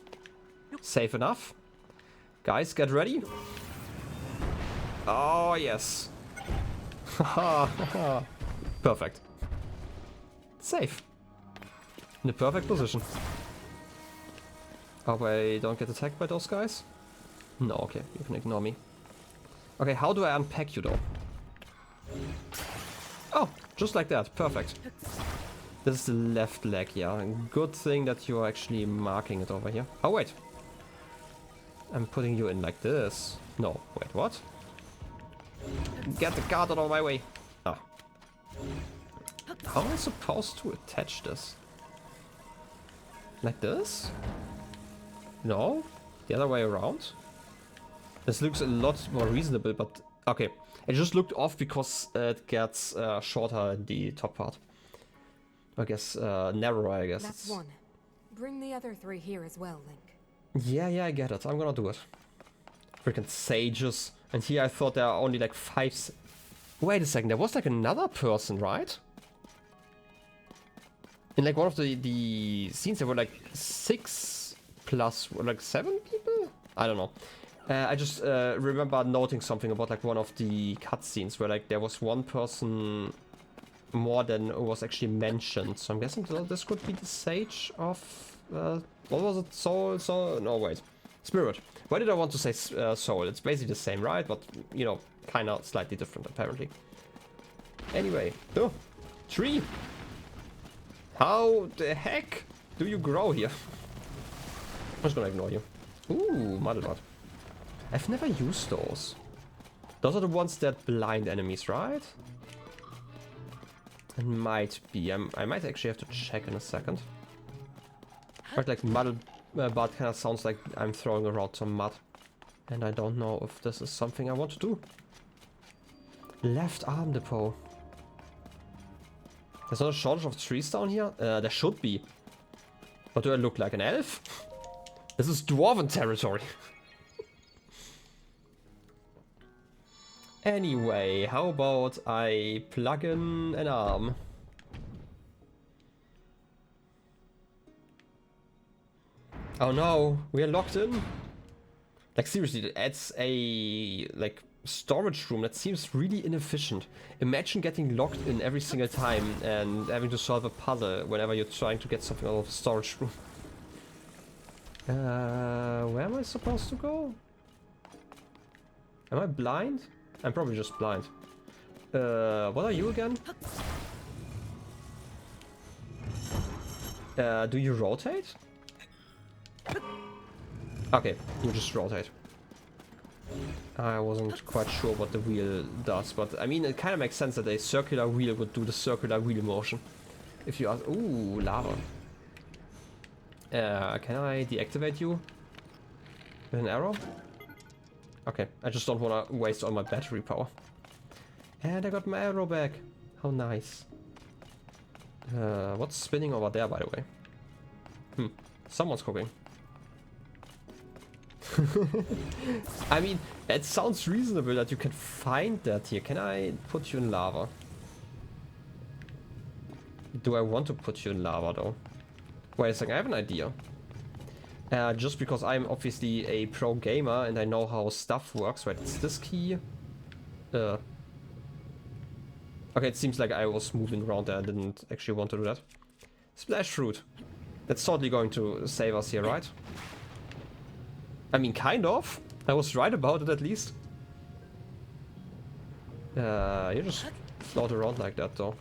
S1: Safe enough. Guys, get ready. Oh, yes. Perfect. Safe. In the perfect position. Hope I don't get attacked by those guys. No, okay, you can ignore me. Okay, how do I unpack you though? Oh, just like that, perfect. This is the left leg, yeah. Good thing that you're actually marking it over here. Oh, wait. I'm putting you in like this. No, wait, what? Get the card out of my way. Ah. How am I supposed to attach this? Like this? No? The other way around? This looks a lot more reasonable, but... Okay. It just looked off because it gets shorter in the top part. I guess, narrower, I guess.
S3: That's one. Bring the other three here as well, Link.
S1: Yeah, I get it. I'm gonna do it. Freaking sages. And here I thought there are only like 5 Wait a second, there was like another person, right? In like one of the scenes there were like 6 plus like 7 people? I don't know. I just remember noting something about like one of the cutscenes where like there was one person more than was actually mentioned. So I'm guessing this could be the Sage of what was it? Soul? No, wait. Spirit. Why did I want to say soul? It's basically the same, right? But you know, kind of slightly different apparently. Anyway, oh, tree. How the heck do you grow here? I'm just gonna ignore you. Ooh, Muddlebot. I've never used those. Those are the ones that blind enemies, right? It might be. I might actually have to check in a second. But like Muddlebot kind of sounds like I'm throwing around some mud. And I don't know if this is something I want to do. Left arm depot. There's not a shortage of trees down here? There should be. But do I look like an elf? This is dwarven territory. Anyway, how about I plug in an arm? Oh no, we are locked in? Like seriously, that adds a like storage room that seems really inefficient. Imagine getting locked in every single time and having to solve a puzzle whenever you're trying to get something out of the storage room. Where am I supposed to go? Am I blind? I'm probably just blind. What are you again? Do you rotate? Okay, you just rotate. I wasn't quite sure what the wheel does, but I mean, it kind of makes sense that a circular wheel would do the circular wheel motion. If you ask, ooh, lava. Can I deactivate you with an arrow? Okay, I just don't want to waste all my battery power. And I got my arrow back. How nice. What's spinning over there, by the way? Someone's cooking. I mean, it sounds reasonable that you can find that here. Can I put you in lava? Do I want to put you in lava, though? Wait a second, I have an idea. Just because I'm obviously a pro gamer and I know how stuff works. Right, it's this key. Okay, it seems like I was moving around there. I didn't actually want to do that. Splash fruit. That's totally going to save us here, right? I mean, kind of. I was right about it, at least. You just float around like that, though.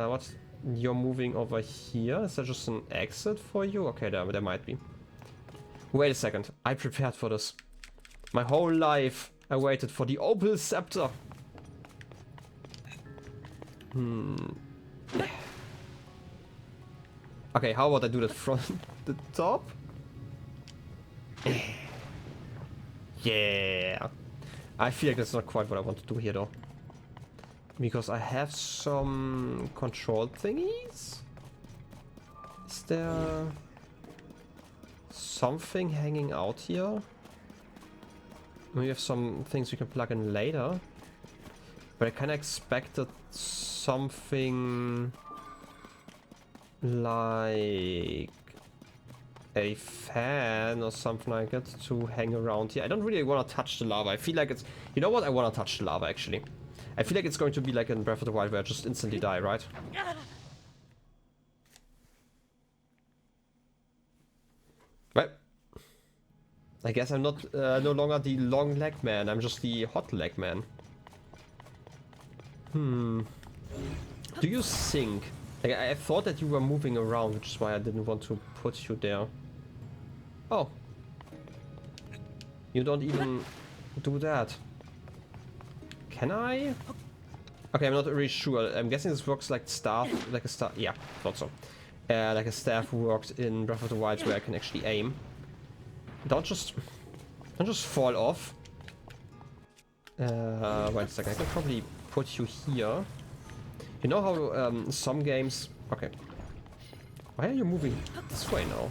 S1: What? You're moving over here? Is that just an exit for you? Okay, there might be. Wait a second. I prepared for this. My whole life, I waited for the opal scepter. Okay, how about I do that from the top? Yeah. I feel like that's not quite what I want to do here, though. Because I have some control thingies? Is there something hanging out here? We have some things we can plug in later. But I kind of expected something like a fan or something like that to hang around here. I don't really want to touch the lava. I feel like it's... You know what? I want to touch the lava, actually. I feel like it's going to be like in Breath of the Wild where I just instantly die, right? Well, I guess I'm not no longer the long leg man. I'm just the hot leg man. Do you think? Like, I thought that you were moving around, which is why I didn't want to put you there. Oh, you don't even do that. Can I? Okay, I'm not really sure. I'm guessing this works like staff, like a staff. Yeah, thought so. Like a staff worked in Breath of the Wild, where I can actually aim. Don't just fall off. Wait a second. I can probably put you here. You know how some games. Okay. Why are you moving this way now?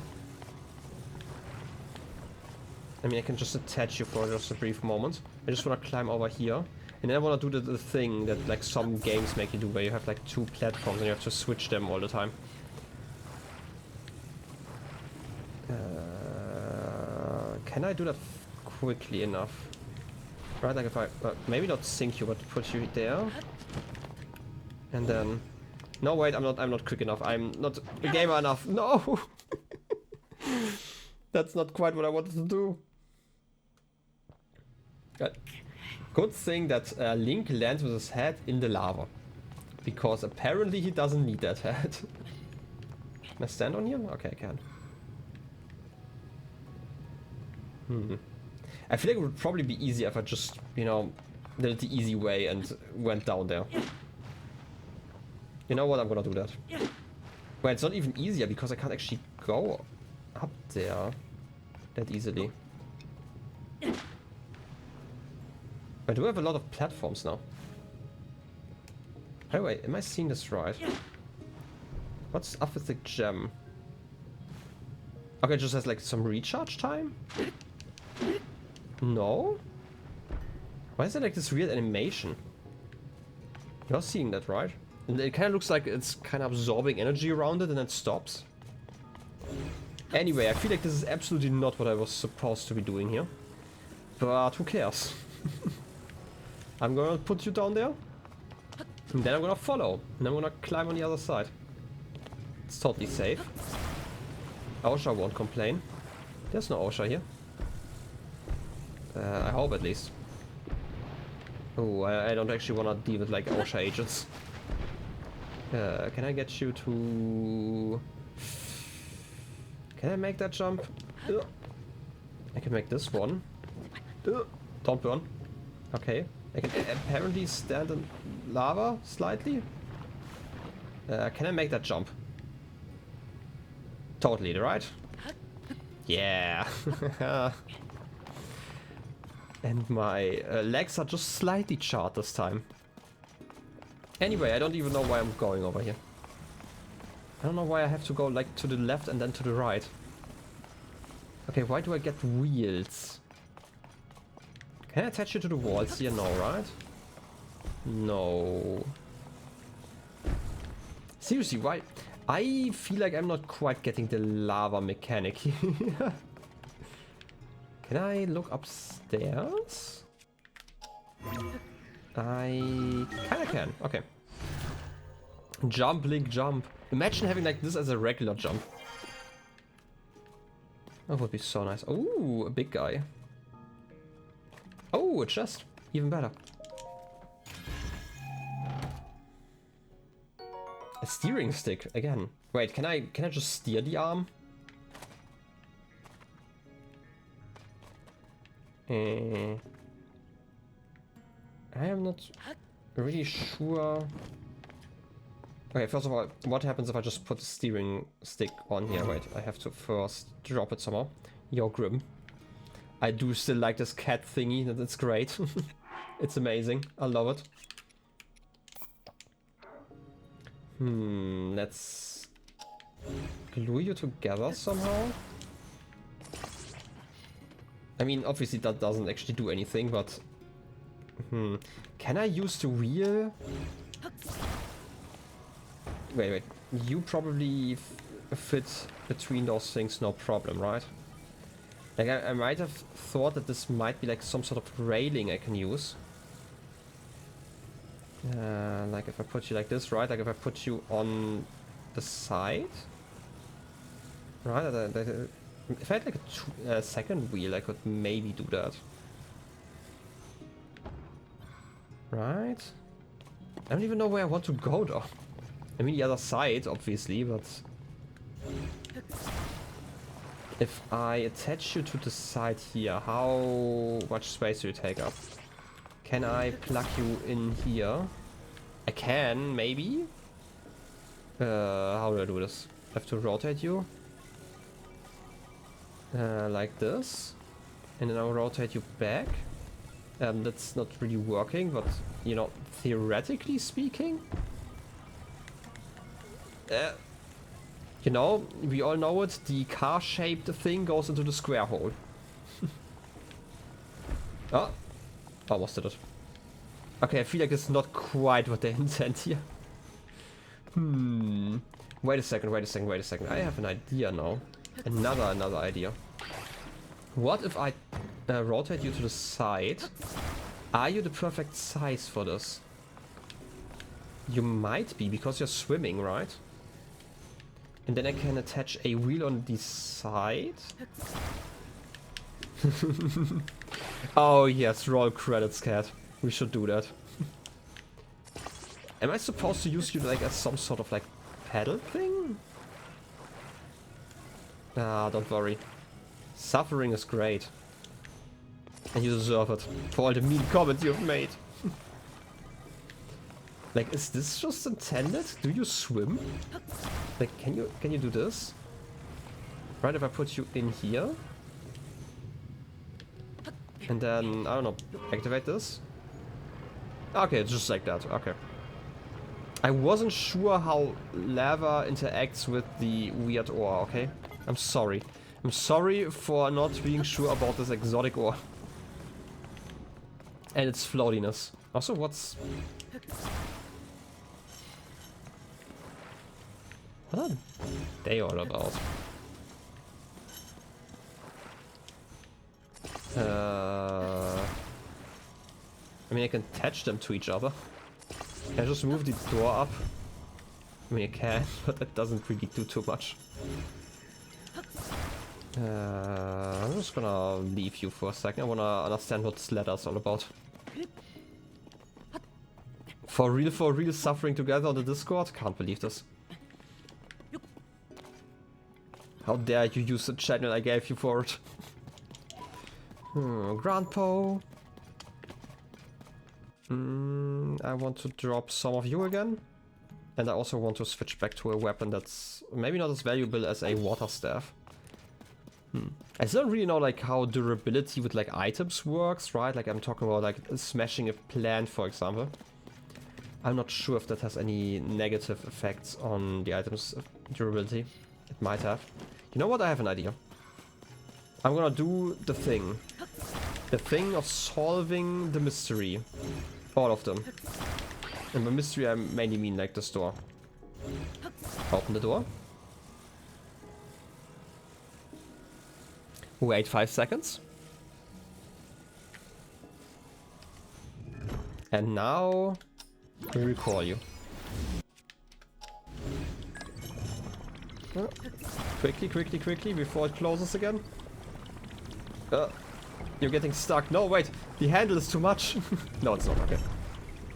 S1: I mean, I can just attach you for just a brief moment. I just want to climb over here. And then I want to do the thing that like some games make you do, where you have like 2 platforms and you have to switch them all the time. Can I do that quickly enough? Right, like if I maybe not sink you, but put you there, and then. No, wait, I'm not quick enough. I'm not a gamer enough. No, that's not quite what I wanted to do. Good thing that Link lands with his head in the lava, because apparently he doesn't need that head. Can I stand on here? Okay, I can. I feel like it would probably be easier if I just, you know, did it the easy way and went down there. You know what? I'm gonna do that. Well, it's not even easier because I can't actually go up there that easily. I do have a lot of platforms now. Oh wait, am I seeing this right? What's up with the gem? Okay, it just has like some recharge time? No? Why is there like this weird animation? You're seeing that, right? And it kind of looks like it's kind of absorbing energy around it and then stops. Anyway, I feel like this is absolutely not what I was supposed to be doing here. But who cares? I'm gonna put you down there. And then I'm gonna follow. And I'm gonna climb on the other side. It's totally safe. Osha won't complain. There's no Osha here. I hope at least. Oh, I don't actually want to deal with like Osha agents. Can I get you to... Can I make that jump? I can make this one. Don't burn. Okay. I can apparently stand in lava slightly. Can I make that jump? Totally, right? Yeah. And my legs are just slightly charred this time. Anyway, I don't even know why I'm going over here. I don't know why I have to go like to the left and then to the right. Okay, why do I get wheels? Can I attach you to the walls here? No, right? No. Seriously, why? I feel like I'm not quite getting the lava mechanic here. Can I look upstairs? I kinda can. Okay. Jump, Link, jump. Imagine having like this as a regular jump. That would be so nice. Ooh, a big guy. Oh, a chest. Even better. A steering stick again. Wait, can I just steer the arm? I am not really sure. Okay, first of all, what happens if I just put the steering stick on here? Wait, I have to first drop it somehow. You're grim. I do still like this cat thingy, that's great. It's amazing, I love it. Let's glue you together somehow. I mean, obviously that doesn't actually do anything, but... Can I use the wheel? Wait. You probably fit between those things, no problem, right? Like, I might have thought that this might be like some sort of railing I can use. Like if I put you like this, right? Like if I put you on the side. Right? If I had like a second wheel, I could maybe do that. Right? I don't even know where I want to go though. I mean the other side, obviously, but... If I attach you to the side here, how much space do you take up? Can I plug you in here? I can, maybe? How do I do this? I have to rotate you. Like this. And then I'll rotate you back. That's not really working, but, you know, theoretically speaking... you know, we all know it, the car-shaped thing goes into the square hole. Oh, almost did it. Okay, I feel like it's not quite what they intend here. Wait a second, wait a second, wait a second. I have an idea now. Another idea. What if I rotate you to the side? Are you the perfect size for this? You might be, because you're swimming, right? And then I can attach a wheel on the side. Oh yes, roll credits, cat. We should do that. Am I supposed to use you like as some sort of like pedal thing? Ah, don't worry. Suffering is great. And you deserve it for all the mean comments you've made. Like, is this just intended? Do you swim? Like, can you do this? Right, if I put you in here. And then, I don't know, activate this? Okay, it's just like that, okay. I wasn't sure how lava interacts with the weird ore, okay? I'm sorry. I'm sorry for not being sure about this exotic ore. And its floatiness. Also, what's... What are they all about? I mean, I can attach them to each other. Can I just move the door up? I mean, I can, but that doesn't really do too much. I'm just gonna leave you for a second. I wanna understand what this ladder is all about. For real, suffering together on the Discord? Can't believe this. How dare you use the channel I gave you for it? Grandpa. I want to drop some of you again. And I also want to switch back to a weapon that's maybe not as valuable as a water staff. I still don't really know like how durability with like items works, right? Like I'm talking about like smashing a plant, for example. I'm not sure if that has any negative effects on the item's durability. It might have. You know what? I have an idea. I'm gonna do the thing. The thing of solving the mystery. All of them. And by mystery I mainly mean like this door. Open the door. Wait 5 seconds. And now we recall you. Quickly, before it closes again. You're getting stuck. No, wait. The handle is too much. No, it's not. Okay.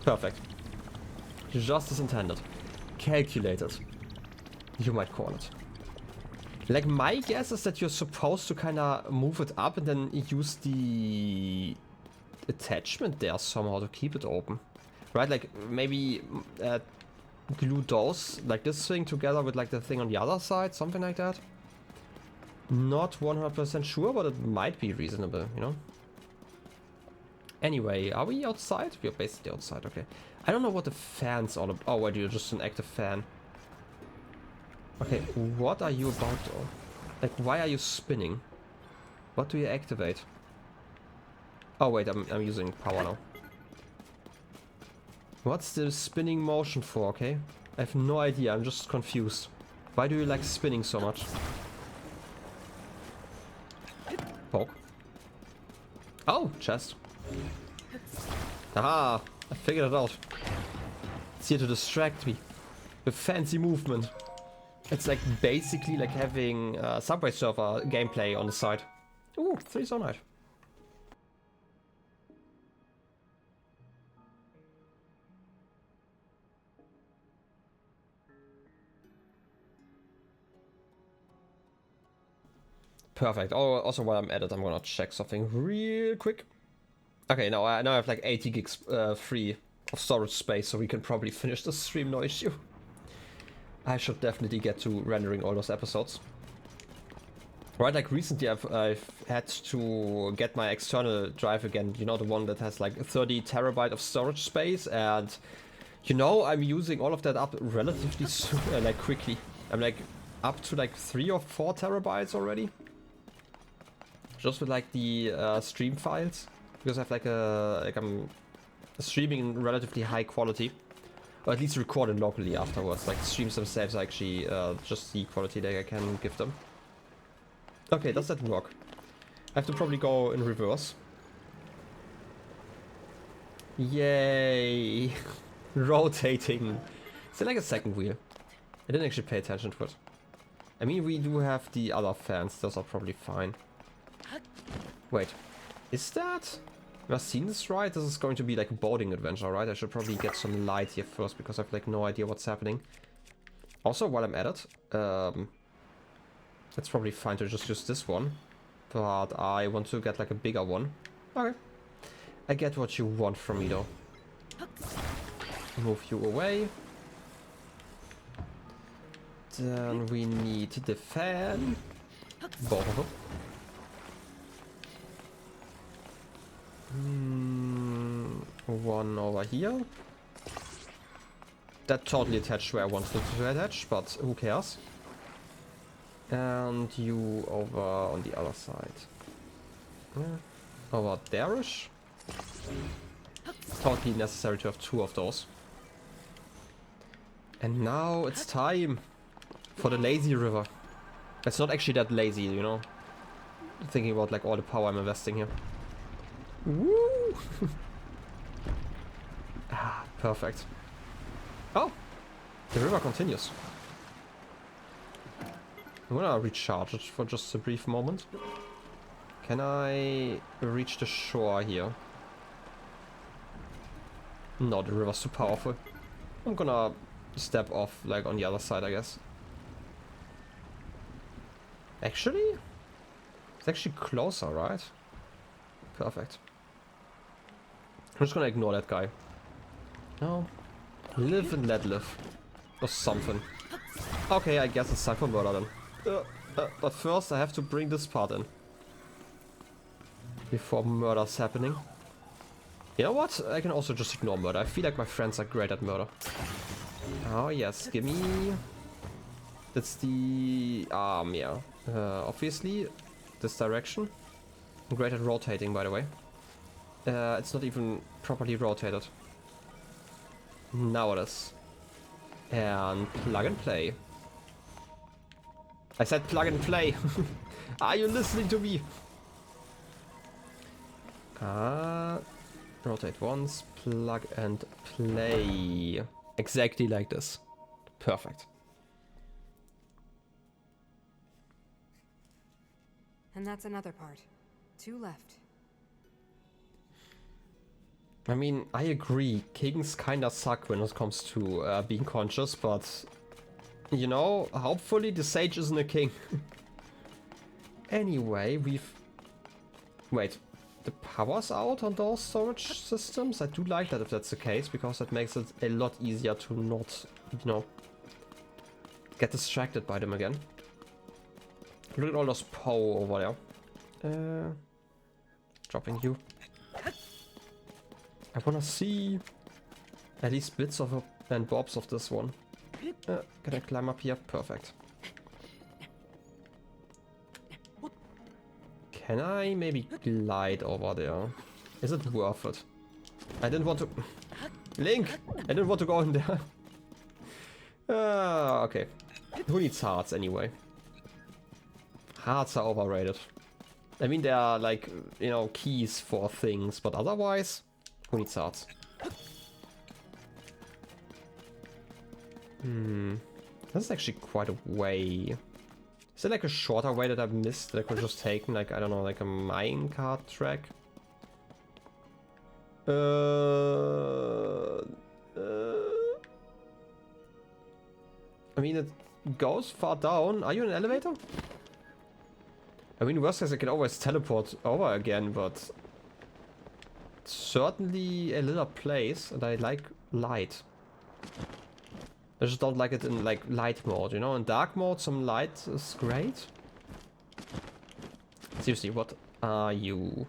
S1: Perfect. Just as intended. Calculated. You might call it. Like, my guess is that you're supposed to kind of move it up and then use the attachment there somehow to keep it open. Right? Like, maybe glue those, like this thing together with like the thing on the other side, something like that. Not 100% sure, but it might be reasonable, you know? Anyway, are we outside? We're basically outside, okay. I don't know what the fan's all about. Oh, wait, you're just an active fan. Okay, what are you about though? Like, why are you spinning? What do you activate? Oh, wait, I'm using power now. What's the spinning motion for, okay? I have no idea, I'm just confused. Why do you like spinning so much? Poke. Oh, chest. Aha, I figured it out. It's here to distract me. With fancy movement. It's like basically like having Subway Surfer gameplay on the side. Ooh, 3 Zonite. Perfect. Oh, also while I'm at it, I'm gonna check something real quick. Okay, now I have like 80 gigs free of storage space, so we can probably finish the stream, no issue. I should definitely get to rendering all those episodes. Right, like recently I've had to get my external drive again, you know, the one that has like 30 terabyte of storage space, and you know, I'm using all of that up relatively soon, like quickly. I'm like up to like 3 or 4 terabytes already. Just with like the stream files. because I have I'm streaming in relatively high quality, or at least recorded locally afterwards. Like the streams themselves are actually just the quality that I can give them. Okay, does that work? I have to probably go in reverse. Yay! Rotating. Is it like a second wheel? I didn't actually pay attention to it. I mean, we do have the other fans. Those are probably fine. Wait. Is that... Have I seen this right? This is going to be like a boating adventure, right? I should probably get some light here first because I have like no idea what's happening. Also, while I'm at it, it's probably fine to just use this one. But I want to get like a bigger one. Okay. I get what you want from me though. Move you away. Then we need the fan. Both of them. One over here. That totally attached where I wanted it to attach, but who cares? And you over on the other side. Yeah. Over there-ish. Totally necessary to have two of those. And now it's time for the lazy river. It's not actually that lazy, you know. Thinking about like all the power I'm investing here. Woo! Ah, perfect. Oh! The river continues. I'm gonna recharge it for just a brief moment. Can I reach the shore here? No, the river's too powerful. I'm gonna step off like on the other side, I guess. Actually? It's actually closer, right? Perfect. I'm just gonna ignore that guy. No. Live and let live. Or something. Okay, I guess it's time for murder then. But first I have to bring this part in. Before murder's happening. You know what? I can also just ignore murder. I feel like my friends are great at murder. Oh yes, give me... That's the arm, yeah. Obviously, this direction. I'm great at rotating, by the way. It's not even properly rotated. Now it is. And plug and play. I said plug and play. Are you listening to me? Rotate once, plug and play. Exactly like this. Perfect.
S3: And that's another part. 2 left.
S1: I mean, I agree. Kings kinda suck when it comes to being conscious, but... You know, hopefully the sage isn't a king. Anyway, we've... Wait. The power's out on those storage systems? I do like that if that's the case, because that makes it a lot easier to not, you know, get distracted by them again. Look at all those Poe over there. Dropping you. I wanna see at least bits of and bobs of this one. Can I climb up here? Perfect. Can I maybe glide over there? Is it worth it? I didn't want to... Link! I didn't want to go in there. Okay. Who needs hearts anyway? Hearts are overrated. I mean, they are like, you know, keys for things, but otherwise, who needs hearts? This is actually quite a way. Is there like a shorter way that I've missed that I could just take, like, I don't know, like a minecart track? I mean, it goes far down. Are you in an elevator? I mean, worst case I can always teleport over again, but... It's certainly a little place, and I like light. I just don't like it in like light mode, you know? In dark mode, some light is great. Seriously, what are you?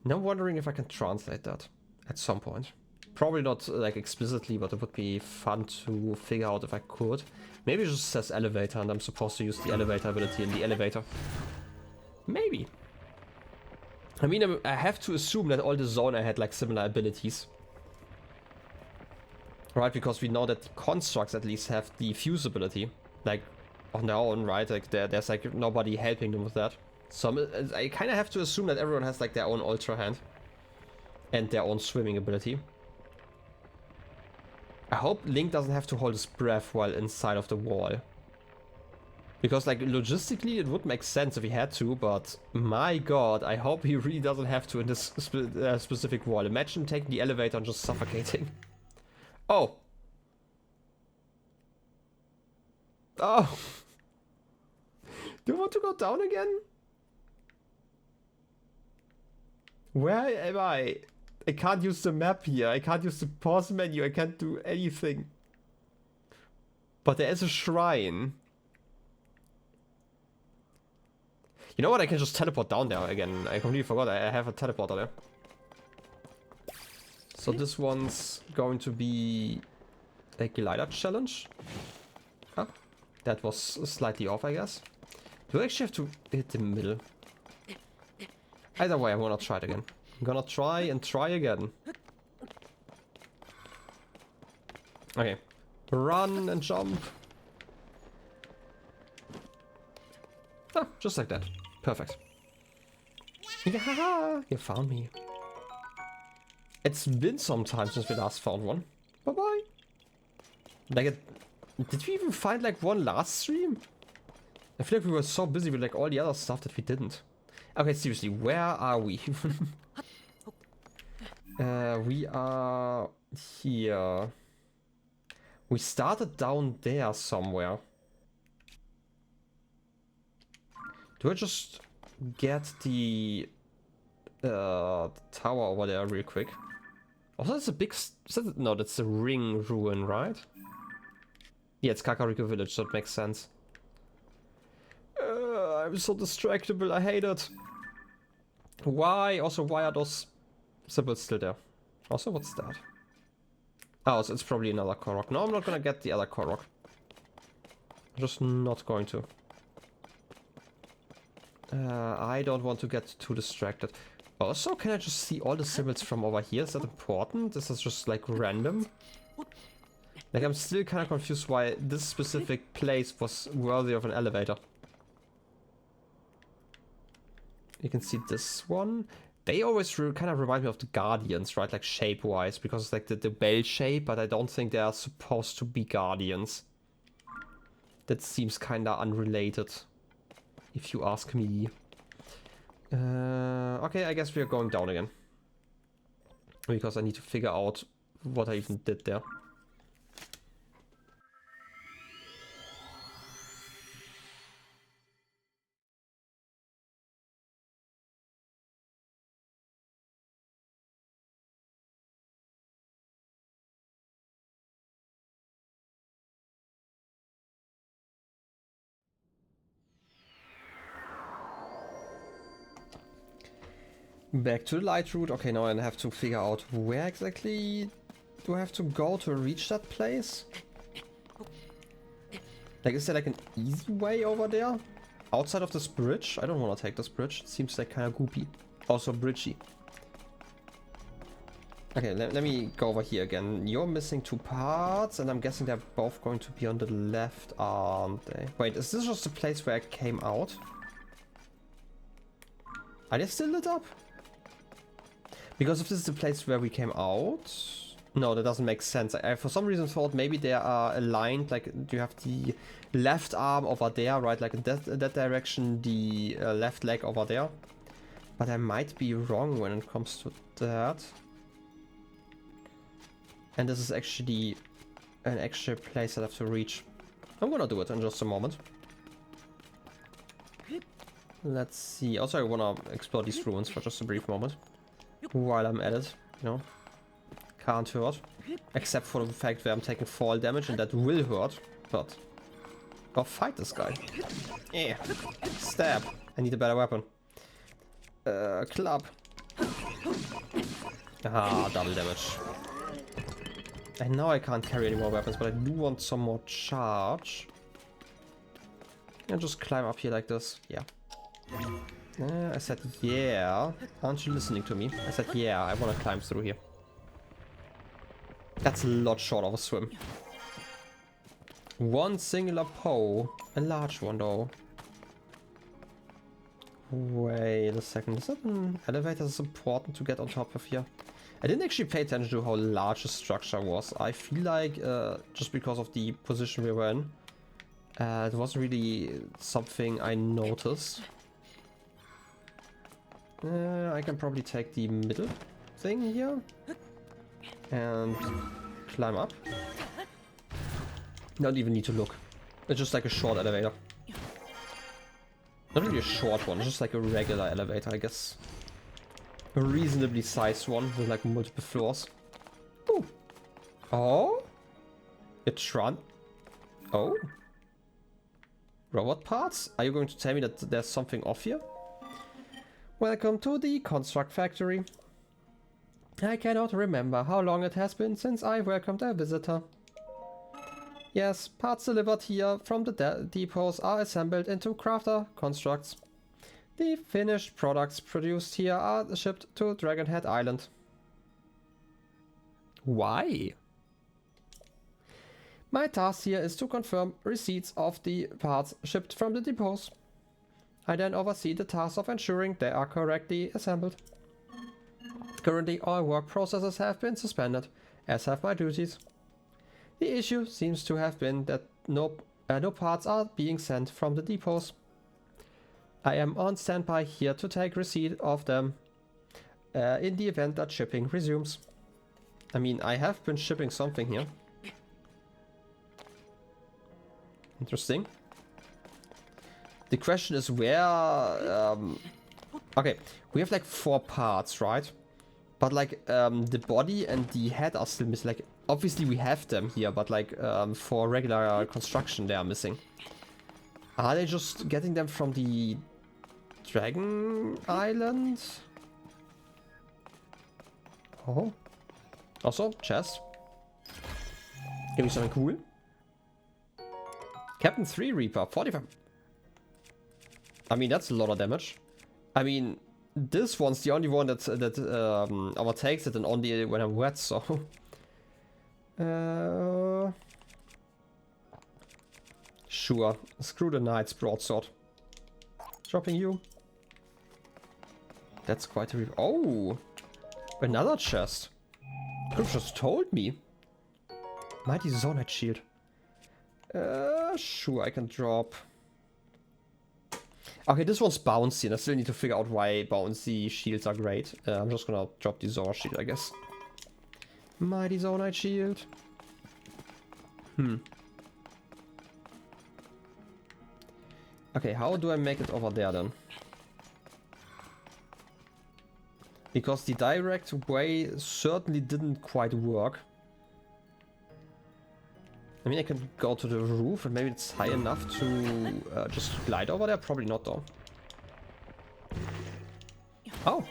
S1: Now I'm wondering if I can translate that at some point. Probably not like explicitly, but it would be fun to figure out if I could. Maybe it just says elevator and I'm supposed to use the elevator ability in the elevator. Maybe. I mean, I have to assume that all the zone I had like similar abilities. Right, because we know that the constructs at least have the fuse ability. Like, on their own, right? Like, there's like nobody helping them with that. So I kind of have to assume that everyone has like their own Ultra Hand. And their own swimming ability. I hope Link doesn't have to hold his breath while inside of the wall. Because, like, logistically it would make sense if he had to, but my god, I hope he really doesn't have to in this specific wall. Imagine taking the elevator and just suffocating. Oh! Oh! Do you want to go down again? Where am I? I can't use the map here. I can't use the pause menu. I can't do anything. But there is a shrine. You know what? I can just teleport down there again. I completely forgot. I have a teleporter there. So this one's going to be a glider challenge. Ah, that was slightly off, I guess. Do I actually have to hit the middle? Either way, I'm gonna try it again. I'm gonna try and try again. Okay. Run and jump. Ah, just like that. Perfect. Yeah, you found me. It's been some time since we last found one. Bye-bye. Like, did we even find like one last stream? I feel like we were so busy with like all the other stuff that we didn't. Okay, seriously, where are we? We are here. We started down there somewhere. Do I just get the tower over there real quick? Also, that's a big... no, that's a ring ruin, right? Yeah, it's Kakariko Village, so it makes sense. I'm so distractible, I hate it. Why? Also, why are those symbols still there? Also, what's that? Oh, so it's probably another Korok. No, I'm not gonna get the other Korok. I'm just not going to. I don't want to get too distracted. Also, can I just see all the symbols from over here? Is that important? Is this just like random? Like, I'm still kind of confused why this specific place was worthy of an elevator. You can see this one. They always kind of remind me of the Guardians, right? Like shape-wise, because it's like the bell shape, but I don't think they are supposed to be Guardians. That seems kind of unrelated, if you ask me. Okay, I guess we are going down again. Because I need to figure out what I even did there. Back to the light route. Okay, now I have to figure out where exactly do I have to go to reach that place? Like, is there like an easy way over there? Outside of this bridge? I don't want to take this bridge. It seems like kind of goopy. Also bridgy. Okay, let me go over here again. You're missing 2 parts, and I'm guessing they're both going to be on the left, aren't they? Wait, is this just the place where I came out? Are they still lit up? Because if this is the place where we came out... No, that doesn't make sense. I for some reason thought maybe they are aligned, like you have the left arm over there, right? Like in that direction, the left leg over there. But I might be wrong when it comes to that. And this is actually an extra place I have to reach. I'm gonna do it in just a moment. Let's see. Also, I wanna explore these ruins for just a brief moment. While I'm at it, you know. Can't hurt. Except for the fact that I'm taking fall damage and that will hurt. But... go fight this guy. Yeah. Stab. I need a better weapon. Club. Ah, double damage. I know I can't carry any more weapons, but I do want some more charge. And just climb up here like this. Yeah. I said, yeah. Aren't you listening to me? I said, yeah, I want to climb through here. That's a lot short of a swim. One singular pole. A large one, though. Wait a second. Is that an elevator that's important to get on top of here? I didn't actually pay attention to how large the structure was. I feel like, just because of the position we were in, it wasn't really something I noticed. I can probably take the middle thing here and climb up. Don't even need to look. It's just like a short elevator. Not really a short one, just like a regular elevator, I guess. A reasonably sized one with like multiple floors. Ooh. Oh? It's run. Oh? Robot parts? Are you going to tell me that there's something off here? Welcome to the construct factory. I cannot remember how long it has been since I welcomed a visitor. Yes, parts delivered here from the depots are assembled into crafter constructs. The finished products produced here are shipped to Dragonhead Island. Why? My task here is to confirm receipts of the parts shipped from the depots. I then oversee the task of ensuring they are correctly assembled. Currently, all work processes have been suspended, as have my duties. The issue seems to have been that no parts are being sent from the depots. I am on standby here to take receipt of them in the event that shipping resumes. I mean, I have been shipping something here. Interesting. The question is where... okay, we have like 4 parts, right? But like the body and the head are still missing. Like, obviously we have them here, but like for regular construction they are missing. Are they just getting them from the Dragon Island? Oh. Also, chest. Give me something cool. Captain 3 Reaper, 45. I mean, that's a lot of damage. I mean, this one's the only one that overtakes it, and only when I'm wet, so... Sure. Screw the Knight's broadsword. Dropping you. That's quite a... Oh! Another chest. Could have just told me. Mighty Zonite shield. Sure, I can drop. Okay, this one's bouncy, and I still need to figure out why bouncy shields are great. I'm just gonna drop the Zora shield, I guess. Mighty Zonite shield. Okay, how do I make it over there then? Because the direct way certainly didn't quite work. I mean, I can go to the roof and maybe it's high enough to just glide over there. Probably not though. Oh!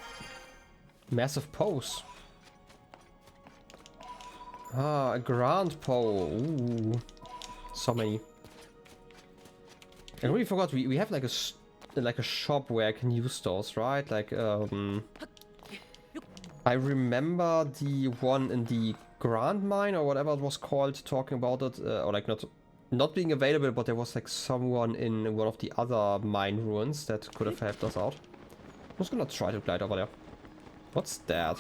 S1: Massive pose. Ah, a grand pole. Ooh. So many. I really forgot we have like a shop where I can use those, right? Like I remember the one in the Grand Mine or whatever it was called talking about it, or like not being available, but there was like someone in one of the other mine ruins that could have helped us out. I'm just gonna try to glide over there. What's that?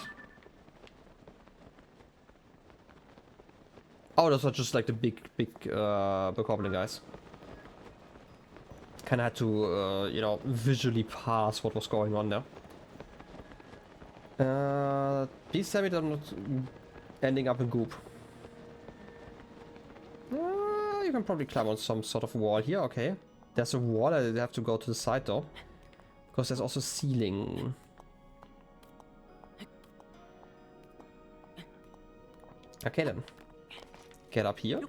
S1: Oh, those are just like the big goblin guys. Kinda had to, you know, visually pass what was going on there. Please tell me that I'm not ending up in goop. You can probably climb on some sort of wall here, okay. There's a wall, I have to go to the side though. Because there's also ceiling. Okay then. Get up here.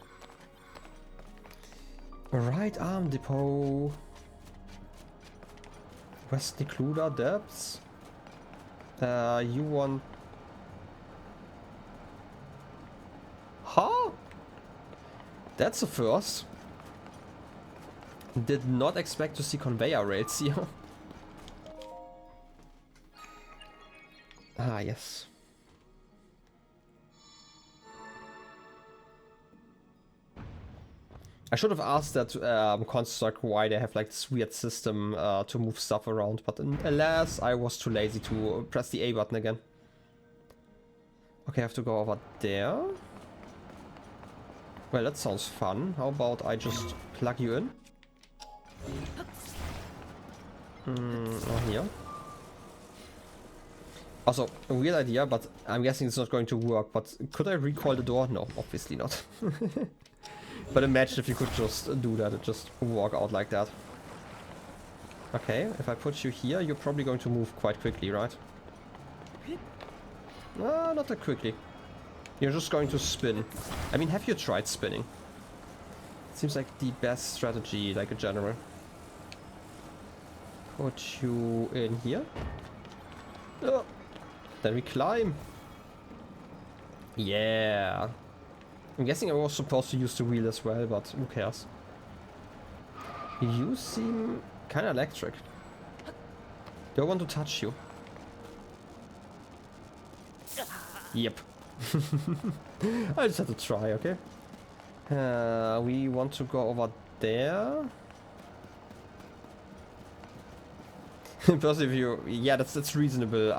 S1: Right arm depot. West Necluda depths. You want... Huh? That's a first. Did not expect to see conveyor rails here. Ah, yes. I should have asked that construct why they have like this weird system to move stuff around, but alas, I was too lazy to press the A button again. Okay, I have to go over there. Well, that sounds fun. How about I just plug you in? Oh, here. Also, a weird idea, but I'm guessing it's not going to work. But could I recall the door? No, obviously not. But imagine if you could just do that and just walk out like that. Okay, if I put you here, you're probably going to move quite quickly, right? No, not that quickly. You're just going to spin. I mean, have you tried spinning? It seems like the best strategy, like in general. Put you in here. Oh, then we climb. Yeah. I'm guessing I was supposed to use the wheel as well, but who cares? You seem kind of electric. Do I want to touch you? Yep. I just had to try, okay? We want to go over there. Personally, if you... Yeah, that's reasonable.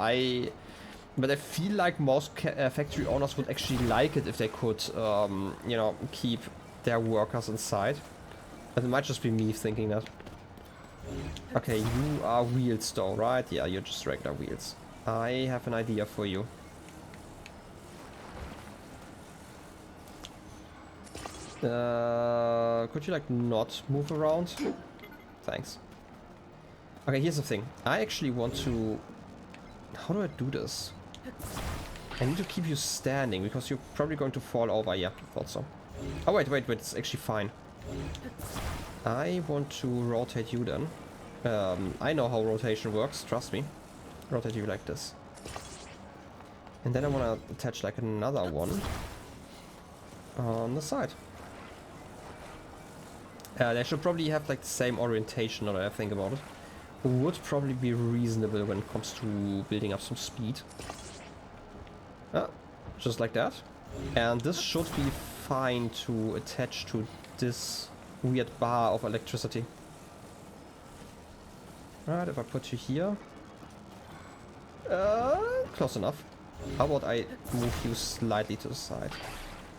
S1: But I feel like most factory owners would actually like it if they could, you know, keep their workers inside. But it might just be me thinking that. Okay, you are wheels though, right? Yeah, you're just regular wheels. I have an idea for you. Could you like not move around? Thanks. Okay, here's the thing. I actually want to... How do I do this? I need to keep you standing because you're probably going to fall over. Yeah, thought so. Oh, wait, it's actually fine. I want to rotate you then. I know how rotation works, trust me. Rotate you like this. And then I want to attach like another one on the side. They should probably have like the same orientation, now that I think about it. Would probably be reasonable when it comes to building up some speed. Just like that. And this should be fine to attach to this weird bar of electricity. Right, if I put you here. Close enough. How about I move you slightly to the side?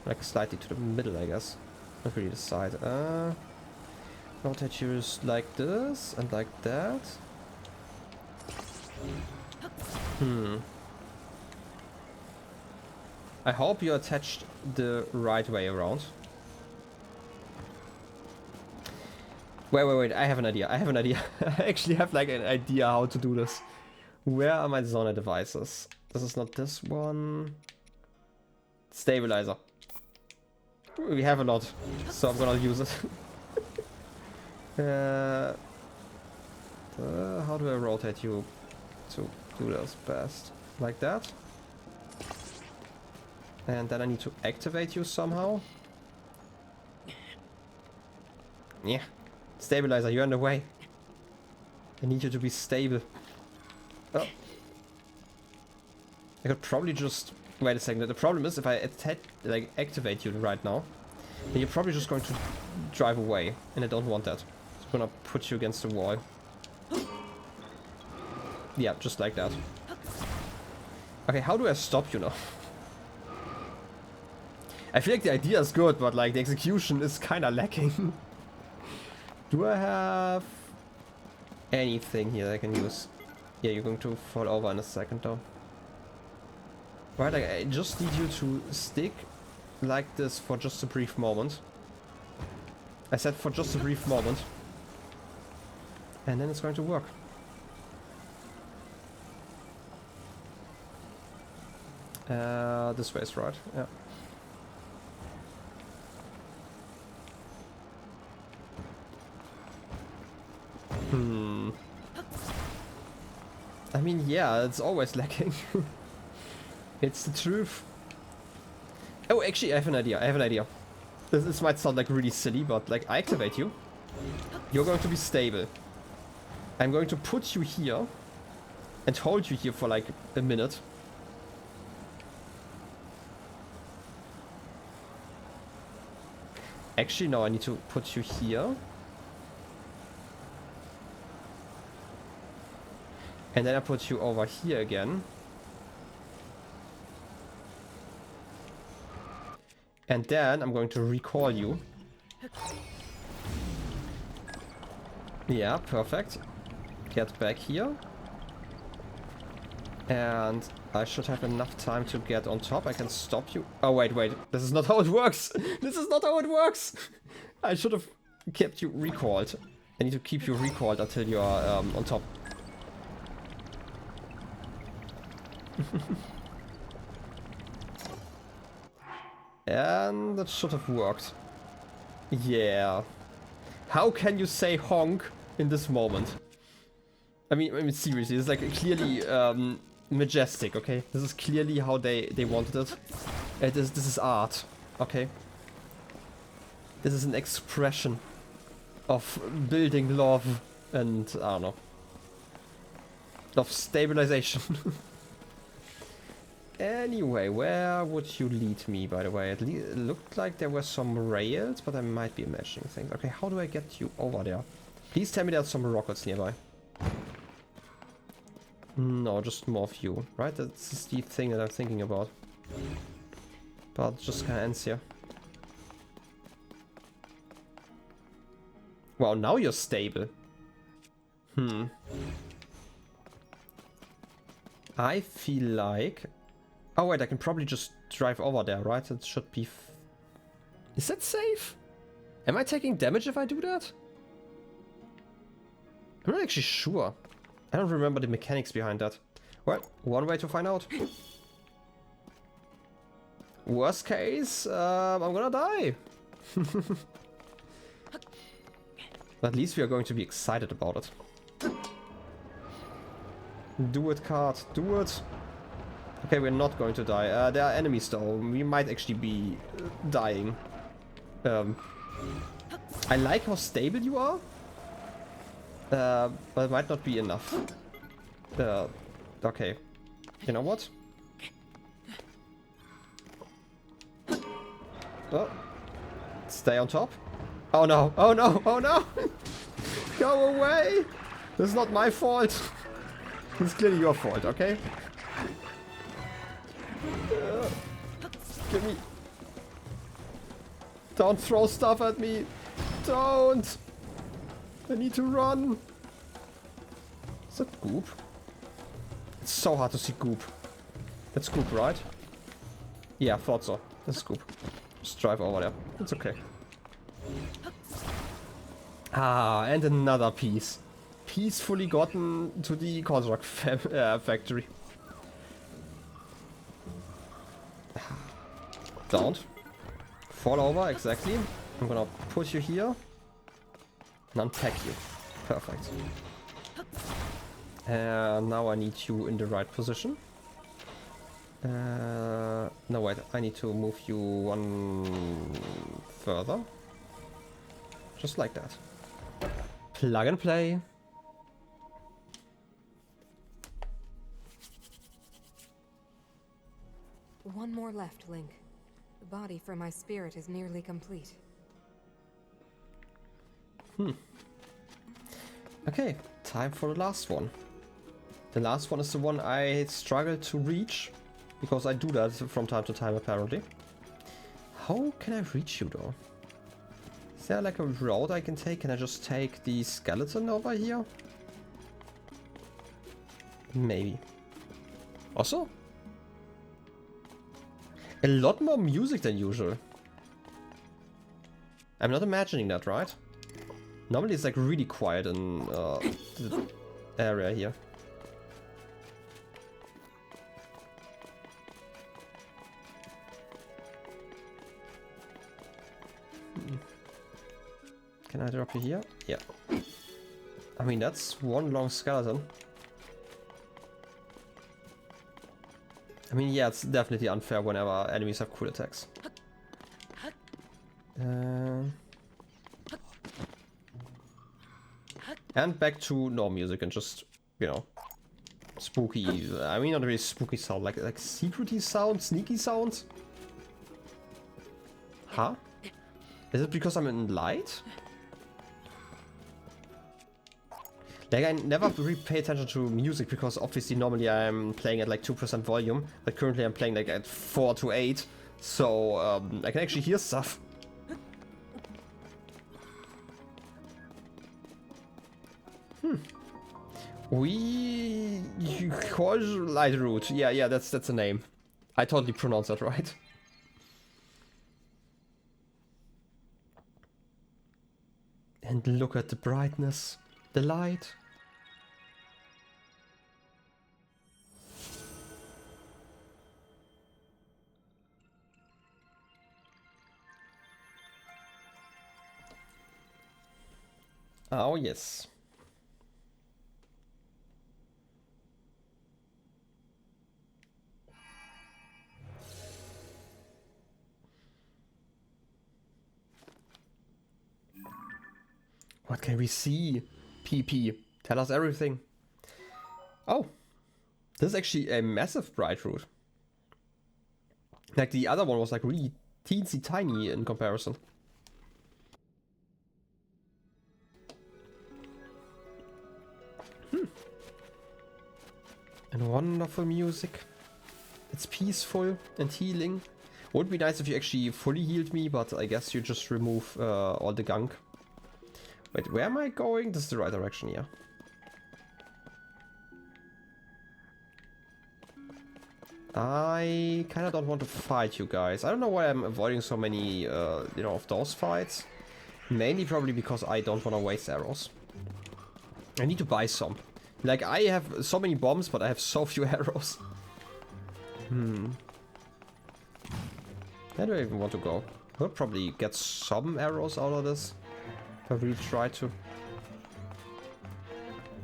S1: Like slightly to the middle, I guess. Not really the side. Rotate you like this and like that. I hope you attached the right way around. Wait, I have an idea. I actually have like an idea how to do this. Where are my Zona devices? This is not this one. Stabilizer. We have a lot, so I'm gonna use it. How do I rotate you to do this best? Like that? And then I need to activate you somehow. Yeah. Stabilizer, you're in the way. I need you to be stable. Oh. I could probably just... Wait a second. The problem is if I like activate you right now, then you're probably just going to drive away. And I don't want that. So I'm gonna put you against the wall. Yeah, just like that. Okay, how do I stop you now? I feel like the idea is good, but like the execution is kinda lacking. Do I have anything here I can use? Yeah, you're going to fall over in a second though. Right, like, I just need you to stick like this for just a brief moment. I said for just a brief moment. And then it's going to work. This way is right, yeah. I mean, yeah, it's always lacking. It's the truth. Oh, actually, I have an idea. This might sound like really silly, but like, I activate you. You're going to be stable. I'm going to put you here and hold you here for like a minute. Actually, no, I need to put you here. And then I put you over here again. And then I'm going to recall you. Yeah, perfect. Get back here. And I should have enough time to get on top. I can stop you. Oh, wait. This is not how it works. This is not how it works. I should have kept you recalled. I need to keep you recalled until you are on top. And that should have worked. Yeah. How can you say honk in this moment? I mean seriously, it's like clearly majestic, okay? This is clearly how they wanted it. This is art, okay? This is an expression of building love and, I don't know, of stabilization. Anyway, where would you lead me, by the way? It looked like there were some rails, but I might be imagining things. Okay, how do I get you over there? Please tell me there's some rockets nearby. No, just more of you, right? That's the thing that I'm thinking about. But it just kind of ends here. Wow, now you're stable. I feel like... Oh wait, I can probably just drive over there, right? It should be... Is that safe? Am I taking damage if I do that? I'm not actually sure. I don't remember the mechanics behind that. Well, one way to find out. Worst case, I'm gonna die. But at least we are going to be excited about it. Do it, cart. Do it. Okay, we're not going to die. There are enemies though. We might actually be dying. I like how stable you are. But it might not be enough. Okay. You know what? Oh. Stay on top. Oh no. Oh no. Oh no. Go away. This is not my fault. It's clearly your fault, okay? Give me... Don't throw stuff at me. Don't. I need to run. Is that goop? It's so hard to see goop. That's goop, right? Yeah, I thought so. That's goop. Just drive over there. It's okay. Ah, and another piece. Peacefully gotten to the construct factory. Don't. Fall over, exactly. I'm gonna put you here. And unpack you. Perfect. And now I need you in the right position. No wait, I need to move you one further. Just like that. Plug and play.
S3: One more left, Link. The body for my spirit is nearly complete.
S1: Okay, time for the last one. The last one is the one I struggle to reach, because I do that from time to time apparently. How can I reach you though? Is there like a road I can take? Can I just take the skeleton over here? Maybe. Also? A lot more music than usual. I'm not imagining that, right? Normally it's like really quiet in the area here. Can I drop you here? Yeah. I mean, that's one long skeleton. I mean, yeah, it's definitely unfair whenever enemies have cool attacks. And back to no music and just, you know, spooky. I mean, not really spooky sound, like secrety sound, sneaky sound. Huh? Is it because I'm in light? Like, I never really pay attention to music because obviously normally I'm playing at like 2% volume, but currently I'm playing like at 4 to 8, so I can actually hear stuff. We call light root. Yeah, that's the name. I totally pronounced that right. And look at the brightness, the light. Oh yes. What can we see? PP. Tell us everything. Oh. This is actually a massive bright root. Like the other one was like really teensy tiny in comparison. And wonderful music. It's peaceful and healing. Would be nice if you actually fully healed me, but I guess you just remove all the gunk. Wait, where am I going? This is the right direction, yeah. I kind of don't want to fight you guys. I don't know why I'm avoiding so many, you know, of those fights. Mainly probably because I don't want to waste arrows. I need to buy some. Like, I have so many bombs, but I have so few arrows. Where do I even want to go? I would probably get some arrows out of this. If I really try to.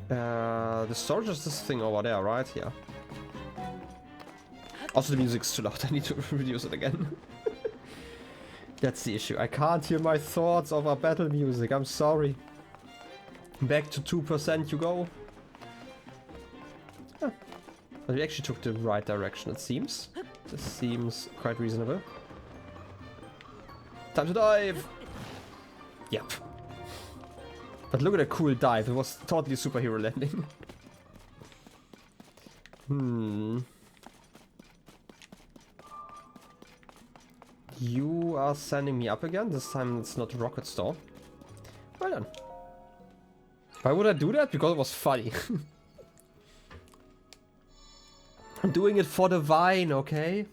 S1: The storage is this thing over there, right? Yeah. Also, the music's too loud. I need to reduce it again. That's the issue. I can't hear my thoughts over battle music. I'm sorry. Back to 2% you go. Huh. But we actually took the right direction, it seems. This seems quite reasonable. Time to dive! Yep. But look at that cool dive. It was totally superhero landing. You are sending me up again. This time it's not rocket store. Well done. Why would I do that? Because it was funny. I'm doing it for the vine, okay?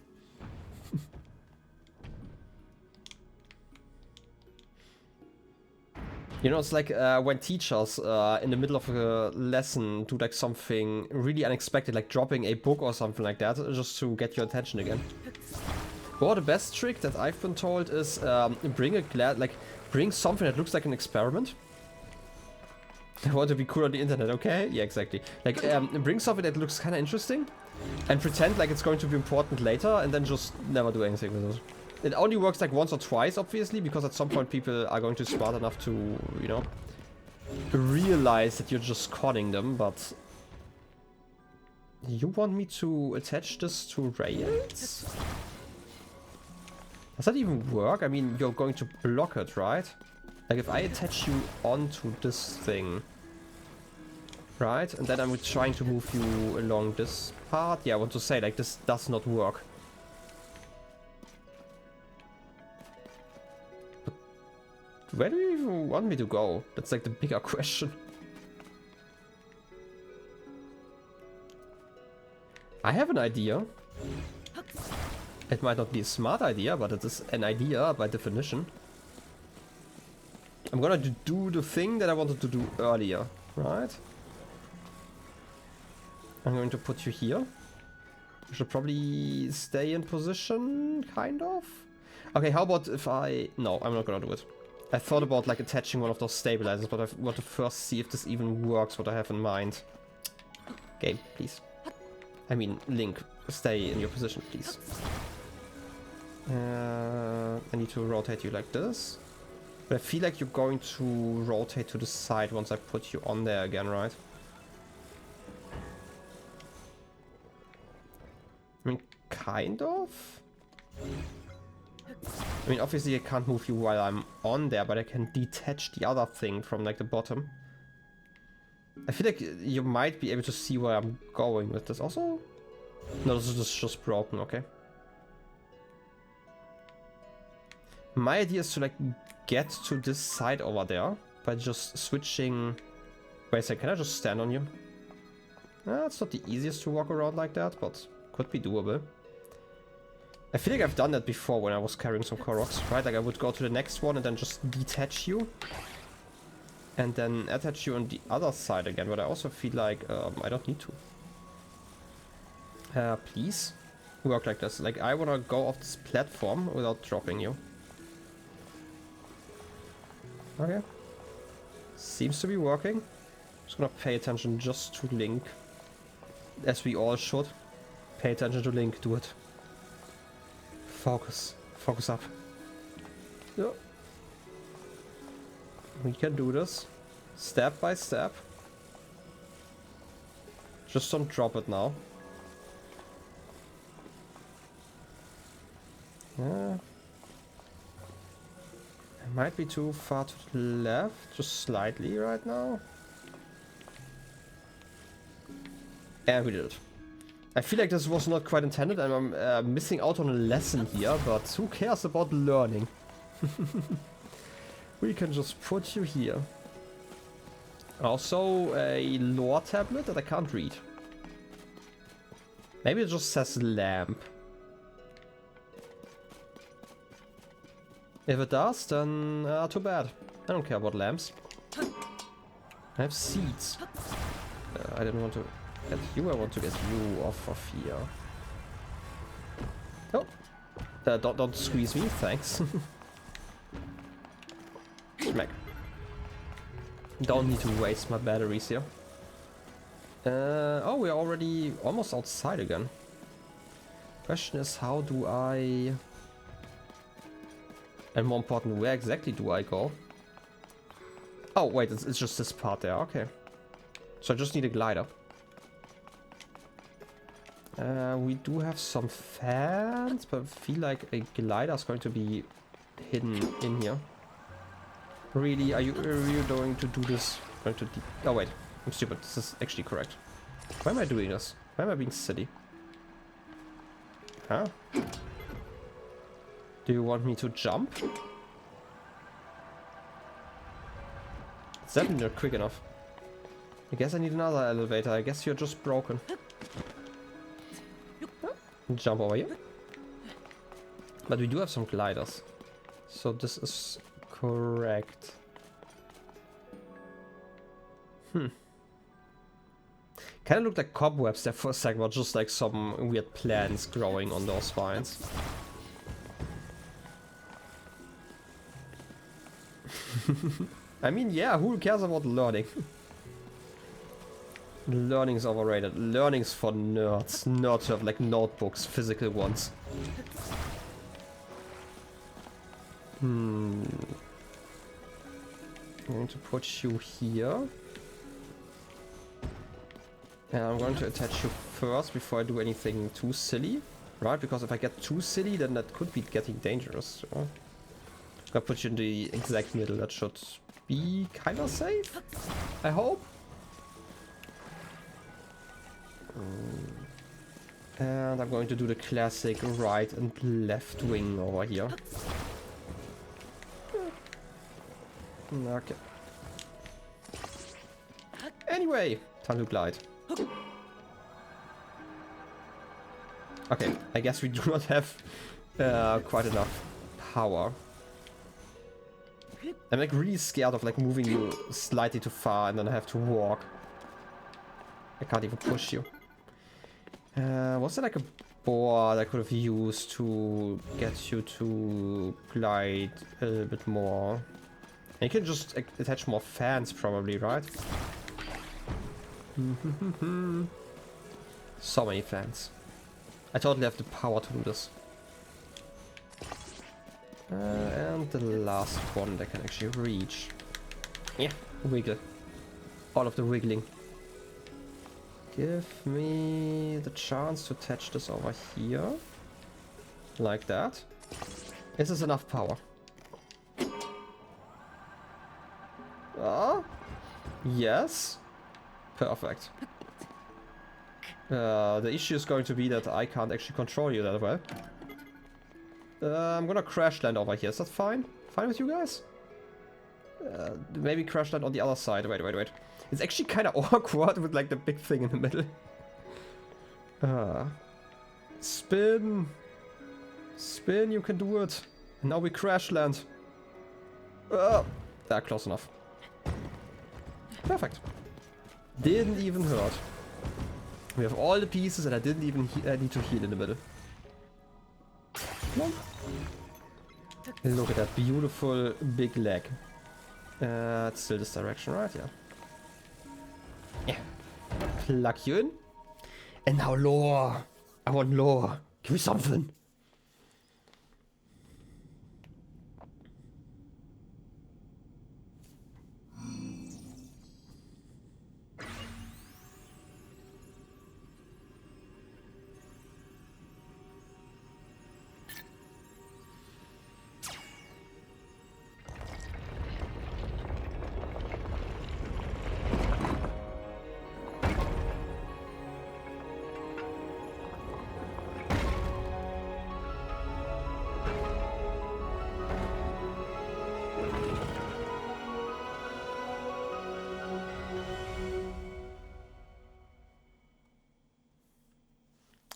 S1: You know, it's like when teachers in the middle of a lesson do like something really unexpected, like dropping a book or something like that, just to get your attention again. Or the best trick that I've been told is bring something that looks like an experiment. I want to be cool on the internet, okay? Yeah, exactly. Like, bring something that looks kind of interesting and pretend like it's going to be important later and then just never do anything with it. It only works like once or twice, obviously, because at some point people are going to be smart enough to, you know, realize that you're just conning them, but... You want me to attach this to rails? Does that even work? I mean, you're going to block it, right? Like, if I attach you onto this thing, right? And then I'm trying to move you along this part. Yeah, I want to say, like, this does not work. But where do you even want me to go? That's like the bigger question. I have an idea. It might not be a smart idea, but it is an idea by definition. I'm gonna do the thing that I wanted to do earlier, right? I'm going to put you here. You should probably stay in position, kind of. Okay, how about if I... No, I'm not gonna do it. I thought about like attaching one of those stabilizers, but I want to first see if this even works, what I have in mind. Game, please. I mean, Link, stay in your position, please. I need to rotate you like this. But I feel like you're going to rotate to the side once I put you on there again, right? I mean, kind of? I mean, obviously I can't move you while I'm on there, but I can detach the other thing from like the bottom. I feel like you might be able to see where I'm going with this. Also, no, this is just broken. Okay. My idea is to like get to this side over there by just switching. Wait a second, can I just stand on you? It's not the easiest to walk around like that, but could be doable. I feel like I've done that before when I was carrying some Koroks, right? Like I would go to the next one and then just detach you. And then attach you on the other side again, but I also feel like I don't need to. Please work like this. Like I want to go off this platform without dropping you. Okay. Seems to be working. Just gonna pay attention just to Link. As we all should. Pay attention to Link, do it. Focus. Focus up. Yeah. We can do this. Step by step. Just don't drop it now. Yeah. I might be too far to the left. Just slightly right now. And we did it. I feel like this was not quite intended and I'm missing out on a lesson here, but who cares about learning? We can just put you here. Also a lore tablet that I can't read. Maybe it just says lamp. If it does, then too bad. I don't care about lamps. I have seeds. I didn't want to get you, I want to get you off of here. Oh! Don't squeeze me, thanks. Smack. Don't need to waste my batteries here. Oh, we're already almost outside again. Question is, how do I... And more important, where exactly do I go? Oh, wait, it's just this part there, okay. So I just need a glider. We do have some fans, but I feel like a glider is going to be hidden in here. Really? Are you going to do this? Going to oh wait, I'm stupid. This is actually correct. Why am I doing this? Why am I being silly? Huh? Do you want me to jump? It's definitely not quick enough. I guess I need another elevator. I guess you're just broken. Jump over here. But we do have some gliders. So this is correct. Kinda looked like cobwebs there for a second, but just like some weird plants growing on those vines. I mean, yeah, who cares about learning? Learning is overrated. Learning's for nerds. Nerds have like notebooks, physical ones. I'm going to put you here. And I'm going to attach you first before I do anything too silly. Right? Because if I get too silly, then that could be getting dangerous. So. I'm gonna put you in the exact middle. That should be kind of safe. I hope. And I'm going to do the classic right and left wing over here. Okay. Anyway, time to glide. Okay, I guess we do not have quite enough power. I'm like really scared of like moving you slightly too far and then I have to walk. I can't even push you. Was there like a board I could have used to get you to glide a little bit more? And you can just attach more fans probably, right? So many fans. I totally have the power to do this. And the last one that can actually reach. Yeah, wiggle. All of the wiggling. Give me the chance to attach this over here. Like that. Is this enough power? Ah, yes. Perfect. The issue is going to be that I can't actually control you that well. I'm gonna crash land over here. Is that fine? Fine with you guys? Maybe crash land on the other side. Wait, wait, wait. It's actually kind of awkward with like the big thing in the middle. Spin. Spin, you can do it. And now we crash land. Close enough. Perfect. Didn't even hurt. We have all the pieces and I didn't even need to heal in the middle. Come on. Look at that beautiful big leg. It's still this direction, right? Yeah. Yeah. Plug you in. And now lore. I want lore. Give me something.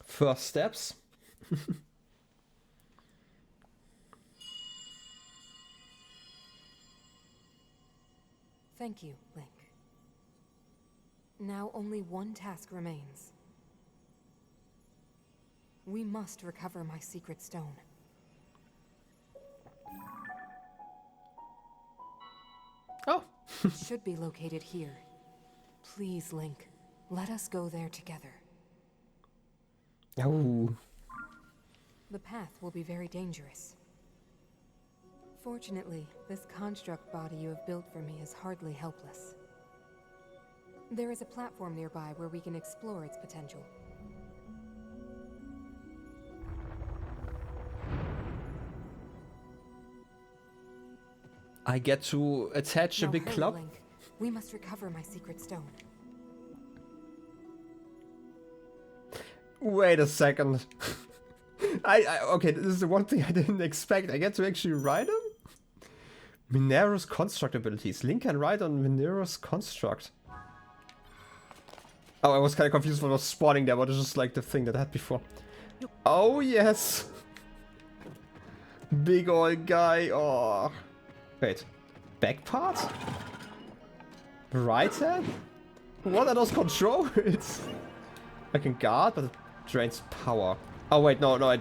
S1: First steps.
S3: Thank you, Link. Now only one task remains. We must recover my secret stone.
S1: Oh.
S3: It should be located here. Please, Link, let us go there together.
S1: Oh.
S3: The path will be very dangerous. Fortunately, this construct body you have built for me is hardly helpless. There is a platform nearby where we can explore its potential.
S1: I get to attach a
S3: Now
S1: big
S3: hurry,
S1: club.
S3: Link. We must recover my secret stone.
S1: Wait a second. Okay, this is the one thing I didn't expect. I get to actually ride him? Minero's construct abilities. Link can ride on Minero's construct. Oh, I was kind of confused what was spawning there, but it's just like the thing that I had before. Oh, yes. Big old guy. Oh. Wait. Back part? Right hand? What are those controls? I can guard, but it drains power. Oh wait, no, I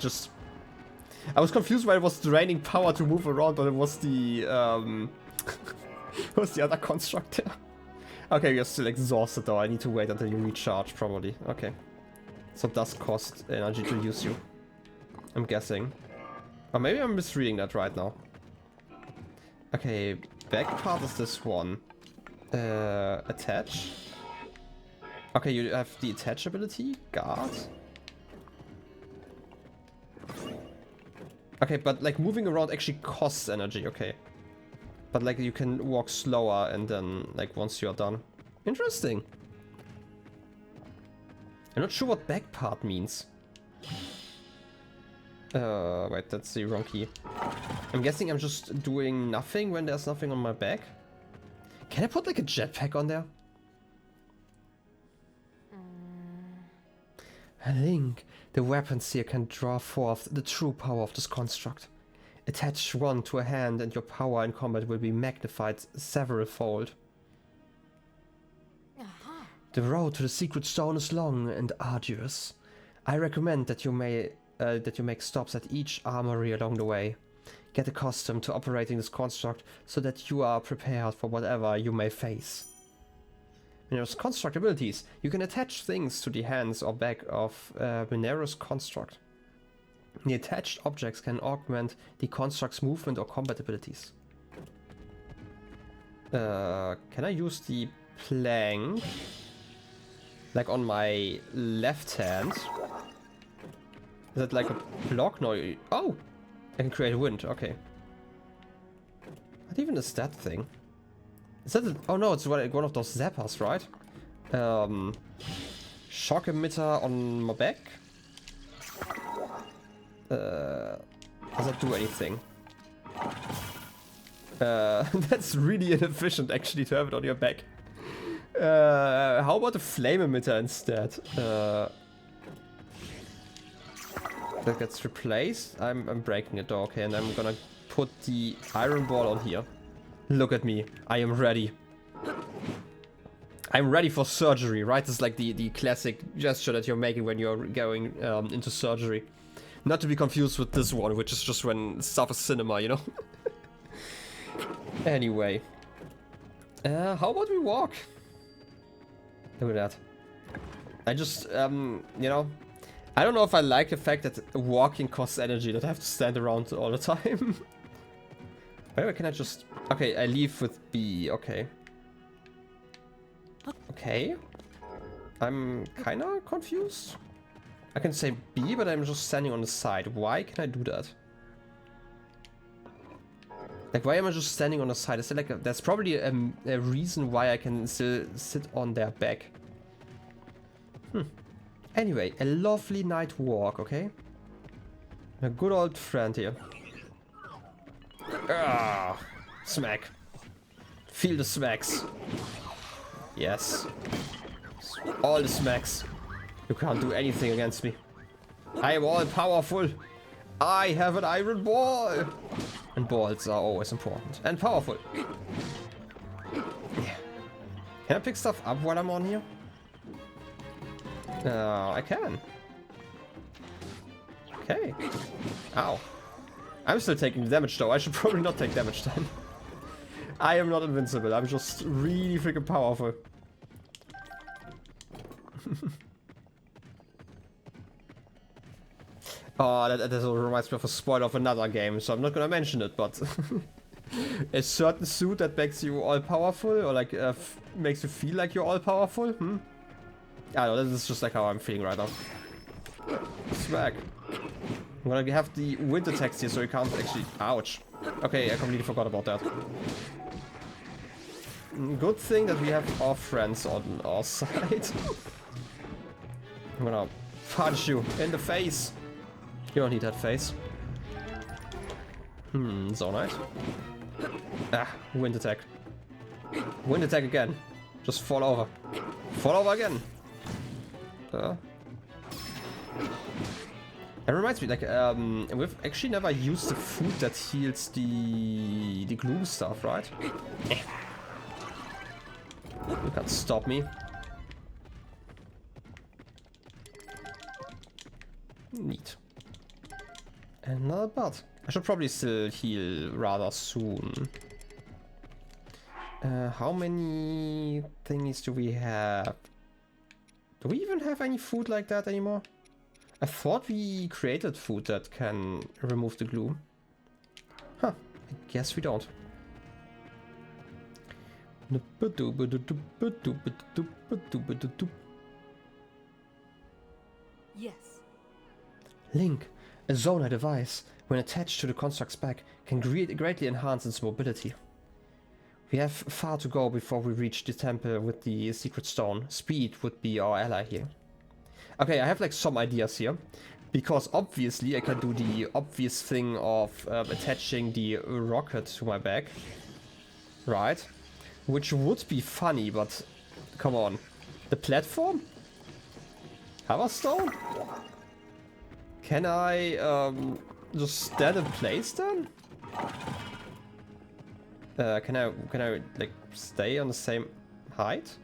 S1: was confused why it was draining power to move around, but it was the was the other construct there. Okay, you're still exhausted though. I need to wait until you recharge, probably. Okay. So it does cost energy to use you, I'm guessing. Or maybe I'm misreading that right now. Okay, back part is this one. Attach. Okay, you have the attach ability. Guard. Okay, but like moving around actually costs energy, okay. But like you can walk slower and then like once you're done. Interesting. I'm not sure what back part means. Wait, that's the wrong key. I'm guessing I'm just doing nothing when there's nothing on my back. Can I put like a jetpack on there? Link, the weapons here can draw forth the true power of this construct. Attach one to a hand and your power in combat will be magnified several-fold. The road to the secret stone is long and arduous. I recommend that you make stops at each armory along the way. Get accustomed to operating this construct so that you are prepared for whatever you may face. Minero's construct abilities. You can attach things to the hands or back of Minero's construct. The attached objects can augment the construct's movement or combat abilities. Can I use the plank? Like on my left hand? Is that like a block? No. Oh! I can create wind, okay. What even is that thing? Is that oh no, it's one of those zappers, right? Shock emitter on my back? Does that do anything? That's really inefficient actually to have it on your back. How about a flame emitter instead? That gets replaced. I'm breaking it, okay, and I'm gonna put the iron ball on here. Look at me. I am ready. I'm ready for surgery, right? This is like the classic gesture that you're making when you're going into surgery. Not to be confused with this one, which is just when stuff is cinema, you know? Anyway. How about we walk? Look at that. I just, you know, I don't know if I like the fact that walking costs energy, that I have to stand around all the time. Where can I just... Okay, I leave with B, okay. Okay. I'm kinda confused. I can say B, but I'm just standing on the side. Why can I do that? Like, why am I just standing on the side? Is there like there's probably a reason why I can still sit on their back. Anyway, a lovely night walk, okay? A good old friend here. Ah, smack. Feel the smacks. Yes. All the smacks. You can't do anything against me. I am all powerful. I have an iron ball. And balls are always important. And powerful. Yeah. Can I pick stuff up while I'm on here? I can. Okay. Ow. I'm still taking damage though. I should probably not take damage then. I am not invincible. I'm just really freaking powerful. Oh, that reminds me of a spoiler of another game, so I'm not gonna mention it, but... a certain suit that makes you all-powerful, or like, makes you feel like you're all-powerful, I don't know, this is just like how I'm feeling right now. Swag. I'm gonna have the wind attacks here, so you can't actually... Ouch. Okay, I completely forgot about that. Good thing that we have our friends on our side. I'm gonna punch you in the face. You don't need that face. So nice. Ah, wind attack. Wind attack again. Just fall over. Fall over again. It reminds me, like, we've actually never used the food that heals the gloom stuff, right? You can't stop me. Neat. Another butt. I should probably still heal rather soon. How many thingies do we have? Do we even have any food like that anymore? I thought we created food that can remove the gloom. Huh, I guess we don't.
S3: Yes.
S1: Link, a zoner device, when attached to the construct's back, can greatly enhance its mobility. We have far to go before we reach the temple with the secret stone. Speed would be our ally here. Okay, I have like some ideas here, because obviously I can do the obvious thing of attaching the rocket to my back, right? Which would be funny, but come on. The platform? Hammerstone? Can I just stand in place then? Can I like stay on the same height?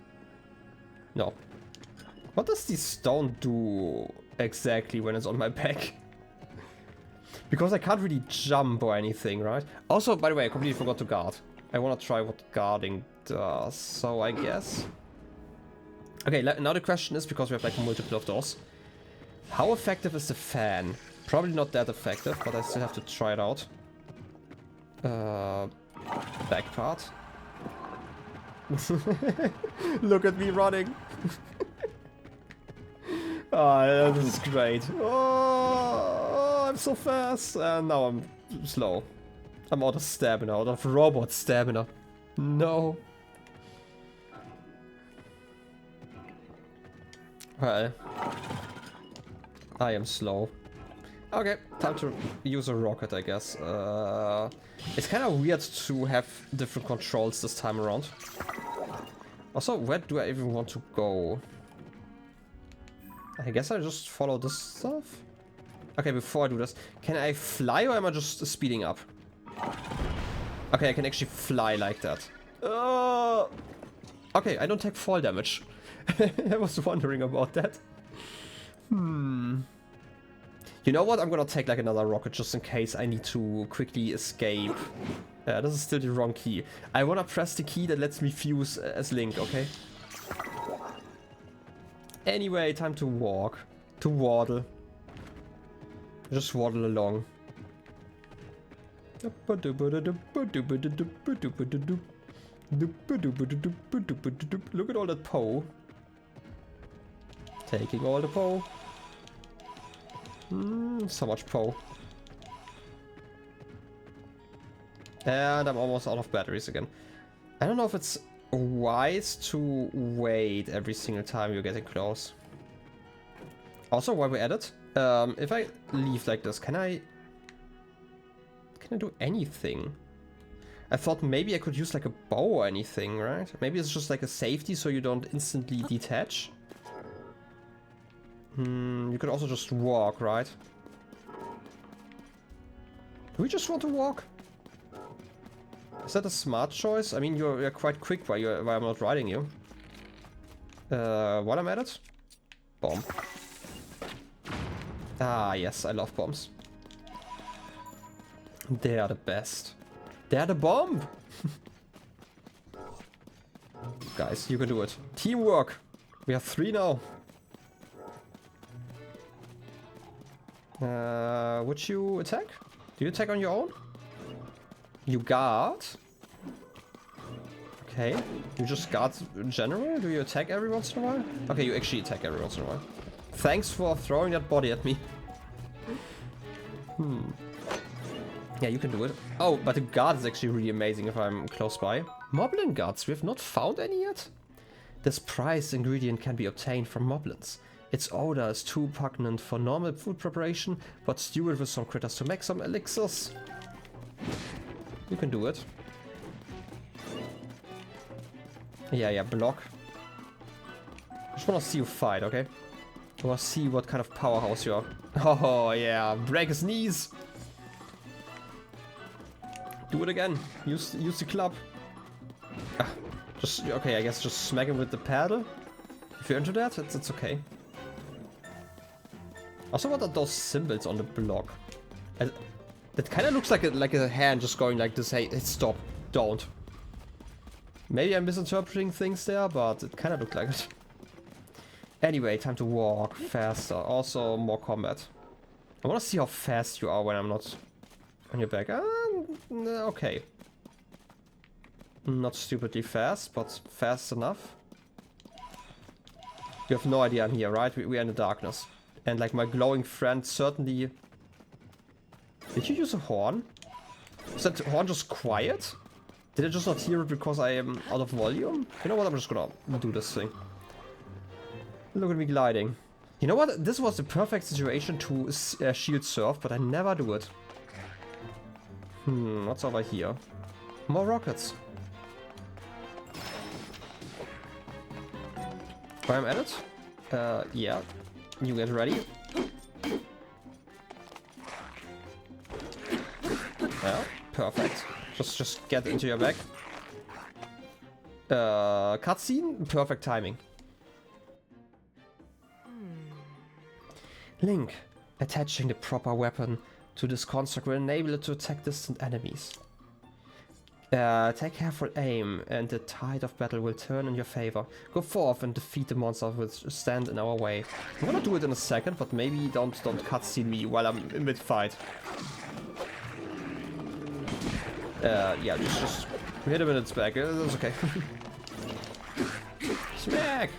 S1: No. What does the stone do exactly when it's on my back? Because I can't really jump or anything, right? Also, by the way, I completely forgot to guard. I want to try what guarding does, so I guess. Okay, now the question is, because we have like multiple of those, how effective is the fan? Probably not that effective, but I still have to try it out. Back part. Look at me running. Oh, this is great. Oh, I'm so fast. And now I'm slow. I'm out of stamina, out of robot stamina. No. Well, I am slow. Okay, time to use a rocket, I guess. It's kind of weird to have different controls this time around. Also, where do I even want to go? I guess I just follow this stuff? Okay, before I do this, can I fly or am I just speeding up? Okay, I can actually fly like that. Okay, I don't take fall damage. I was wondering about that. You know what? I'm gonna take like another rocket just in case I need to quickly escape. This is still the wrong key. I wanna press the key that lets me fuse as Link, okay? Anyway, time to walk. To waddle. Just waddle along. Look at all that Poe. Taking all the Poe. So much Poe. And I'm almost out of batteries again. I don't know if it's wise to wait every single time you're getting close. Also, while we're at it, if I leave like this, can I do anything? I thought maybe I could use like a bow or anything, right? Maybe it's just like a safety so you don't instantly detach. You could also just walk, right? Do we just want to walk? Is that a smart choice? I mean, you're quite quick while I'm not riding you. While I'm at it? Bomb. Ah, yes, I love bombs. They are the best. They're the bomb! Guys, you can do it. Teamwork! We have 3 now. Would you attack? Do you attack on your own? You guard? Okay. You just guard in general? Do you attack every once in a while? Okay, you actually attack every once in a while. Thanks for throwing that body at me. Yeah, you can do it. Oh, but the guard is actually really amazing if I'm close by. Moblin guards, we have not found any yet? This prized ingredient can be obtained from moblins. Its odor is too pungent for normal food preparation, but stew it with some critters to make some elixirs. You can do it. Yeah, block. I just wanna see you fight, okay? I wanna see what kind of powerhouse you are. Oh yeah, break his knees! Do it again. Use the club. Okay, I guess just smack him with the paddle. If you're into that, it's okay. Also, what are those symbols on the block? That kind of looks like a hand just going like this. Hey, stop! Don't. Maybe I'm misinterpreting things there, but it kind of looked like it. Anyway, time to walk faster. Also, more combat. I want to see how fast you are when I'm not on your back. Okay. Not stupidly fast, but fast enough. You have no idea I'm here, right? We're in the darkness. And like my glowing friend certainly... Did you use a horn? Is that horn just quiet? Did I just not hear it because I am out of volume? You know what? I'm just gonna do this thing. Look at me gliding. You know what? This was the perfect situation to shield surf, but I never do it. What's over here? More rockets. Where I'm at it? Yeah. You get ready. Yeah, perfect. Just get into your bag. Cutscene? Perfect timing. Link. Attaching the proper weapon to this construct will enable it to attack distant enemies. Take careful aim and the tide of battle will turn in your favor. Go forth and defeat the monsters which stand in our way. I'm gonna do it in a second, but maybe don't cutscene me while I'm in mid-fight. Yeah, just hit him in its back. That's okay. Smack!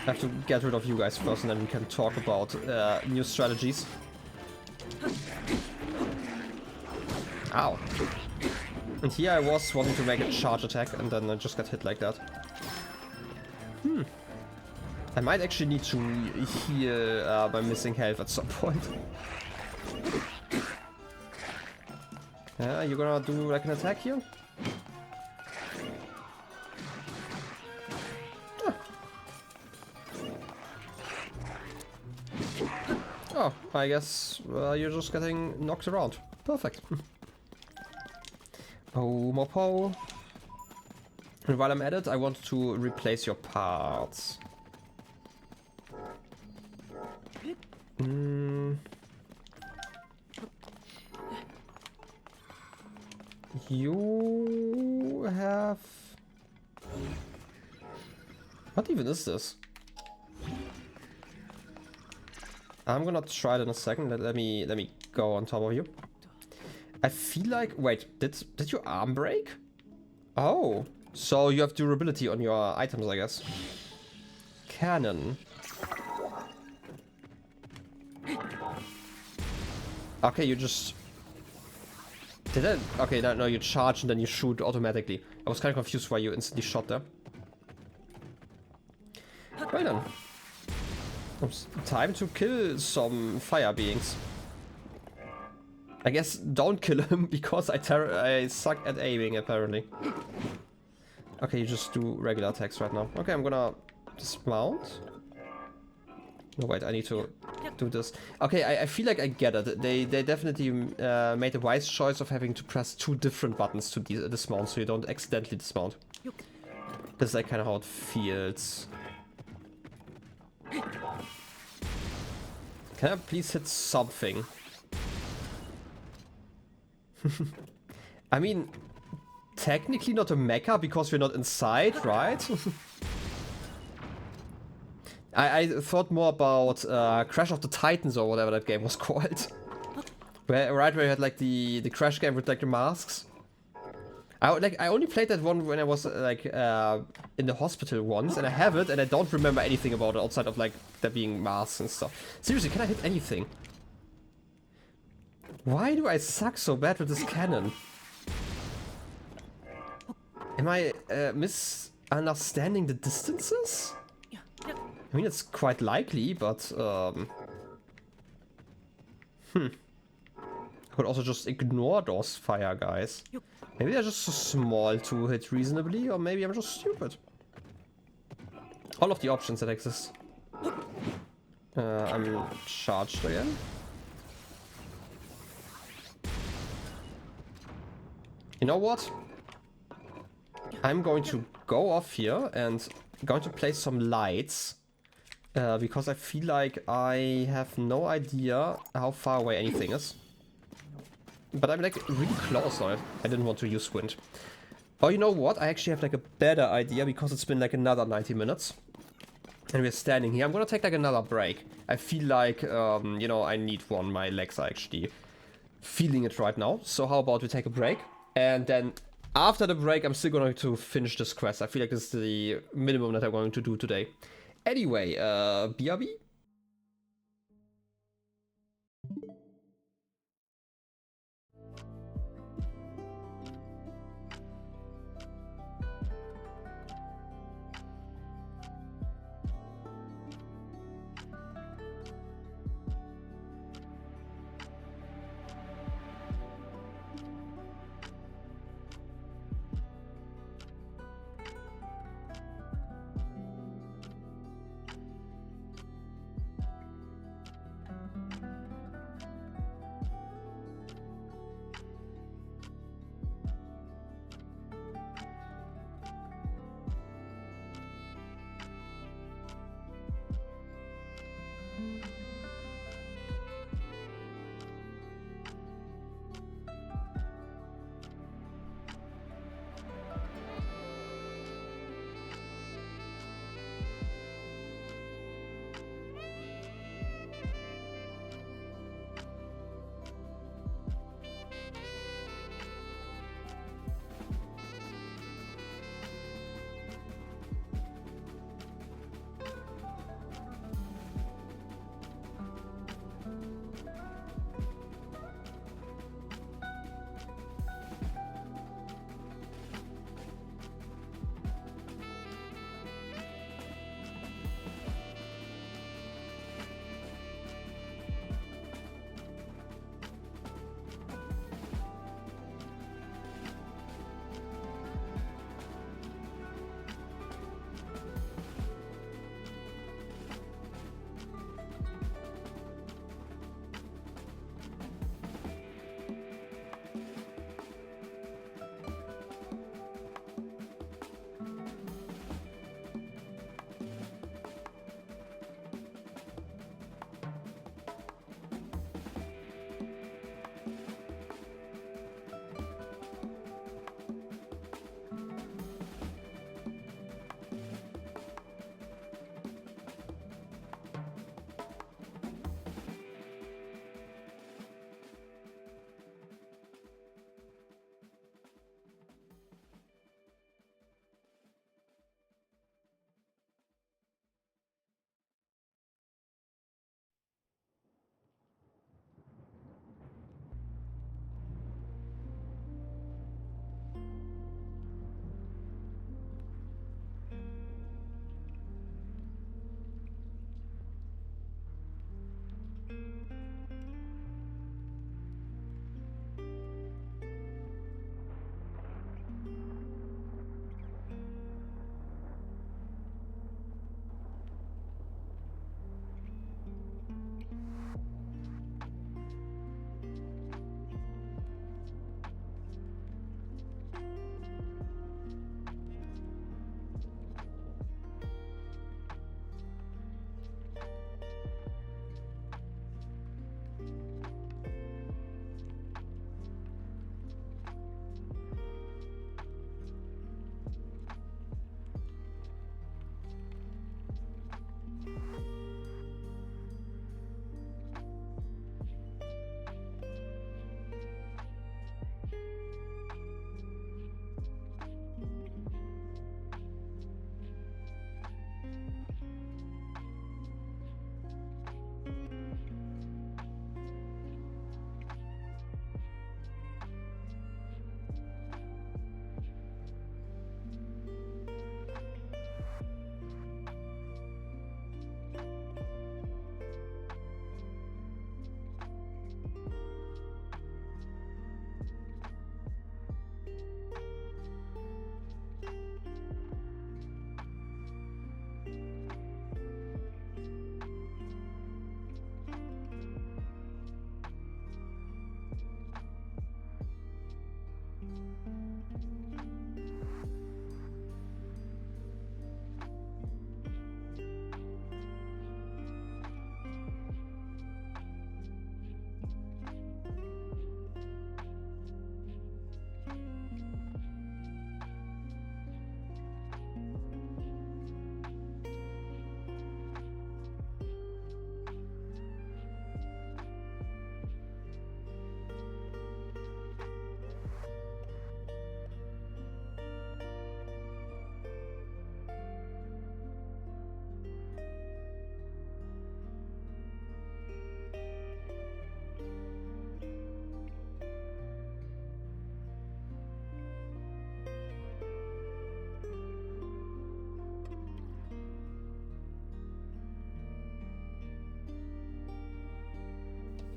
S1: I have to get rid of you guys first and then we can talk about new strategies. Ow. And here I was wanting to make a charge attack, and then I just got hit like that. I might actually need to heal my missing health at some point. Yeah, you're gonna do like an attack here? Oh, I guess you're just getting knocked around. Perfect. Oh, Mopo. And while I'm at it, I want to replace your parts. You have... What even is this? I'm gonna try it in a second. Let me go on top of you. I feel like... Wait, did your arm break? Oh, so you have durability on your items, I guess. Cannon. Okay, you just... Did it? Okay, no, you charge and then you shoot automatically. I was kind of confused why you instantly shot there. Right then. It's time to kill some fire beings. I guess don't kill him because I suck at aiming apparently. Okay, you just do regular attacks right now. Okay, I'm gonna dismount. No, wait, I need to do this. Okay, I feel like I get it. They definitely made a wise choice of having to press 2 different buttons to dismount so you don't accidentally dismount. This is like kind of how it feels. Can I please hit something? I mean, technically not a mecha because we're not inside, right? I thought more about Crash of the Titans or whatever that game was called. where you had like the Crash game with like the masks. I only played that one when I was like in the hospital once, and I have it, and I don't remember anything about it outside of like there being masks and stuff. Seriously, can I hit anything? Why do I suck so bad with this cannon? Am I misunderstanding the distances? I mean, it's quite likely, but I could also just ignore those fire guys. Maybe they're just so small to hit reasonably, or maybe I'm just stupid. All of the options that exist. I'm charged again. You know what? I'm going to go off here and going to place some lights. Because I feel like I have no idea how far away anything is. But I'm like really close now. I didn't want to use wind. Oh, you know what? I actually have like a better idea because it's been like another 90 minutes. And we're standing here. I'm gonna take like another break. I feel like, you know, I need one. My legs are actually feeling it right now. So how about we take a break? And then after the break, I'm still going to finish this quest. I feel like this is the minimum that I'm going to do today. Anyway, BRB?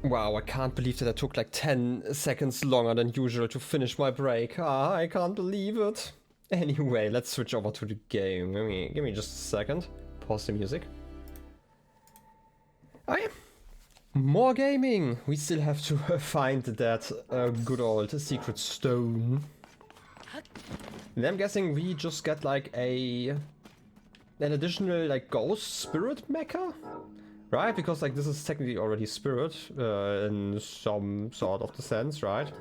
S1: Wow, I can't believe that I took like 10 seconds longer than usual to finish my break. Ah, I can't believe it. Anyway, let's switch over to the game. Give me just a second. Pause the music. Okay. More gaming. We still have to find that good old secret stone. And I'm guessing we just get like an additional like ghost spirit mecha? Right? Because like this is technically already spirit in some sort of the sense, right?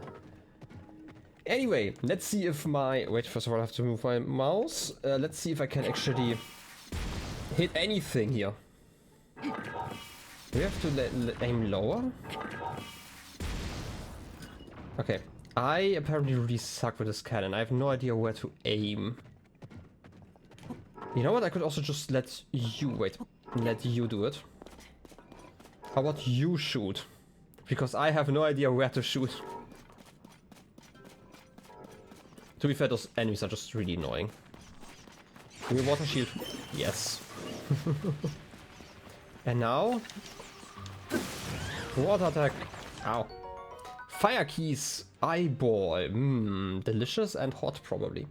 S1: Anyway, let's see if my... Wait, first of all I have to move my mouse. Let's see if I can actually hit anything here. Do we have to aim lower? Okay. I apparently really suck with this cannon. I have no idea where to aim. You know what? I could also just let you... Wait. Let you do it. How about you shoot? Because I have no idea where to shoot. To be fair, those enemies are just really annoying. Give me water shield. Yes. And now... Water attack. Ow. Fire keys eyeball. Delicious and hot probably.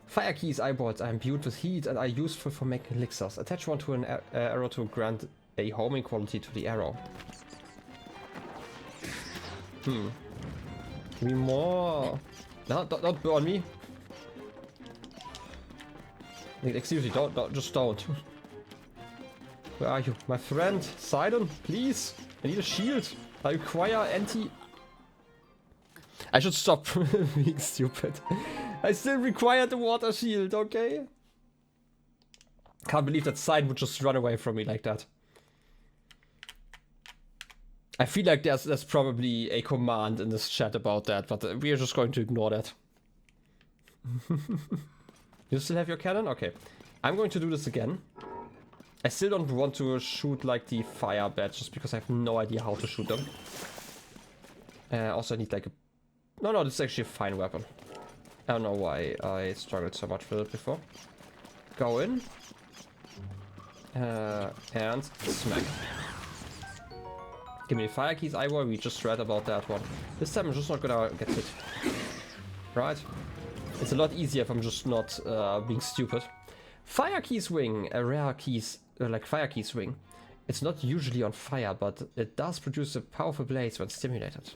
S1: Fire keys eyeballs are imbued with heat and are useful for making elixirs. Attach one to an arrow to grant a homing quality to the arrow. Give me more. No, don't burn me. Excuse me, just don't. Where are you? My friend, Sidon, please. I need a shield. I require anti... I should stop being stupid. I still require the water shield, okay? Can't believe that Sidon would just run away from me like that. I feel like there's probably a command in this chat about that, but we are just going to ignore that. You still have your cannon? Okay. I'm going to do this again. I still don't want to shoot like the fire bats just because I have no idea how to shoot them. Also I need like a... No, this is actually a fine weapon. I don't know why I struggled so much with it before. Go in. And smack. Give me the fire keys eyeball, we just read about that one. This time I'm just not gonna get hit. Right? It's a lot easier if I'm just not being stupid. Fire keys wing, a rare keys, like fire keys wing. It's not usually on fire, but it does produce a powerful blades when stimulated.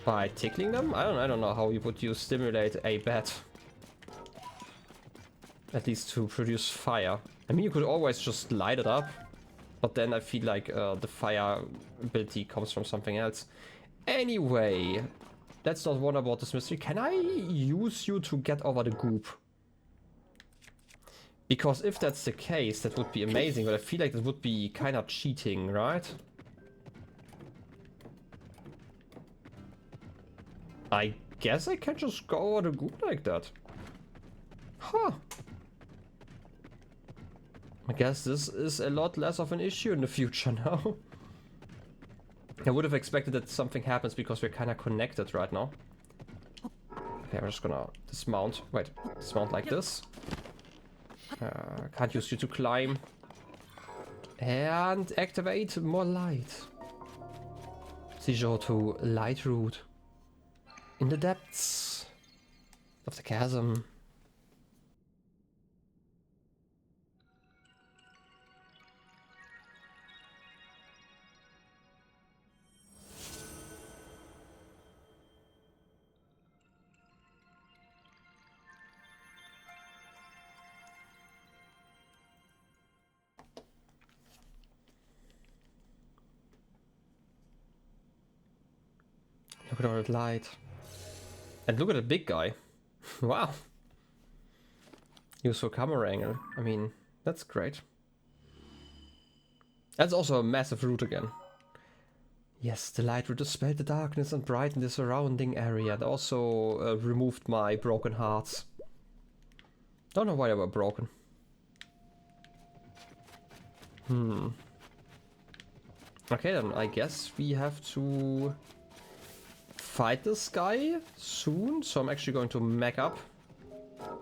S1: By tickling them? I don't know how you would use stimulate a bat. At least to produce fire. I mean, you could always just light it up. But then I feel like the fire ability comes from something else. Anyway, let's not wonder about this mystery. Can I use you to get over the goop? Because if that's the case, that would be amazing. But I feel like that would be kind of cheating, right? I guess I can just go over the goop like that. Huh. I guess this is a lot less of an issue in the future now. I would have expected that something happens because we're kind of connected right now. Okay, I'm just gonna dismount. Wait, dismount like this. Can't use you to climb. And activate more light. joju-u-u light root. In the depths of the chasm. Look at all that light. And look at the big guy. Wow. Useful camera angle. I mean, that's great. That's also a massive root again. Yes, the light would dispel the darkness and brighten the surrounding area. It also removed my broken hearts. Don't know why they were broken. Okay, then I guess we have to fight this guy soon. So I'm actually going to mech up.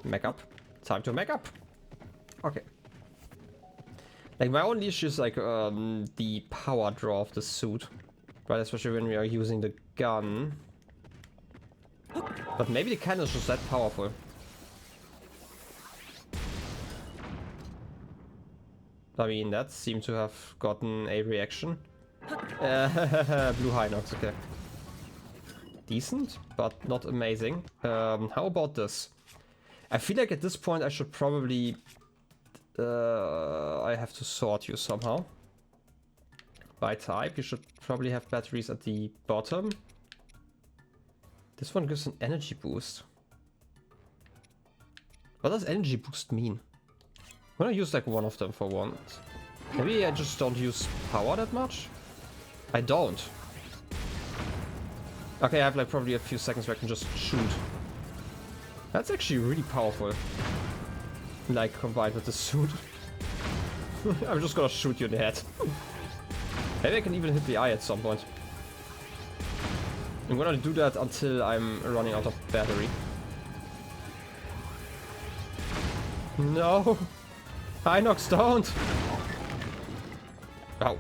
S1: Mech up. Time to mech up. Okay. Like, my only issue is, like, the power draw of the suit. Right, especially when we are using the gun. But maybe the cannon is just that powerful. I mean, that seemed to have gotten a reaction. Blue Hinox, okay. Decent, but not amazing. How about this? I feel like at this point I should probably... I have to sort you somehow. By type, you should probably have batteries at the bottom. This one gives an energy boost. What does energy boost mean? I'm gonna use like one of them for once. Maybe I just don't use power that much? I don't. Okay, I have like probably a few seconds where I can just shoot. That's actually really powerful. Like combined with the suit. I'm just gonna shoot you in the head. Maybe I can even hit the eye at some point. I'm gonna do that until I'm running out of battery. No! Hinox, don't! Ow.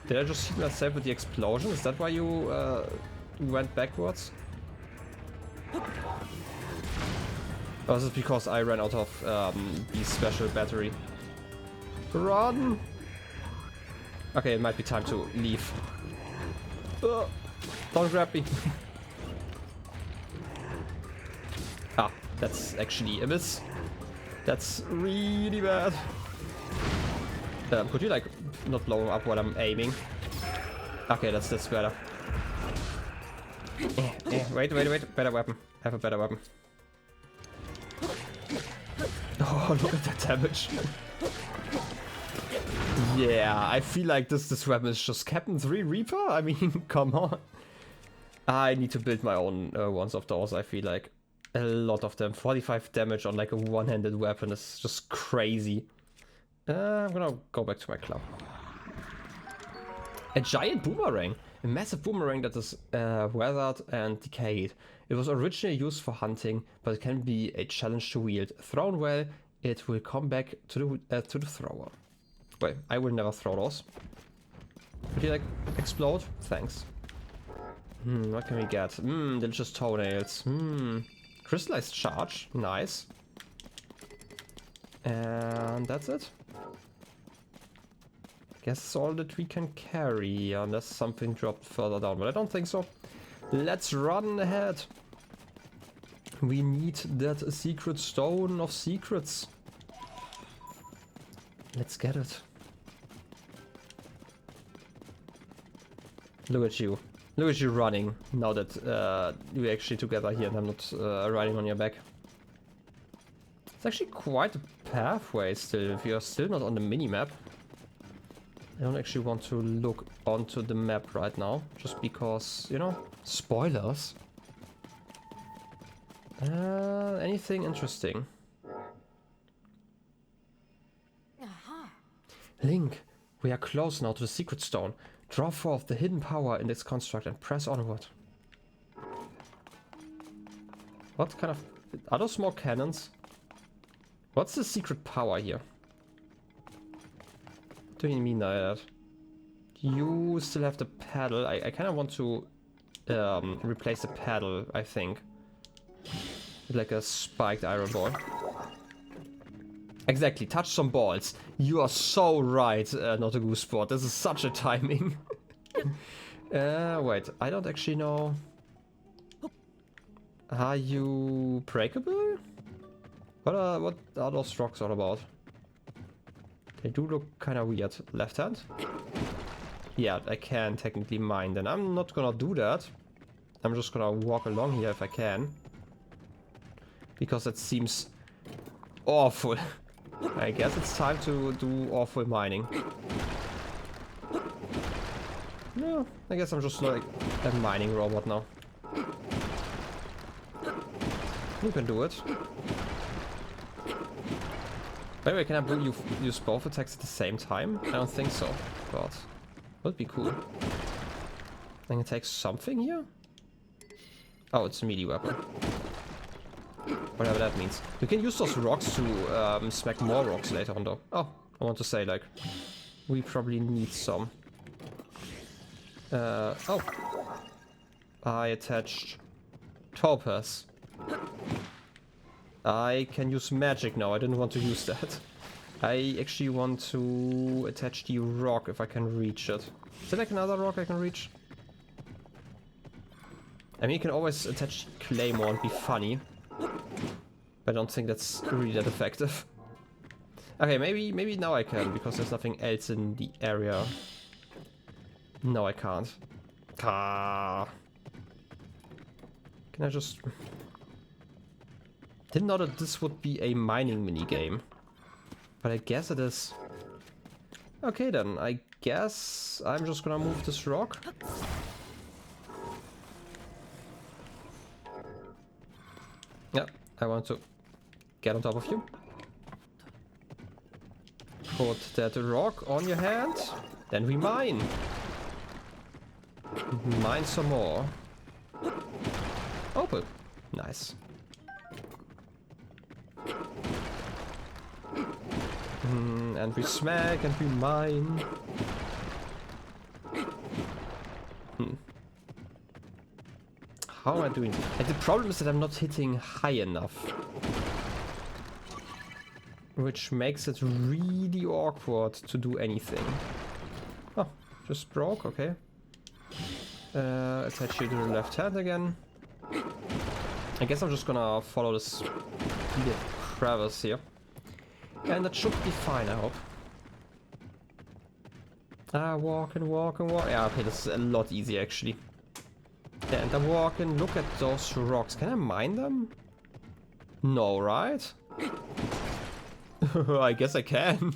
S1: Did I just shoot myself with the explosion? Is that why you went backwards? Or is it because I ran out of the special battery? Run! Okay, it might be time to leave. Don't grab me. Ah, that's actually a miss. That's really bad. Could you like not blow up while I'm aiming? Okay, that's better. Wait. Better weapon. I have a better weapon. Oh, look at that damage. Yeah, I feel like this weapon is just Captain 3 Reaper? I mean, come on. I need to build my own ones of those, I feel like. A lot of them. 45 damage on like a one-handed weapon is just crazy. I'm gonna go back to my club. A giant boomerang. A massive boomerang that is weathered and decayed. It was originally used for hunting, but it can be a challenge to wield. Thrown well, it will come back to the thrower. Wait, I will never throw those. Would you like explode? Thanks. What can we get? Delicious toenails. Crystallized charge. Nice. And that's it. Guess all that we can carry, unless something dropped further down, but I don't think so. Let's run ahead. We need that secret stone of secrets. Let's get it. Look at you. Look at you running, now that we're actually together here and I'm not riding on your back. It's actually quite a pathway still, if you're still not on the mini-map. I don't actually want to look onto the map right now, just because, you know, spoilers. Anything interesting? Link, we are close now to the secret stone. Draw forth the hidden power in this construct and press onward. What kind of... Are those more cannons? What's the secret power here? What do you mean by that? You still have the paddle. I kind of want to replace the paddle, I think. With like a spiked iron ball. Exactly, touch some balls. You are so right, not a goose sport. This is such a timing. Wait, I don't actually know. Are you breakable? What are those rocks all about? They do look kind of weird. Left hand? Yeah, I can technically mine then. I'm not gonna do that. I'm just gonna walk along here if I can. Because that seems awful. I guess it's time to do awful mining. No, I guess I'm just like a mining robot now. You can do it. By the way, can I use both attacks at the same time? I don't think so, but would be cool. I can take something here? Oh, it's a melee weapon. Whatever that means. We can use those rocks to smack more rocks later on though. Oh, I want to say, like, we probably need some. Oh. I attached topaz. I can use magic now. I didn't want to use that. I actually want to attach the rock if I can reach it. Is there like another rock I can reach? I mean, you can always attach claymore and be funny. But I don't think that's really that effective. Okay, maybe now I can, because there's nothing else in the area. No, I can't. Ah. Can I just... Didn't know that this would be a mining minigame. But I guess it is. Okay then, I guess I'm just gonna move this rock. Yeah, I want to get on top of you. Put that rock on your hand. Then we mine. Mine some more. Open. Nice. And we smack and we mine. How am I doing? And the problem is that I'm not hitting high enough. Which makes it really awkward to do anything. Oh, just broke, okay. Attach you to the left hand again. I guess I'm just gonna follow this little crevice here. And that should be fine, I hope. Ah, walk and walk and walk. Yeah, okay, this is a lot easier actually. Yeah, and I'm walking. Look at those rocks. Can I mine them? No, right? I guess I can.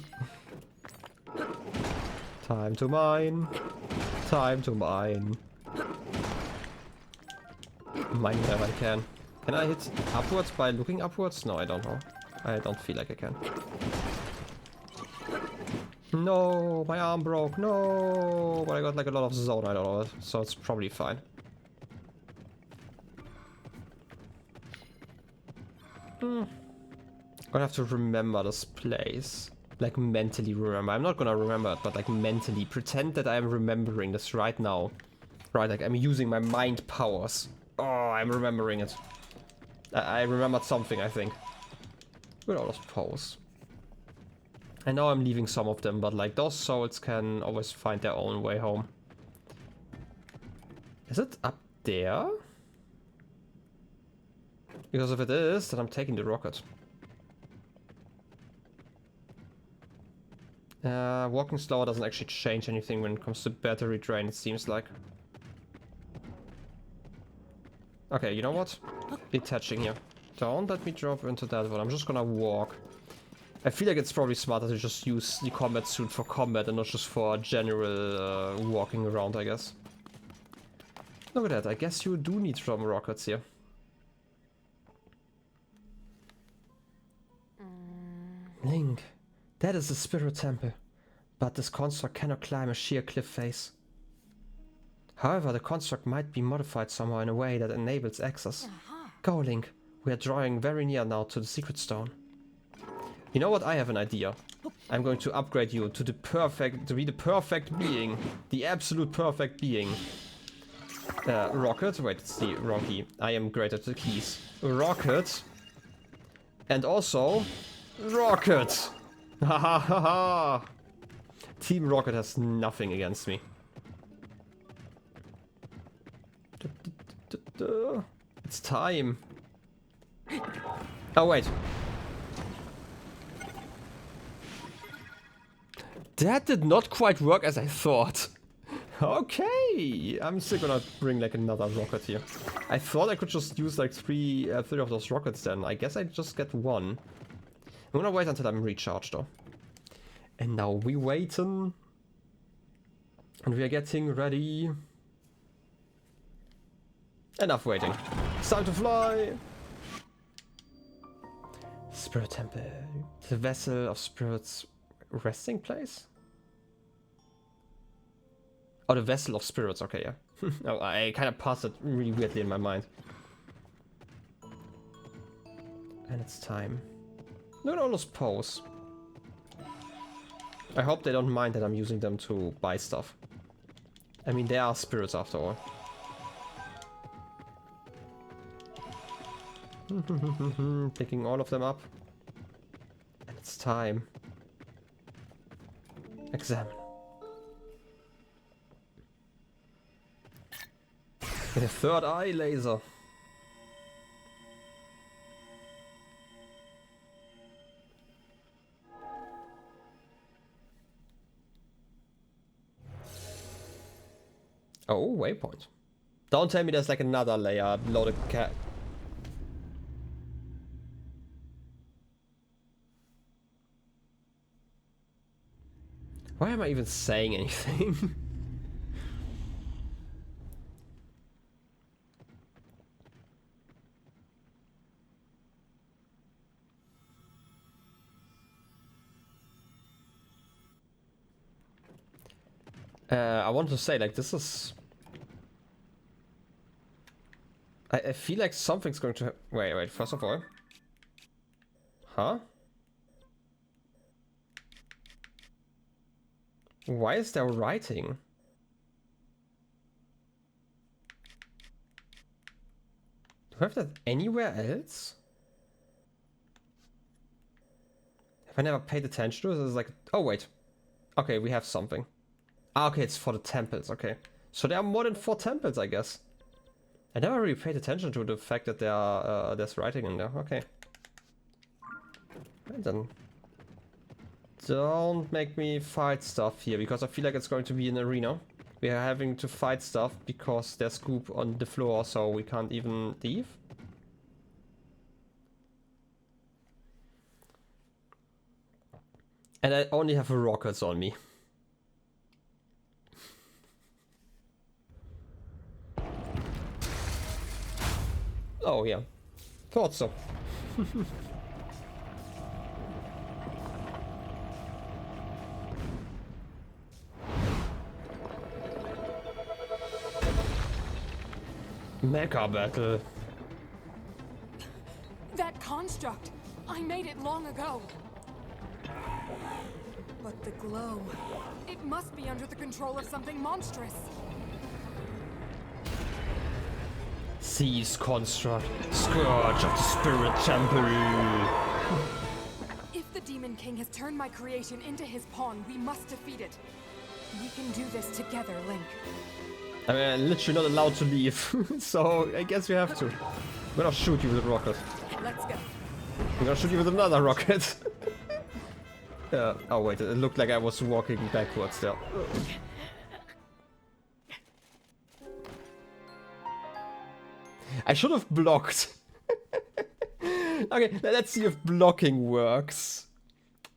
S1: Time to mine. Time to mine. Mine wherever I can. Can I hit upwards by looking upwards? No, I don't know. I don't feel like I can. No, my arm broke. No, but I got like a lot of zone. I don't know, so it's probably fine. Gonna have to remember this place. Like mentally remember. I'm not gonna remember it, but like mentally pretend that I'm remembering this right now. Right, like I'm using my mind powers. Oh, I'm remembering it. I remembered something, I think. Look at all those poles. I know I'm leaving some of them, but like those souls can always find their own way home. Is it up there? Because if it is, then I'm taking the rocket. Walking slower doesn't actually change anything when it comes to battery drain, it seems like. Okay, you know what? Detaching here. Don't let me drop into that one. I'm just gonna walk. I feel like it's probably smarter to just use the combat suit for combat and not just for general walking around, I guess. Look at that. I guess you do need some rockets here. Link, that is the spirit temple. But this construct cannot climb a sheer cliff face. However, the construct might be modified somehow in a way that enables access. Go, Link. We are drawing very near now to the secret stone. You know what? I have an idea. I'm going to upgrade you to be the perfect being. The absolute perfect being. Rocket. Wait, it's the wrong key. I am great at the keys. Rocket. And also... Rocket! Ha ha ha ha! Team Rocket has nothing against me. It's time. Oh, wait. That did not quite work as I thought. Okay, I'm still gonna bring like another rocket here. I thought I could just use like three of those rockets then. I guess I just get one. I'm gonna wait until I'm recharged though. And now we waiting. And we are getting ready. Enough waiting. It's time to fly! Spirit Temple. The vessel of spirits resting place? Oh, the vessel of spirits, okay, yeah. Oh, I kind of passed it really weirdly in my mind. And it's time. Look at all those poles. I hope they don't mind that I'm using them to buy stuff. I mean, they are spirits after all. Picking all of them up. And it's time. Examine. A third eye laser. Oh, waypoint. Don't tell me there's like another layer below the cat. Why am I even saying anything? I want to say, like, this is... I feel like something's going to... Wait, first of all. Huh? Why is there writing? Do I have that anywhere else? Have I never paid attention to it? It's like... Oh, wait. Okay, we have something. Ah, okay, it's for the temples, okay. So there are more than 4 temples, I guess. I never really paid attention to the fact that there are, there's writing in there, okay. And then... Don't make me fight stuff here, because I feel like it's going to be an arena. We are having to fight stuff because there's goop on the floor, so we can't even leave. And I only have rockets on me. Oh yeah, thought so. Mecha battle.
S3: That construct! I made it long ago. But the glow... It must be under the control of something monstrous.
S1: Seize construct. Scourge of the Spirit Temple.
S3: If the Demon King has turned my creation into his pawn, we must defeat it. We can do this together, Link.
S1: I mean, I'm literally not allowed to leave, so I guess we have to. I'm gonna shoot you with a rocket.
S3: Let's go.
S1: I'm gonna shoot you with another rocket. Oh wait, it looked like I was walking backwards there. I should have blocked. Okay, let's see if blocking works.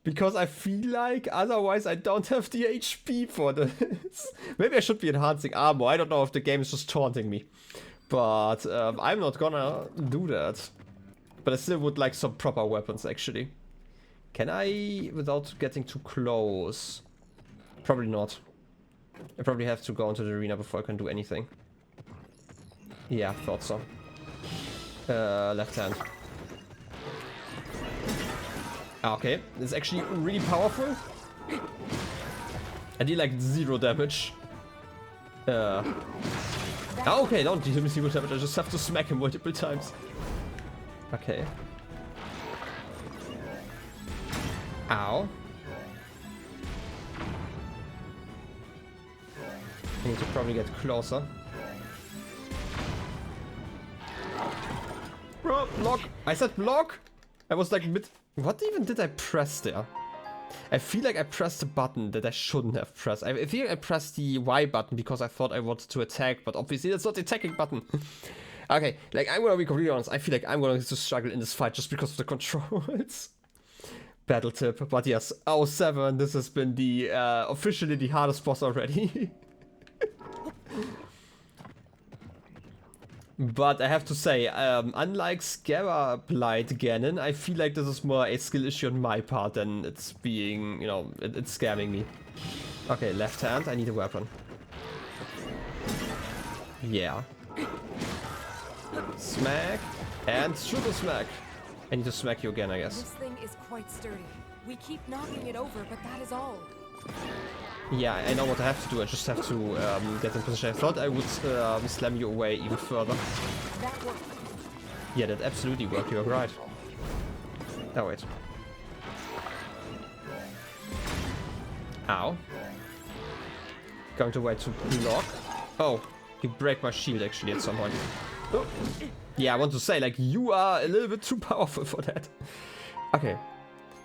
S1: Because I feel like otherwise I don't have the HP for this. Maybe I should be enhancing armor. I don't know if the game is just taunting me. But I'm not gonna do that. But I still would like some proper weapons actually. Can I, without getting too close? Probably not. I probably have to go into the arena before I can do anything. Yeah, thought so. Left hand. Okay, it's actually really powerful. I did like 0 damage. Okay, don't deal me 0 damage, I just have to smack him multiple times. Okay. Ow. I need to probably get closer. Bro, block! I said block! I was like mid... What even did I press there? I feel like I pressed a button that I shouldn't have pressed. I feel like I pressed the Y button because I thought I wanted to attack, but obviously that's not the attacking button. Okay, like I'm gonna be completely honest, I feel like I'm going to struggle in this fight just because of the controls. Battle tip, but yes, 07, this has been the officially the hardest boss already. But I have to say, unlike Scarab Blight Ganon, I feel like this is more a skill issue on my part than it's being, you know, it's scamming me. Okay, left hand, I need a weapon. Yeah. Smack, and shoot a smack. I need to smack you again, I guess.
S3: This thing is quite sturdy. We keep knocking it over, but that is all.
S1: Yeah, I know what I have to do. I just have to get in position. I thought I would slam you away even further.
S3: That worked.
S1: Yeah, that absolutely worked. You're right. Oh, wait. Ow. Going to wait to block. Oh, you break my shield actually at some point. Oh. Yeah, I want to say, like, you are a little bit too powerful for that. Okay.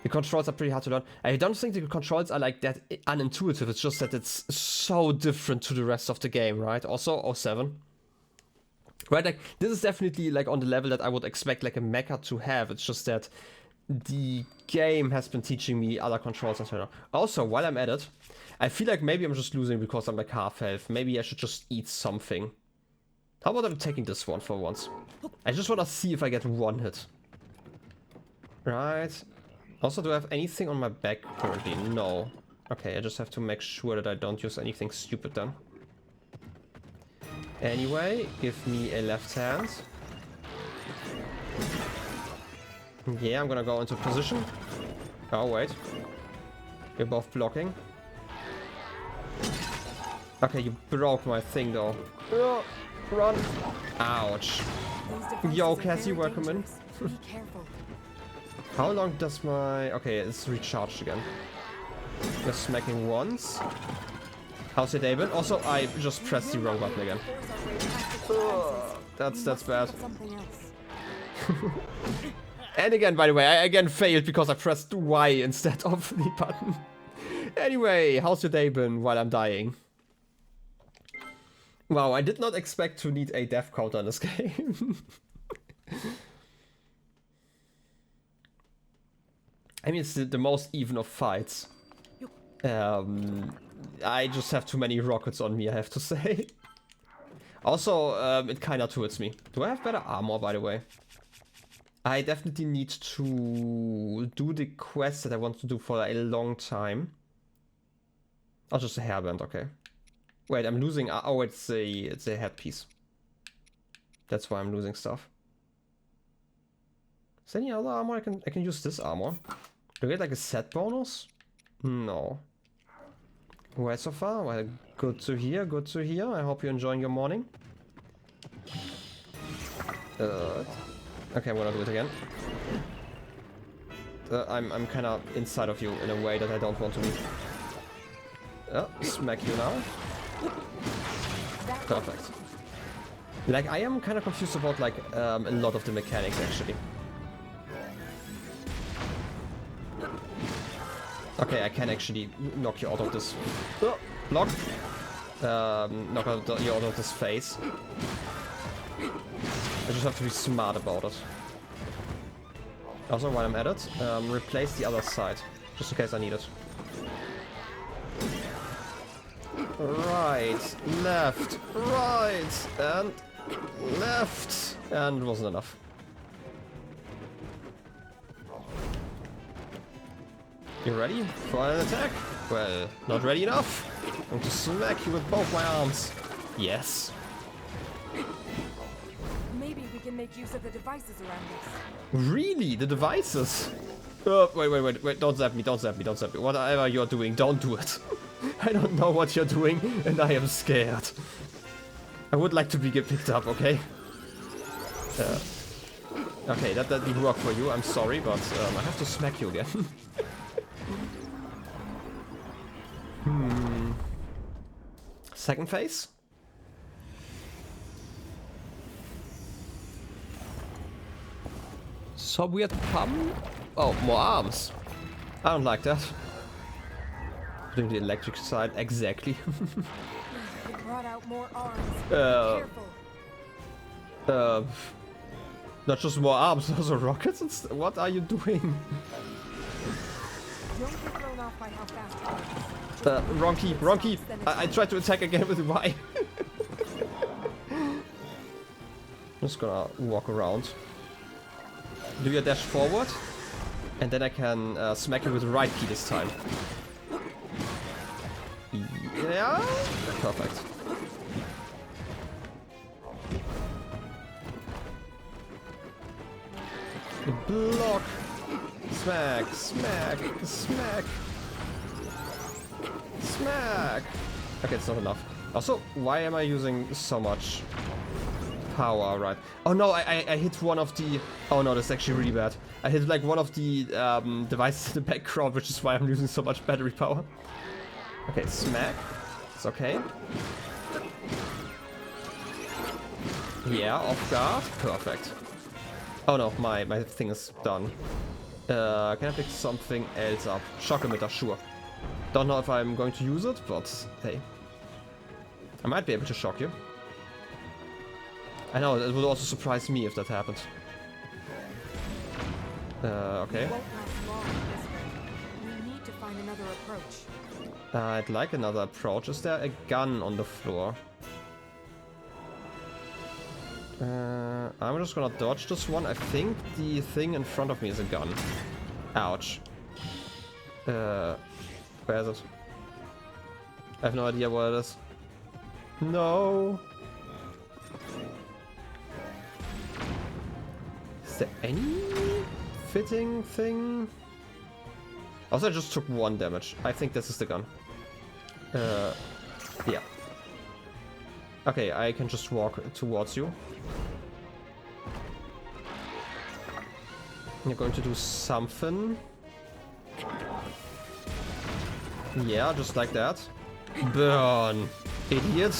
S1: The controls are pretty hard to learn. I don't think the controls are like that unintuitive. It's just that it's so different to the rest of the game, right? Also, 07. Right, like, this is definitely like on the level that I would expect like a mecha to have. It's just that the game has been teaching me other controls and so on. Also, while I'm at it, I feel like maybe I'm just losing because I'm like half health. Maybe I should just eat something. How about I'm taking this one for once? I just want to see if I get one hit. Right. Also, do I have anything on my back currently? No. Okay, I just have to make sure that I don't use anything stupid then. Anyway, give me a left hand. Yeah, I'm gonna go into position. Oh, wait. You're both blocking. Okay, you broke my thing though. Run! Ouch. Yo, Cassie, welcome in.
S3: Be careful.
S1: How long does my... Okay, it's recharged again. Just smacking once. How's your day been? Also, I just pressed the wrong button again. That's bad. And again, by the way, I again failed because I pressed Y instead of the button. Anyway, how's your day been while I'm dying? Wow, I did not expect to need a death counter in this game. I mean, it's the most even of fights. I just have too many rockets on me, I have to say. Also, it kinda turrets me. Do I have better armor, by the way? I definitely need to do the quest that I want to do for a long time. Oh, just a hairband, okay. Wait, I'm losing... Oh, it's a headpiece. That's why I'm losing stuff. Is there any other armor? I can use this armor. Do I get like a set bonus? No. Right so far? Well, good to hear, good to hear. I hope you're enjoying your morning. Okay, I'm gonna do it again. I'm kind of inside of you in a way that I don't want to be. Smack you now. Perfect. Like, I am kind of confused about like a lot of the mechanics actually. Okay, I can actually knock you out of this block. Knock you out of this phase. I just have to be smart about it. Also, while I'm at it, replace the other side, just in case I need it. Right, left, right, and left, and it wasn't enough. You ready for an attack? Well, not ready enough. I'm going to smack you with both my arms. Yes.
S3: Maybe we can make use of the devices around us.
S1: Really? The devices? Wait, don't zap me, don't zap me, don't zap me. Whatever you're doing, don't do it. I don't know what you're doing, and I am scared. I would like to be picked up, okay? Okay, that didn't work for you, I'm sorry, but I have to smack you again. Second phase? So weird pump? Oh, more arms. I don't like that. Putting the electric side, exactly.
S3: It brought out more arms. Careful.
S1: Not just more arms, also rockets? What are you doing?
S3: Don't get thrown off by how fast it goes.
S1: Wrong key, wrong key. I tried to attack again with Y. I'm just gonna walk around. Do your dash forward, and then I can smack you with the right key this time. Yeah, perfect. Block, smack, smack, smack. Smack! Okay, it's not enough. Also, why am I using so much power, right? Oh no, I hit one of the... Oh no, that's actually really bad. I hit like one of the devices in the background, which is why I'm losing so much battery power. Okay, smack. It's okay. Yeah, off guard. Perfect. Oh no, my thing is done. Can I pick something else up? Shock emitter, sure. Don't know if I'm going to use it, but hey. I might be able to shock you. I know, it would also surprise me if that happened. Okay.
S3: It won't last long this way. We need to find another approach.
S1: I'd like another approach. Is there a gun on the floor? I'm just gonna dodge this one. I think the thing in front of me is a gun. Ouch. Where is it? I have no idea what it is. No. Is there any fitting thing? Also, I just took 1 damage. I think this is the gun. Yeah. Okay, I can just walk towards you. You're going to do something. Yeah, just like that. Burn, idiot.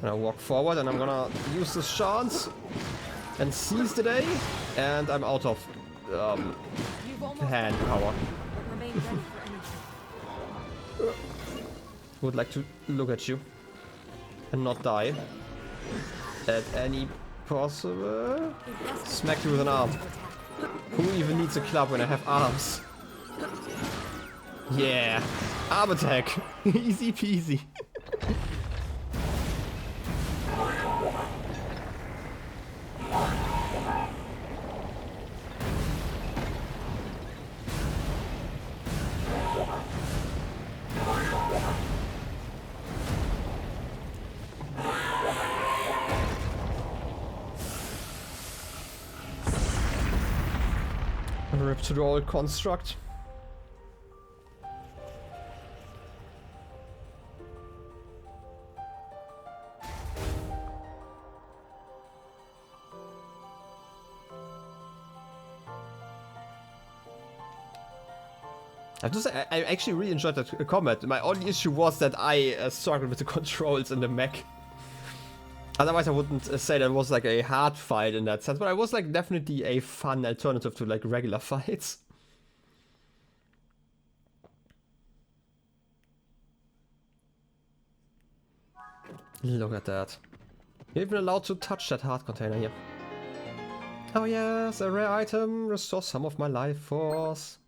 S1: And I walk forward and I'm gonna use this chance and seize the day. And I'm out of hand power.
S3: Remain ready for anything.
S1: Would like to look at you and not die at any possible. Smack you with an arm. Who even needs a club when I have arms? Yeah, arm attack. Easy peasy. Rip to the old construct. I have to say, I actually really enjoyed that combat. My only issue was that I struggled with the controls in the mech. Otherwise, I wouldn't say that was like a hard fight in that sense, but it was like definitely a fun alternative to like regular fights. Look at that. You're even allowed to touch that heart container here. Oh yes, a rare item restores some of my life force.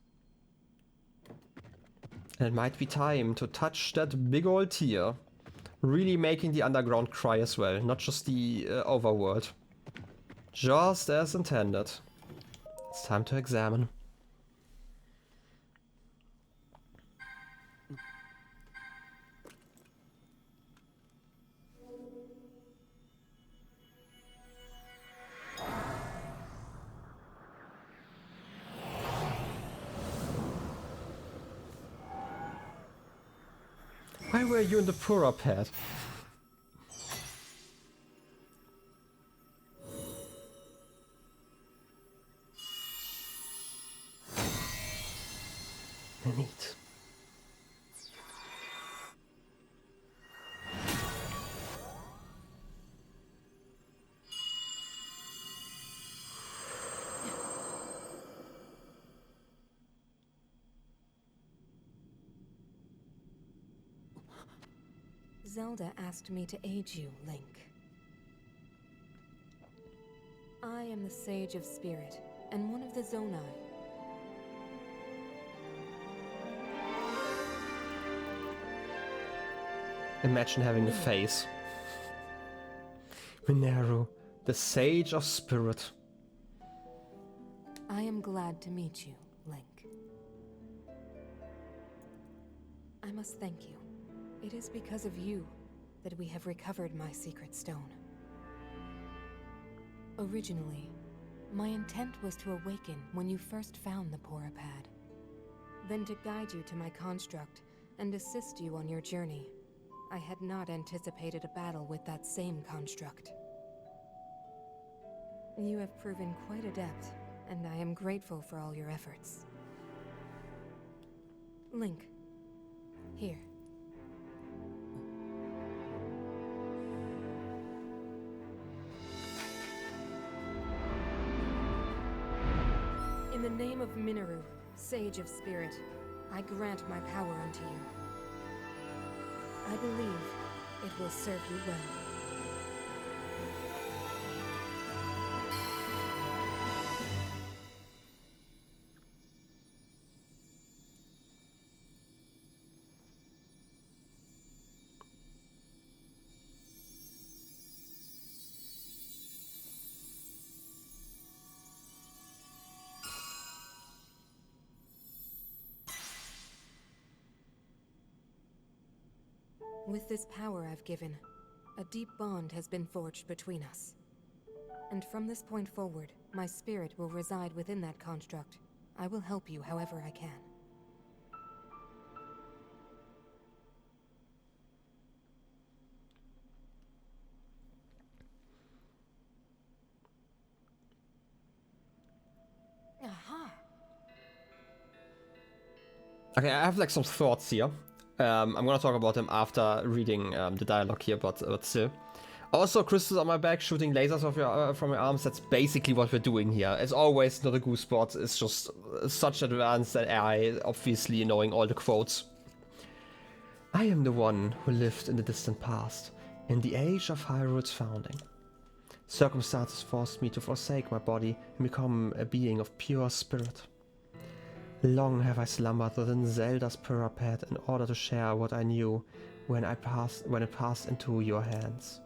S1: And it might be time to touch that big old tear. Really making the underground cry as well, not just the overworld. Just as intended. It's time to examine. Why were you in the poorer pad? Neat.
S3: Zelda asked me to aid you, Link. I am the Sage of Spirit, and one of the Zonai.
S1: Imagine having a face. Mineru, the Sage of Spirit.
S3: I am glad to meet you, Link. I must thank you. It is because of you that we have recovered my secret stone. Originally, my intent was to awaken when you first found the Porapad. Then to guide you to my construct and assist you on your journey. I had not anticipated a battle with that same construct. You have proven quite adept, and I am grateful for all your efforts. Link, here. In the name of Minoru, Sage of Spirit, I grant my power unto you. I believe it will serve you well. With this power I've given, a deep bond has been forged between us. And from this point forward, my spirit will reside within that construct. I will help you however I can. Aha!
S1: Okay, I have like some thoughts here. I'm gonna talk about them after reading the dialogue here, but still. Also, crystals on my back, shooting lasers off from your arms, that's basically what we're doing here. As always, not a goose spot, it's just such advanced AI, obviously knowing all the quotes. I am the one who lived in the distant past, in the age of Hyrule's founding. Circumstances forced me to forsake my body and become a being of pure spirit. Long have I slumbered within Zelda's parapet in order to share what I knew when it passed into your hands.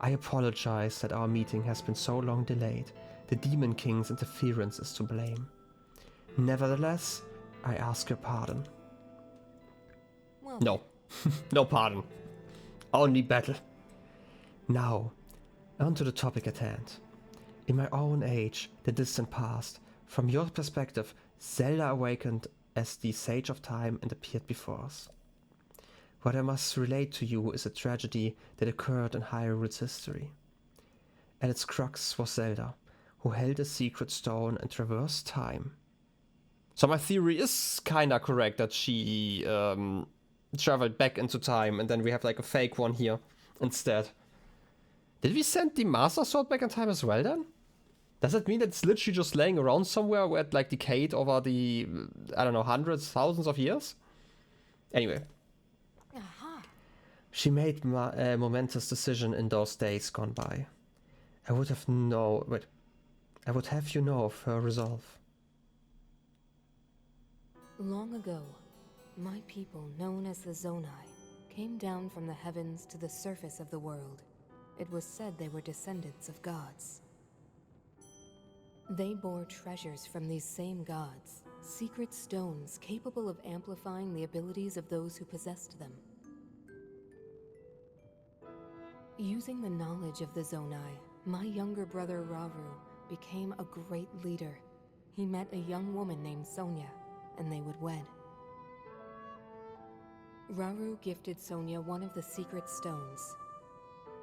S1: I apologize that our meeting has been so long delayed. The Demon King's interference is to blame. Nevertheless, I ask your pardon.
S3: Well,
S1: No. No pardon. Only battle. Now, on to the topic at hand. In my own age, the distant past, from your perspective, Zelda awakened as the Sage of Time and appeared before us. What I must relate to you is a tragedy that occurred in Hyrule's history. At its crux was Zelda, who held a secret stone and traversed time. So my theory is kinda correct that she traveled back into time, and then we have like a fake one here instead. Did we send the Master Sword back in time as well then? Does that mean that it's literally just laying around somewhere where it like decayed over the, I don't know, hundreds, thousands of years? Anyway. She made a momentous decision in those days gone by. I would have you know of her resolve.
S3: long ago, my people, known as the Zonai, came down from the heavens to the surface of the world. It was said they were descendants of gods. They bore treasures from these same gods, secret stones capable of amplifying the abilities of those who possessed them. Using the knowledge of the Zonai, my younger brother Rauru became a great leader. He met a young woman named Sonia, and they would wed. Rauru gifted Sonia one of the secret stones.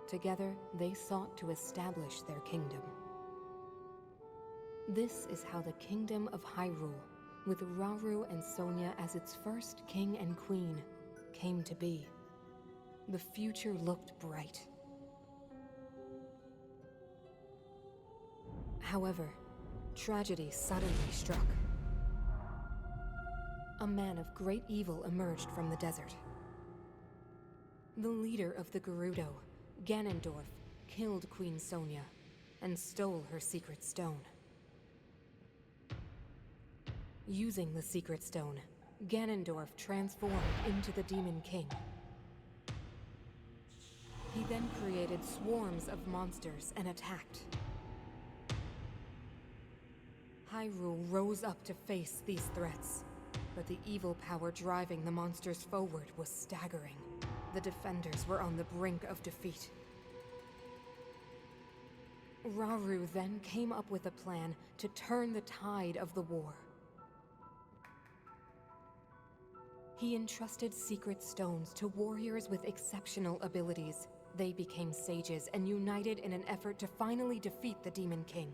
S3: Together, they sought to establish their kingdom. This is how the kingdom of Hyrule, with Rauru and Sonia as its first king and queen, came to be. The future looked bright. However, tragedy suddenly struck. A man of great evil emerged from the desert. The leader of the Gerudo, Ganondorf, killed Queen Sonia and stole her secret stone. Using the secret stone, Ganondorf transformed into the Demon King. He then created swarms of monsters and attacked. Hyrule rose up to face these threats, but the evil power driving the monsters forward was staggering. The defenders were on the brink of defeat. Rauru then came up with a plan to turn the tide of the war. He entrusted secret stones to warriors with exceptional abilities. They became sages and united in an effort to finally defeat the Demon King.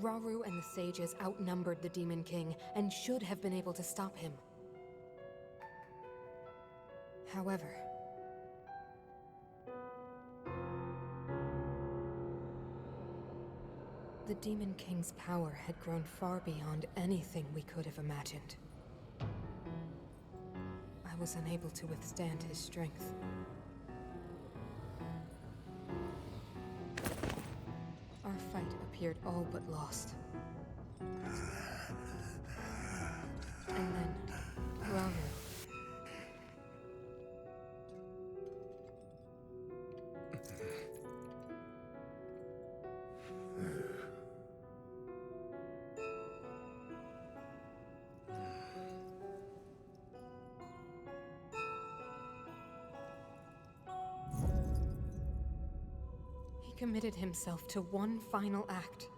S3: Rauru and the sages outnumbered the Demon King and should have been able to stop him. However, the Demon King's power had grown far beyond anything we could have imagined. I was unable to withstand his strength. Our fight appeared all but lost. And then, Rauru. He committed himself to one final act.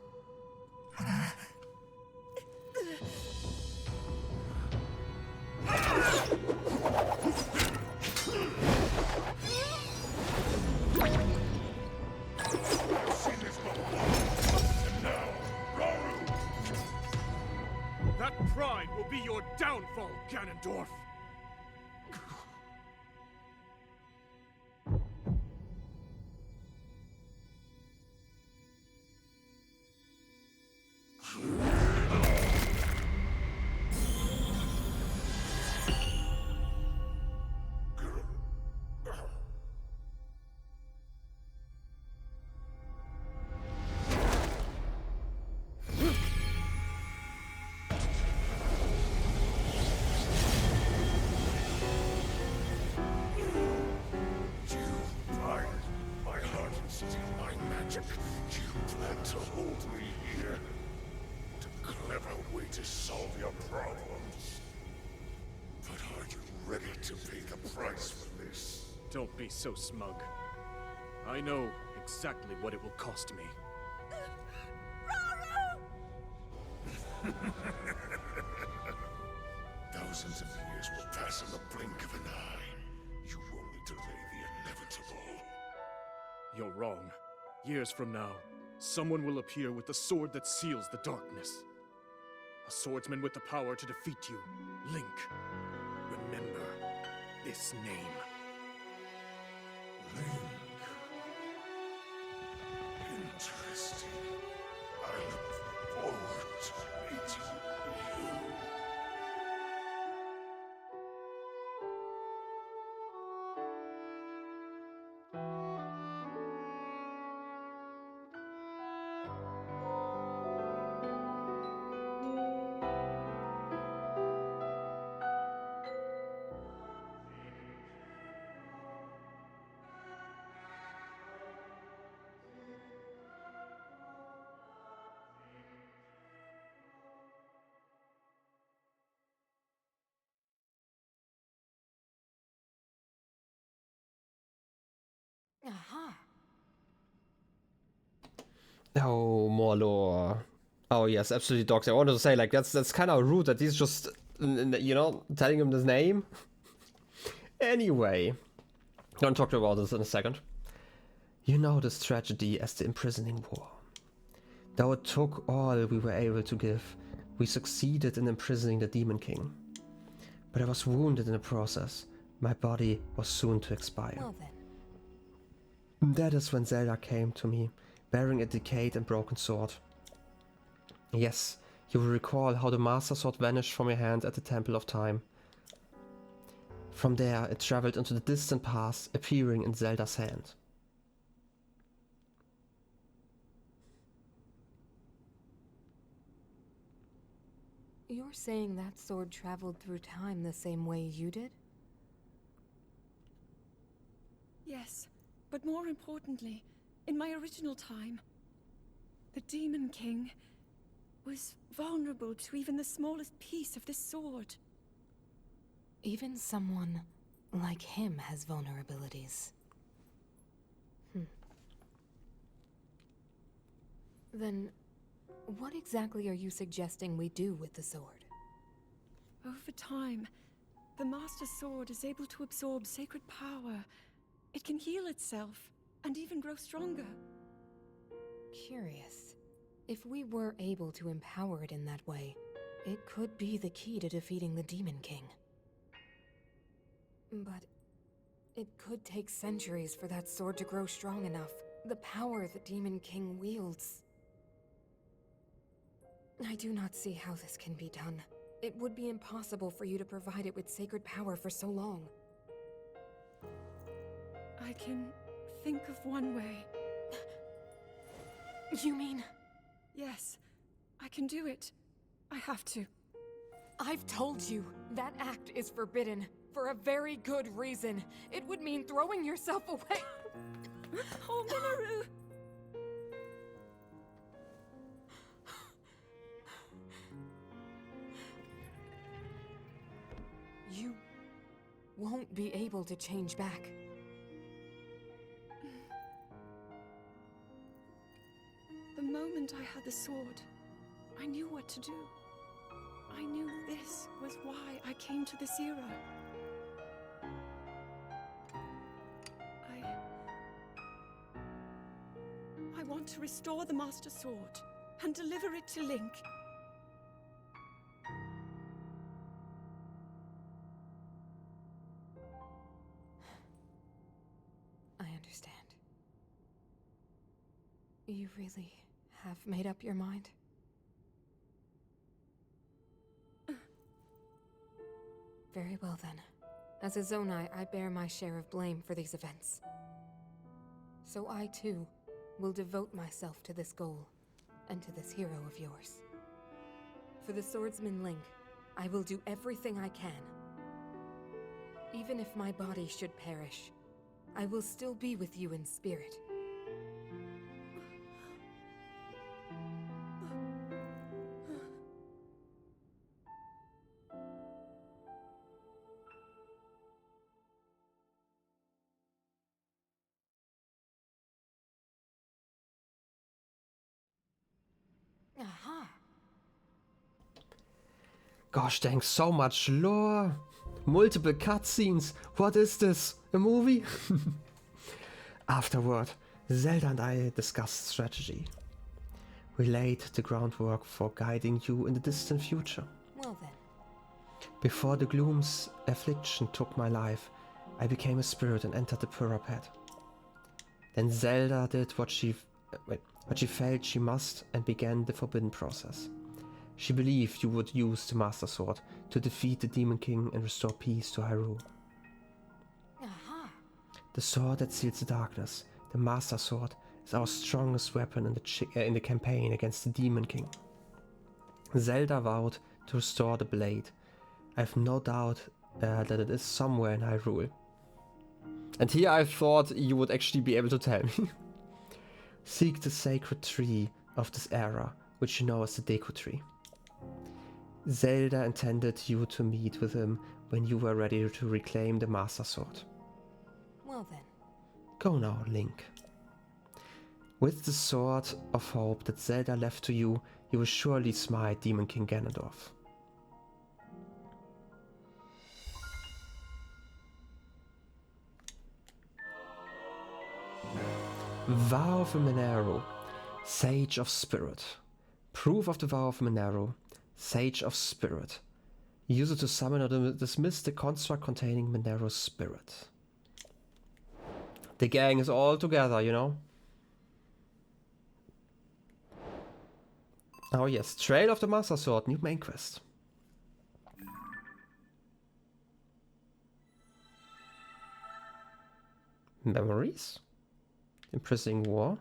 S4: That pride will be your downfall, Ganondorf!
S5: To solve your problems. But are you ready to pay the price for this?
S4: Don't be so smug. I know exactly what it will cost me.
S5: Thousands of years will pass in the blink of an eye. You only delay the inevitable.
S4: You're wrong. Years from now, someone will appear with the sword that seals the darkness. A swordsman with the power to defeat you, Link. Remember this name.
S5: Link. Interesting. I look forward to meeting you.
S3: Aha!
S1: Oh, more lore. Oh yes, absolutely, dogs. I wanted to say, like, that's kind of rude that he's just, you know, telling him his name. Anyway, gonna talk about this in a second. You know this tragedy as the imprisoning war. Though it took all we were able to give, we succeeded in imprisoning the Demon King. But I was wounded in the process. My body was soon to expire.
S3: Well then.
S1: That is when Zelda came to me, bearing a decayed and broken sword. Yes, you will recall how the Master Sword vanished from your hand at the Temple of Time. From there, it traveled into the distant past, appearing in Zelda's hand.
S3: You're saying that sword traveled through time the same way you did?
S2: Yes, but more importantly, in my original time, the Demon King was vulnerable to even the smallest piece of this sword.
S3: Even someone like him has vulnerabilities. Then, what exactly are you suggesting we do with the sword?
S2: Over time, The Master Sword is able to absorb sacred power. It can heal itself, and even grow stronger.
S3: Curious. If we were able to empower it in that way, it could be the key to defeating the Demon King. But it could take centuries for that sword to grow strong enough. The power the Demon King wields. I do not see how this can be done. It would be impossible for you to provide it with sacred power for so long.
S2: I can think of one way.
S3: You mean?
S2: Yes, I can do it. I have to.
S3: I've told you, that act is forbidden. For a very good reason. It would mean throwing yourself away.
S2: Oh, Minoru!
S3: You won't be able to change back.
S2: The moment I had the sword, I knew what to do. I knew this was why I came to this era. I want to restore the Master Sword and deliver it to Link.
S3: I understand. You really have made up your mind? Very well then. As a Zonai, I bear my share of blame for these events. So I too will devote myself to this goal, and to this hero of yours. For the swordsman Link, I will do everything I can. Even if my body should perish, I will still be with you in spirit. Aha!
S1: Gosh dang, so much lore. Multiple cutscenes. What is this? A movie? Afterward, Zelda and I discussed strategy. We laid the groundwork for guiding you in the distant future.
S3: Well then.
S1: Before the gloom's affliction took my life, I became a spirit and entered the Purapet. Then Zelda did what she felt she must and began the forbidden process. She believed you would use the Master Sword to defeat the Demon King and restore peace to Hyrule.
S3: Aha!
S1: The sword that seals the darkness, the Master Sword, is our strongest weapon in the campaign against the Demon King. Zelda vowed to restore the blade. I have no doubt that it is somewhere in Hyrule. And here I thought you would actually be able to tell me. Seek the sacred tree of this era, which you know as the Deku Tree. Zelda intended you to meet with him when you were ready to reclaim the Master Sword.
S3: Well then.
S1: Go now, Link. With the sword of hope that Zelda left to you, you will surely smite Demon King Ganondorf. Vow of Mineru, Sage of Spirit. Proof of the Vow of Mineru, Sage of Spirit. Use it to summon or dismiss the construct containing Mineru's spirit. The gang is all together, you know. Oh yes, Trail of the Master Sword, new main quest. Memories? Imprisoning War?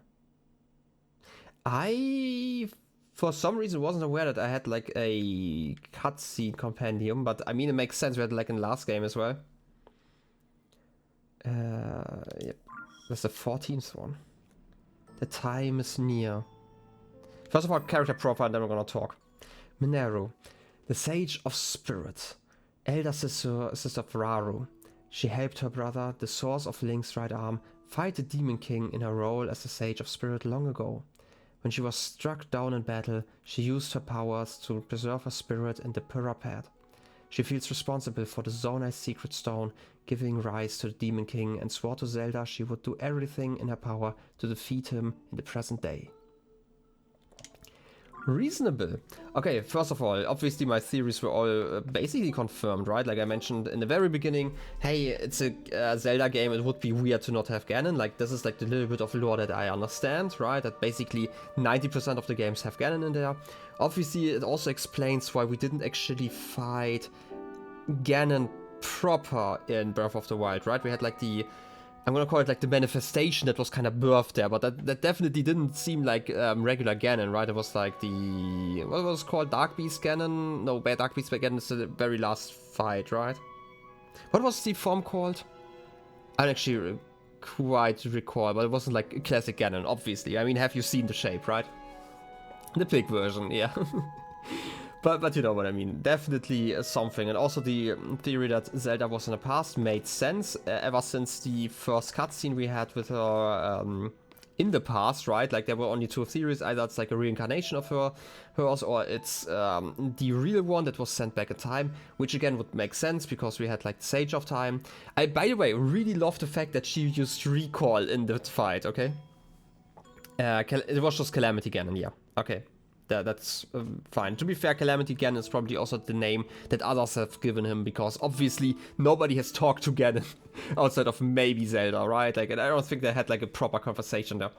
S1: I, for some reason, wasn't aware that I had like a cutscene compendium, but I mean, it makes sense. We had like in the last game as well. Yep. That's the 14th one. The time is near. First of all, character profile, then we're gonna talk. Mineru, the Sage of Spirit, elder sister of Raru. She helped her brother, the source of Link's right arm, fight the Demon King in her role as the Sage of Spirit long ago. When she was struck down in battle, she used her powers to preserve her spirit in the Purapet. She feels responsible for the Zonai's secret stone, giving rise to the Demon King, and swore to Zelda she would do everything in her power to defeat him in the present day. Reasonable. Okay, first of all, obviously my theories were all basically confirmed, right? Like I mentioned in the very beginning, hey, it's a Zelda game, it would be weird to not have Ganon. Like, this is like the little bit of lore that I understand, right? That basically 90% of the games have Ganon in there. Obviously, it also explains why we didn't actually fight Ganon proper in Breath of the Wild, right? We had like the, I'm gonna call it like the manifestation that was kind of birthed there, but that definitely didn't seem like regular Ganon, right? It was like the, what was it called, Dark Beast Ganon? No, Dark Beast Ganon is the very last fight, right? What was the form called? I don't actually quite recall, but it wasn't like classic Ganon, obviously. I mean, have you seen the shape, right? The pig version, yeah. But you know what I mean, definitely something. And also the theory that Zelda was in the past made sense ever since the first cutscene we had with her in the past, right? Like there were only two theories, either it's like a reincarnation of hers or it's the real one that was sent back in time, which again would make sense because we had like the Sage of Time. I, by the way, really love the fact that she used recall in the fight, okay? It was just Calamity Ganon, yeah, okay. That's fine. To be fair, Calamity Ganon is probably also the name that others have given him, because obviously nobody has talked to Ganon outside of maybe Zelda, right? Like, and I don't think they had like a proper conversation there.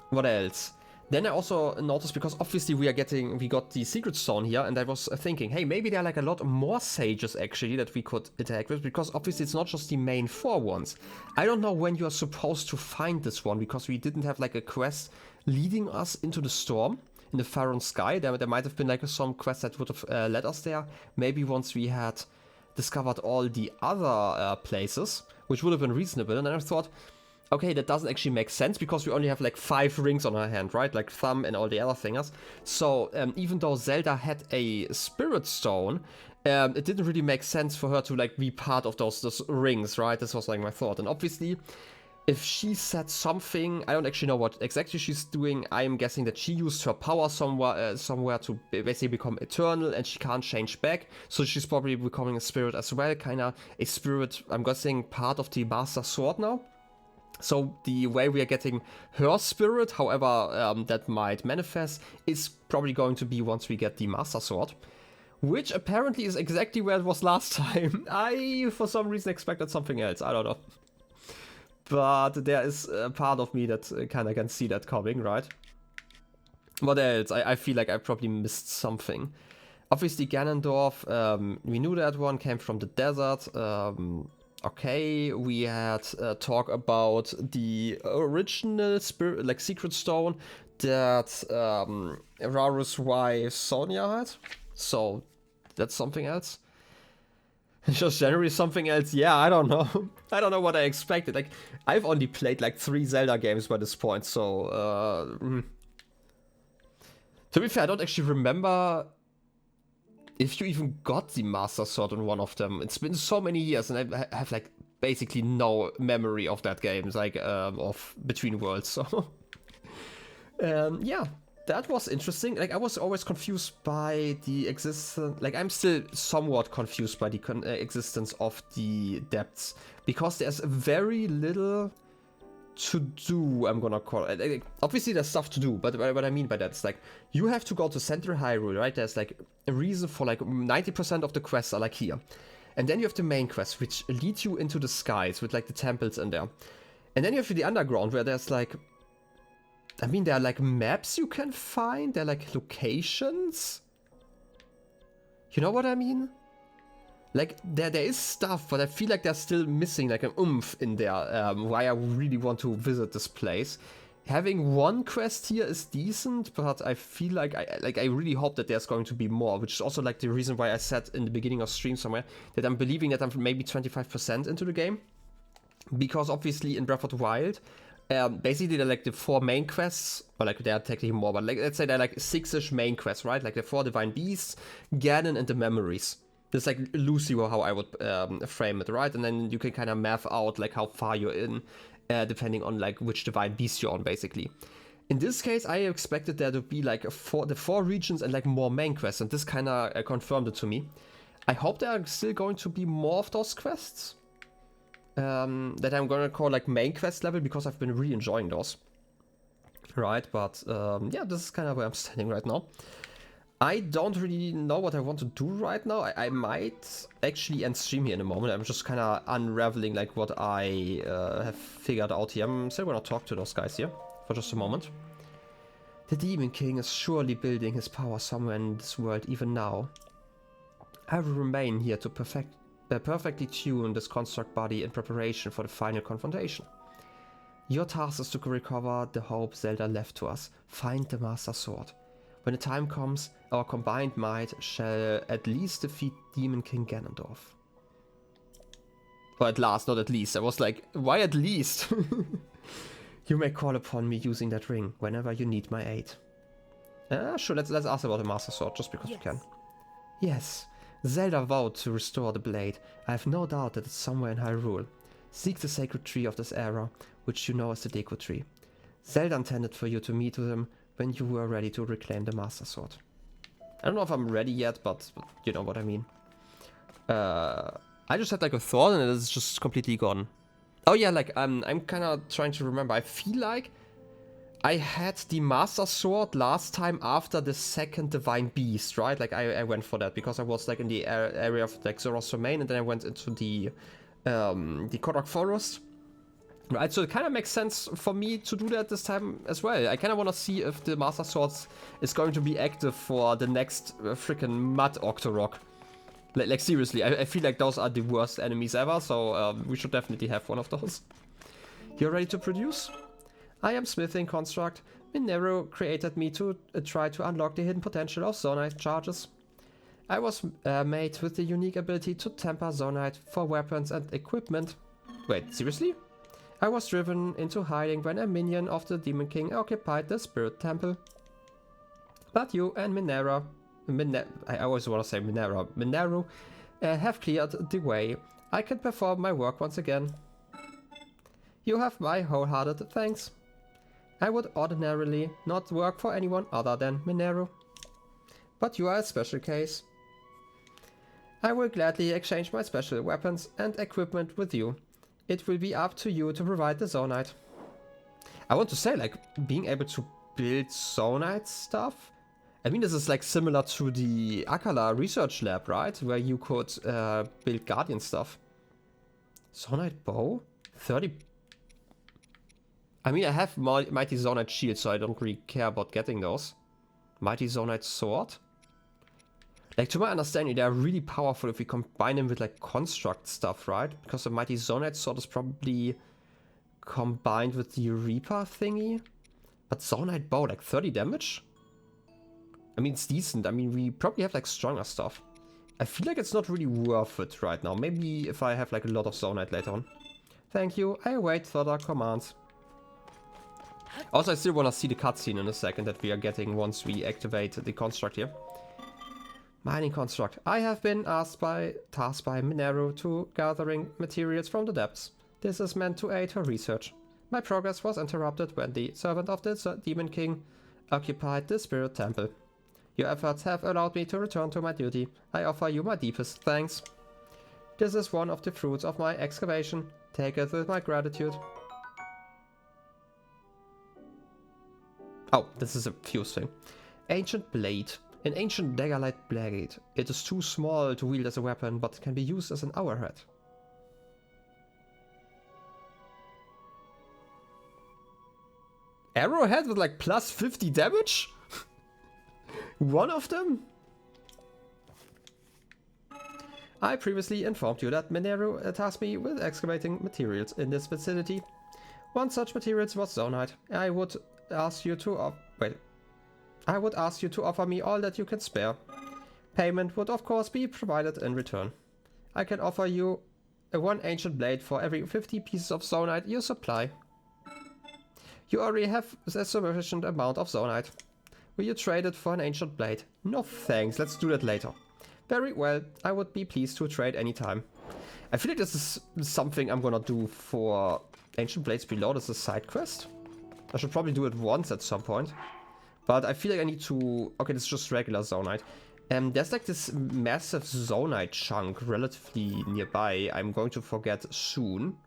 S1: What else? Then I also noticed, because obviously we got the secret stone here, and I was thinking, hey, maybe there are like a lot more sages actually that we could interact with, because obviously it's not just the main four ones. I don't know when you are supposed to find this one, because we didn't have like a quest leading us into the storm in the Faron Sky. There might have been like some quest that would have led us there. Maybe once we had discovered all the other places, which would have been reasonable. And then I thought, okay, that doesn't actually make sense, because we only have like 5 rings on her hand, right? Like thumb and all the other thingers. So even though Zelda had a spirit stone, it didn't really make sense for her to like be part of those rings, right? This was like my thought. And obviously, if she said something, I don't actually know what exactly she's doing. I'm guessing that she used her power somewhere to basically become eternal, and she can't change back. So she's probably becoming a spirit as well, kind of a spirit, I'm guessing, part of the Master Sword now. So the way we are getting her spirit, however that might manifest, is probably going to be once we get the Master Sword. Which apparently is exactly where it was last time. I, for some reason, expected something else. I don't know. But there is a part of me that kind of can see that coming, right? What else? I feel like I probably missed something. Obviously Ganondorf, we knew that one came from the desert. Okay, we had talk about the original spirit, like secret stone that Raru's wife Sonia had. So that's something else. Just generally something else, yeah, I don't know. I don't know what I expected. Like, I've only played like 3 Zelda games by this point, so... To be fair, I don't actually remember if you even got the Master Sword in one of them. It's been so many years, and I have like basically no memory of that game, like of Between Worlds, so... yeah. That was interesting. Like, I was always confused by the existence... Like, I'm still somewhat confused by the existence of the depths, because there's very little to do, I'm gonna call it. Like, obviously, there's stuff to do, but what I mean by that is, like, you have to go to Central Hyrule, right? There's, like, a reason for, like, 90% of the quests are, like, here. And then you have the main quest, which leads you into the skies with, like, the temples in there. And then you have the underground, where there's, like... I mean, there are like maps you can find, there are like locations. You know what I mean? Like, there is stuff, but I feel like there's still missing like an oomph in there, why I really want to visit this place. Having one quest here is decent, but I feel like I really hope that there's going to be more, which is also like the reason why I said in the beginning of stream somewhere that I'm believing that I'm maybe 25% into the game. Because obviously in Breath of the Wild, basically they're like the 4 main quests, or like they're technically more, but like let's say they're like 6-ish main quests, right? Like the 4 divine beasts, Ganon, and the memories. That's like loosely how I would frame it, right? And then you can kind of map out like how far you're in, depending on like which divine beast you're on, basically. In this case, I expected there to be like the 4 regions and like more main quests, and this kind of confirmed it to me. I hope there are still going to be more of those quests that I'm gonna call like main quest level, because I've been really enjoying those. Right, but yeah, this is kind of where I'm standing right now. I don't really know what I want to do right now. I might actually end stream here in a moment. I'm just kind of unraveling like what I have figured out here. I'm still gonna talk to those guys here for just a moment. The Demon King is surely building his power somewhere in this world even now. I will remain here to perfectly tune this construct body in preparation for the final confrontation. Your task is to recover the hope Zelda left to us. Find the Master Sword. When the time comes, our combined might shall at least defeat Demon King Ganondorf. Or at last, not at least. I was like, why at least? You may call upon me using that ring whenever you need my aid. Sure, let's ask about the Master Sword, just because we can. Yes, Zelda vowed to restore the blade. I have no doubt that it's somewhere in Hyrule. Seek the sacred tree of this era, which you know as the Deku Tree. Zelda intended for you to meet with him when you were ready to reclaim the Master Sword. I don't know if I'm ready yet, but you know what I mean. I just had like a thought and it's just completely gone. Oh yeah, like I'm kind of trying to remember. I feel like I had the Master Sword last time after the second Divine Beast, right? Like I went for that because I was like in the area of like Zora's Domain, and then I went into the TotK Forest. Right, so it kind of makes sense for me to do that this time as well. I kind of want to see if the Master Sword is going to be active for the next freaking Mud Octorok. Like seriously, I feel like those are the worst enemies ever, so we should definitely have one of those. You're ready to produce? I am smithing construct. Mineru created me to try to unlock the hidden potential of Zonite charges. I was made with the unique ability to temper Zonite for weapons and equipment. Wait, seriously? I was driven into hiding when a minion of the Demon King occupied the Spirit Temple. But you and I always want to say Mineru have cleared the way. I can perform my work once again. You have my wholehearted thanks. I would ordinarily not work for anyone other than Mineru. But you are a special case. I will gladly exchange my special weapons and equipment with you. It will be up to you to provide the Zonite. I want to say, like, being able to build Zonite stuff. I mean, this is like similar to the Akala research lab, right? Where you could build Guardian stuff. Zonite bow? 30. I mean, I have Mighty Zonite shield, so I don't really care about getting those. Mighty Zonite sword? Like, to my understanding, they are really powerful if we combine them with, like, construct stuff, right? Because the Mighty Zonite sword is probably combined with the Reaper thingy. But Zonite bow, like, 30 damage? I mean, it's decent. I mean, we probably have, like, stronger stuff. I feel like it's not really worth it right now. Maybe if I have, like, a lot of Zonite later on. Thank you. I await further commands. Also, I still want to see the cutscene in a second that we are getting once we activate the construct here. Mining construct. I have been tasked by Mineru to gathering materials from the depths. This is meant to aid her research. My progress was interrupted when the servant of the Demon King occupied the Spirit Temple. Your efforts have allowed me to return to my duty. I offer you my deepest thanks. This is one of the fruits of my excavation. Take it with my gratitude. Oh, this is a fuse thing. Ancient Blade. An ancient dagger-like blade. It is too small to wield as a weapon, but can be used as an arrowhead. Arrowhead with like plus 50 damage? One of them? I previously informed you that Mineru tasked me with excavating materials in this vicinity. One such materials was Zonite. I would ask you to offer me all that you can spare. Payment would of course be provided in return. I can offer you one ancient blade for every 50 pieces of Zonite you supply. You already have a sufficient amount of Zonite. Will you trade it for an ancient blade? No thanks, let's do that later. Very well, I would be pleased to trade anytime. I feel like this is something I'm gonna do for Ancient Blades Below. This is a side quest. I should probably do it once at some point. But I feel like I need to... Okay, this is just regular Zonite. There's like this massive Zonite chunk relatively nearby. I'm going to forget soon.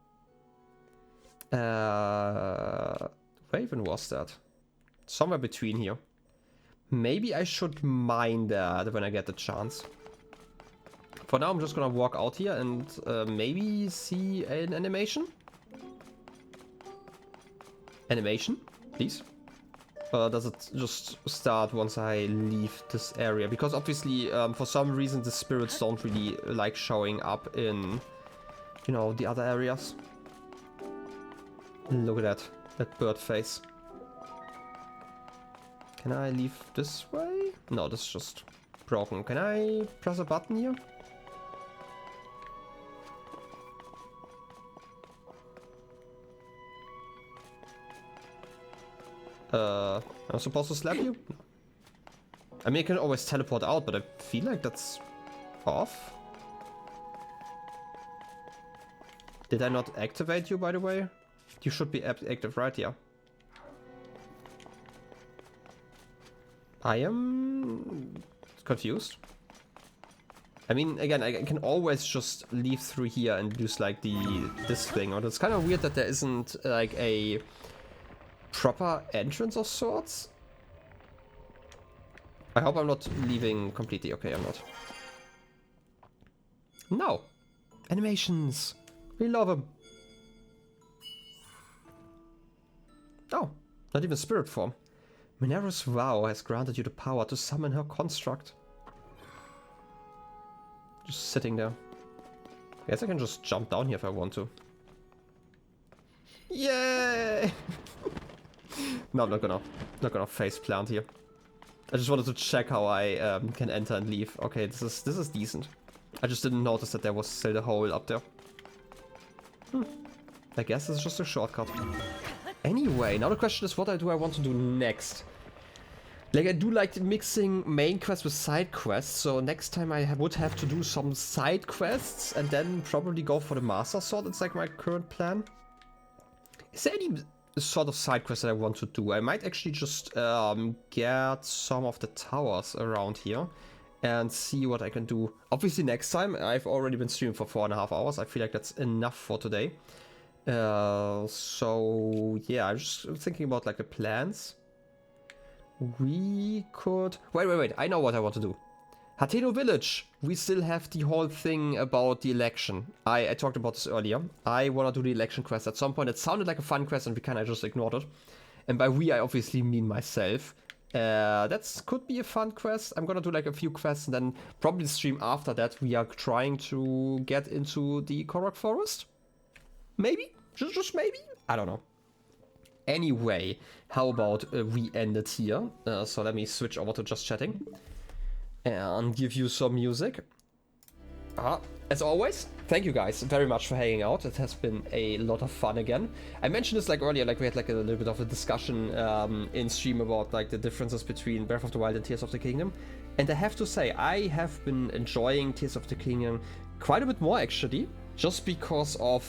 S1: Where even was that? Somewhere between here. Maybe I should mine that when I get the chance. For now, I'm just gonna walk out here and maybe see an animation. Animation, please. Does it just start once I leave this area? Because obviously, for some reason, the spirits don't really like showing up in, you know, the other areas. Look at that bird face. Can I leave this way? No, this is just broken. Can I press a button here? Am I supposed to slap you? No. I mean, I can always teleport out, but I feel like that's off. Did I not activate you, by the way? You should be active, right? Yeah. I am confused. I mean, again, I can always just leave through here and use like this thing. Or it's kind of weird that there isn't like a proper entrance of sorts. I hope I'm not leaving completely. Okay, I'm not. No. Animations. We love them. Oh, not even spirit form. Minerva's vow has granted you the power to summon her construct. Just sitting there. I guess I can just jump down here if I want to. Yay! No, I'm not gonna face plant here. I just wanted to check how I can enter and leave. Okay, this is decent. I just didn't notice that there was still a hole up there. I guess it's just a shortcut. Anyway, now the question is, what do I want to do next? Like, I do like mixing main quests with side quests, so next time I would have to do some side quests and then probably go for the Master Sword. It's like my current plan. Is there any sort of side quest that I want to do? I might actually just get some of the towers around here and see what I can do. Obviously next time, I've already been streaming for 4.5 hours. I feel like that's enough for today. So yeah, I'm just thinking about like the plans. We could... Wait, I know what I want to do. Hateno Village. We still have the whole thing about the election. I talked about this earlier. I want to do the election quest at some point. It sounded like a fun quest and we kind of just ignored it. And by we, I obviously mean myself. That could be a fun quest. I'm gonna do like a few quests and then probably the stream after that we are trying to get into the Korok Forest. Maybe? Just maybe? I don't know. Anyway, how about we end it here? So let me switch over to just chatting and give you some music. As always, thank you guys very much for hanging out. It has been a lot of fun again. I mentioned this like earlier, like we had like a little bit of a discussion in stream about like the differences between Breath of the Wild and Tears of the Kingdom. And I have to say, I have been enjoying Tears of the Kingdom quite a bit more actually, just because of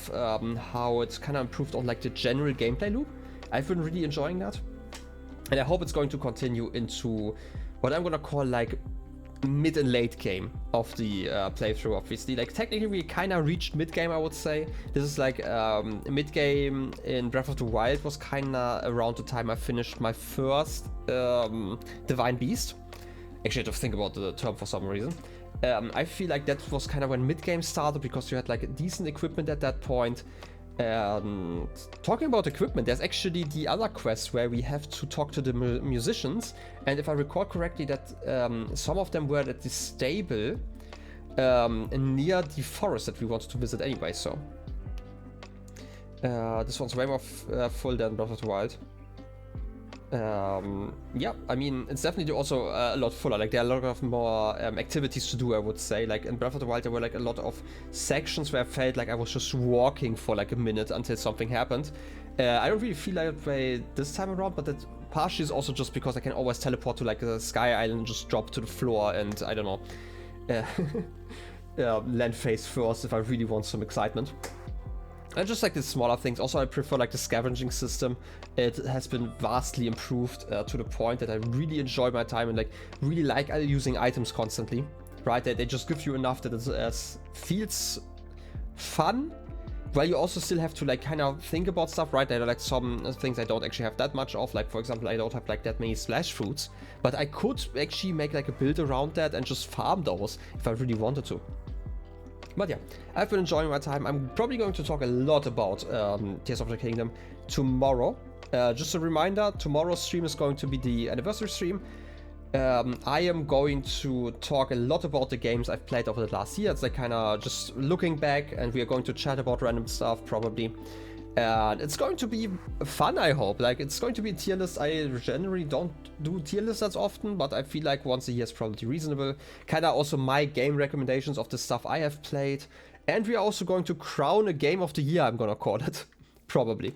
S1: how it's kind of improved on like the general gameplay loop. I've been really enjoying that. And I hope it's going to continue into what I'm gonna call like mid and late game of the playthrough, obviously. Like technically we kind of reached mid game, I would say. This is like mid game in Breath of the Wild was kind of around the time I finished my first Divine Beast. Actually, I had to think about the term for some reason. I feel like that was kind of when mid game started because you had like decent equipment at that point. And talking about equipment, there's actually the other quest where we have to talk to the musicians, and if I recall correctly that some of them were at the stable near the forest that we wanted to visit anyway, so this one's way more full than Breath of the Wild. Yeah, I mean, it's definitely also a lot fuller. Like, there are a lot of more activities to do, I would say. Like, in Breath of the Wild, there were like a lot of sections where I felt like I was just walking for like a minute until something happened. I don't really feel that way this time around, but that partially is also just because I can always teleport to like a sky island and just drop to the floor and, I don't know, land face first if I really want some excitement. And just like the smaller things. Also, I prefer like the scavenging system. It has been vastly improved to the point that I really enjoy my time and like really like using items constantly, right? They just give you enough that it feels fun, while you also still have to like kind of think about stuff, right? There are like some things I don't actually have that much of. Like for example, I don't have like that many splash fruits, but I could actually make like a build around that and just farm those if I really wanted to. But yeah, I've been enjoying my time. I'm probably going to talk a lot about Tears of the Kingdom tomorrow. Just a reminder, tomorrow's stream is going to be the anniversary stream. I am going to talk a lot about the games I've played over the last year. It's like kind of just looking back, and we are going to chat about random stuff probably. And it's going to be fun, I hope. Like, it's going to be a tier list. I generally don't do tier lists as often, but I feel like once a year is probably reasonable. Kind of also my game recommendations of the stuff I have played. And we are also going to crown a game of the year, I'm gonna call it. Probably.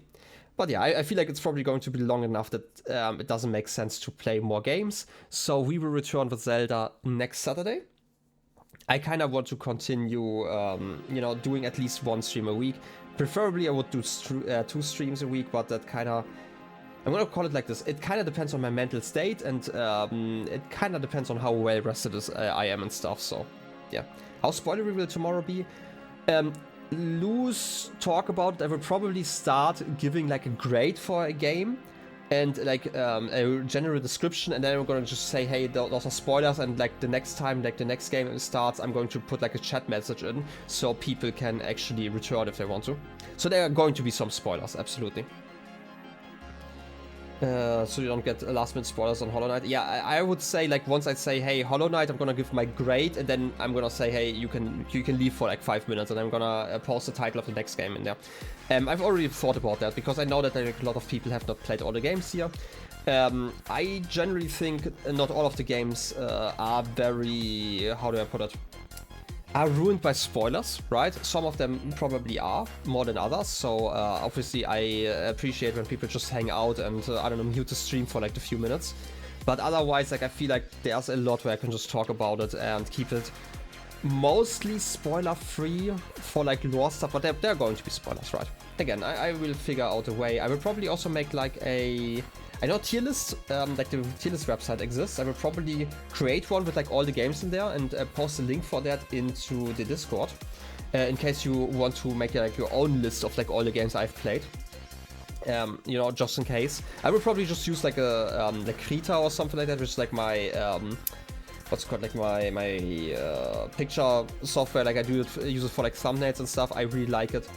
S1: But yeah, I feel like it's probably going to be long enough that it doesn't make sense to play more games. So we will return with Zelda next Saturday. I kind of want to continue, you know, doing at least one stream a week. Preferably I would do 2 streams a week, but that kind of, I'm gonna call it like this. It kind of depends on my mental state, and it kind of depends on how well rested I am and stuff. So yeah, how spoilery will tomorrow be? Loose talk about it. I will probably start giving like a grade for a game and like a general description, and then I'm gonna just say, hey, those are spoilers, and like the next time like the next game starts, I'm going to put like a chat message in so people can actually return if they want to. So there are going to be some spoilers, absolutely. So you don't get last minute spoilers on Hollow Knight. Yeah, I would say like once I say, hey, Hollow Knight, I'm gonna give my grade, and then I'm gonna say, hey, you can leave for like 5 minutes, and I'm gonna post the title of the next game in there. I've already thought about that because I know that like, a lot of people have not played all the games here. I generally think not all of the games are very, how do I put it? Are ruined by spoilers, right? Some of them probably are, more than others, so obviously I appreciate when people just hang out and, I don't know, mute the stream for like a few minutes. But otherwise, like, I feel like there's a lot where I can just talk about it and keep it mostly spoiler-free for like lore stuff, but there are going to be spoilers, right? Again, I will figure out a way. I will probably also make like a... I know tier list, like the tier list website exists. I will probably create one with like all the games in there and post a link for that into the Discord. In case you want to make like your own list of like all the games I've played. You know, just in case. I will probably just use like a like Krita or something like that, which is like my what's it called, like my picture software. Like I use it for like thumbnails and stuff. I really like it.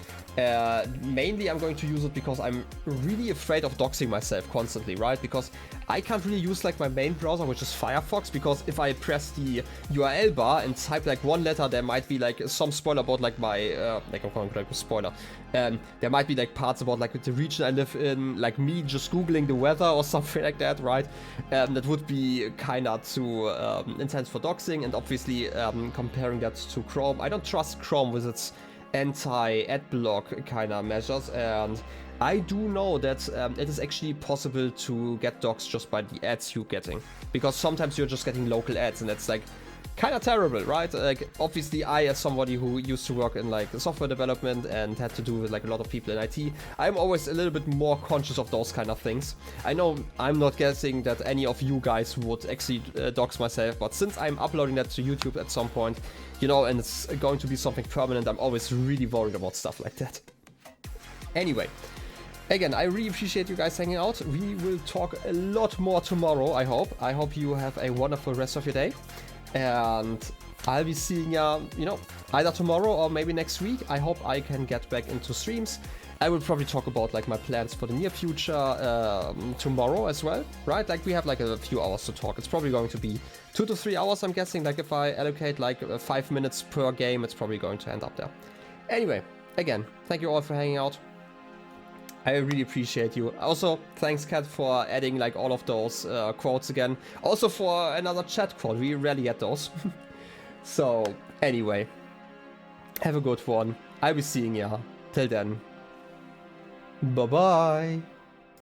S1: Mainly I'm going to use it because I'm really afraid of doxing myself constantly, right? Because I can't really use like my main browser, which is Firefox, because if I press the URL bar and type like one letter, there might be like some spoiler about like my, like I'm calling it like a spoiler. There might be like parts about like the region I live in, like me just googling the weather or something like that, right? That would be kinda too intense for doxing, and obviously comparing that to Chrome, I don't trust Chrome with its anti-ad block kind of measures, and I do know that it is actually possible to get doxed just by the ads you're getting, because sometimes you're just getting local ads, and that's like kind of terrible, right? Like obviously I, as somebody who used to work in like software development and had to do with like a lot of people in IT, I'm always a little bit more conscious of those kind of things. I know I'm not guessing that any of you guys would actually dox myself, but since I'm uploading that to YouTube at some point, you know, and it's going to be something permanent, I'm always really worried about stuff like that. Anyway, again, I really appreciate you guys hanging out. We will talk a lot more tomorrow, I hope. I hope you have a wonderful rest of your day. And I'll be seeing ya, you know, either tomorrow or maybe next week. I hope I can get back into streams. I will probably talk about like my plans for the near future tomorrow as well, right? Like we have like a few hours to talk. It's probably going to be 2 to 3 hours, I'm guessing. Like if I allocate like 5 minutes per game, it's probably going to end up there. Anyway, again, thank you all for hanging out. I really appreciate you. Also, thanks Kat for adding like all of those quotes again. Also for another chat quote, we rarely get those. So, anyway, have a good one. I'll be seeing ya. Till then, bye bye.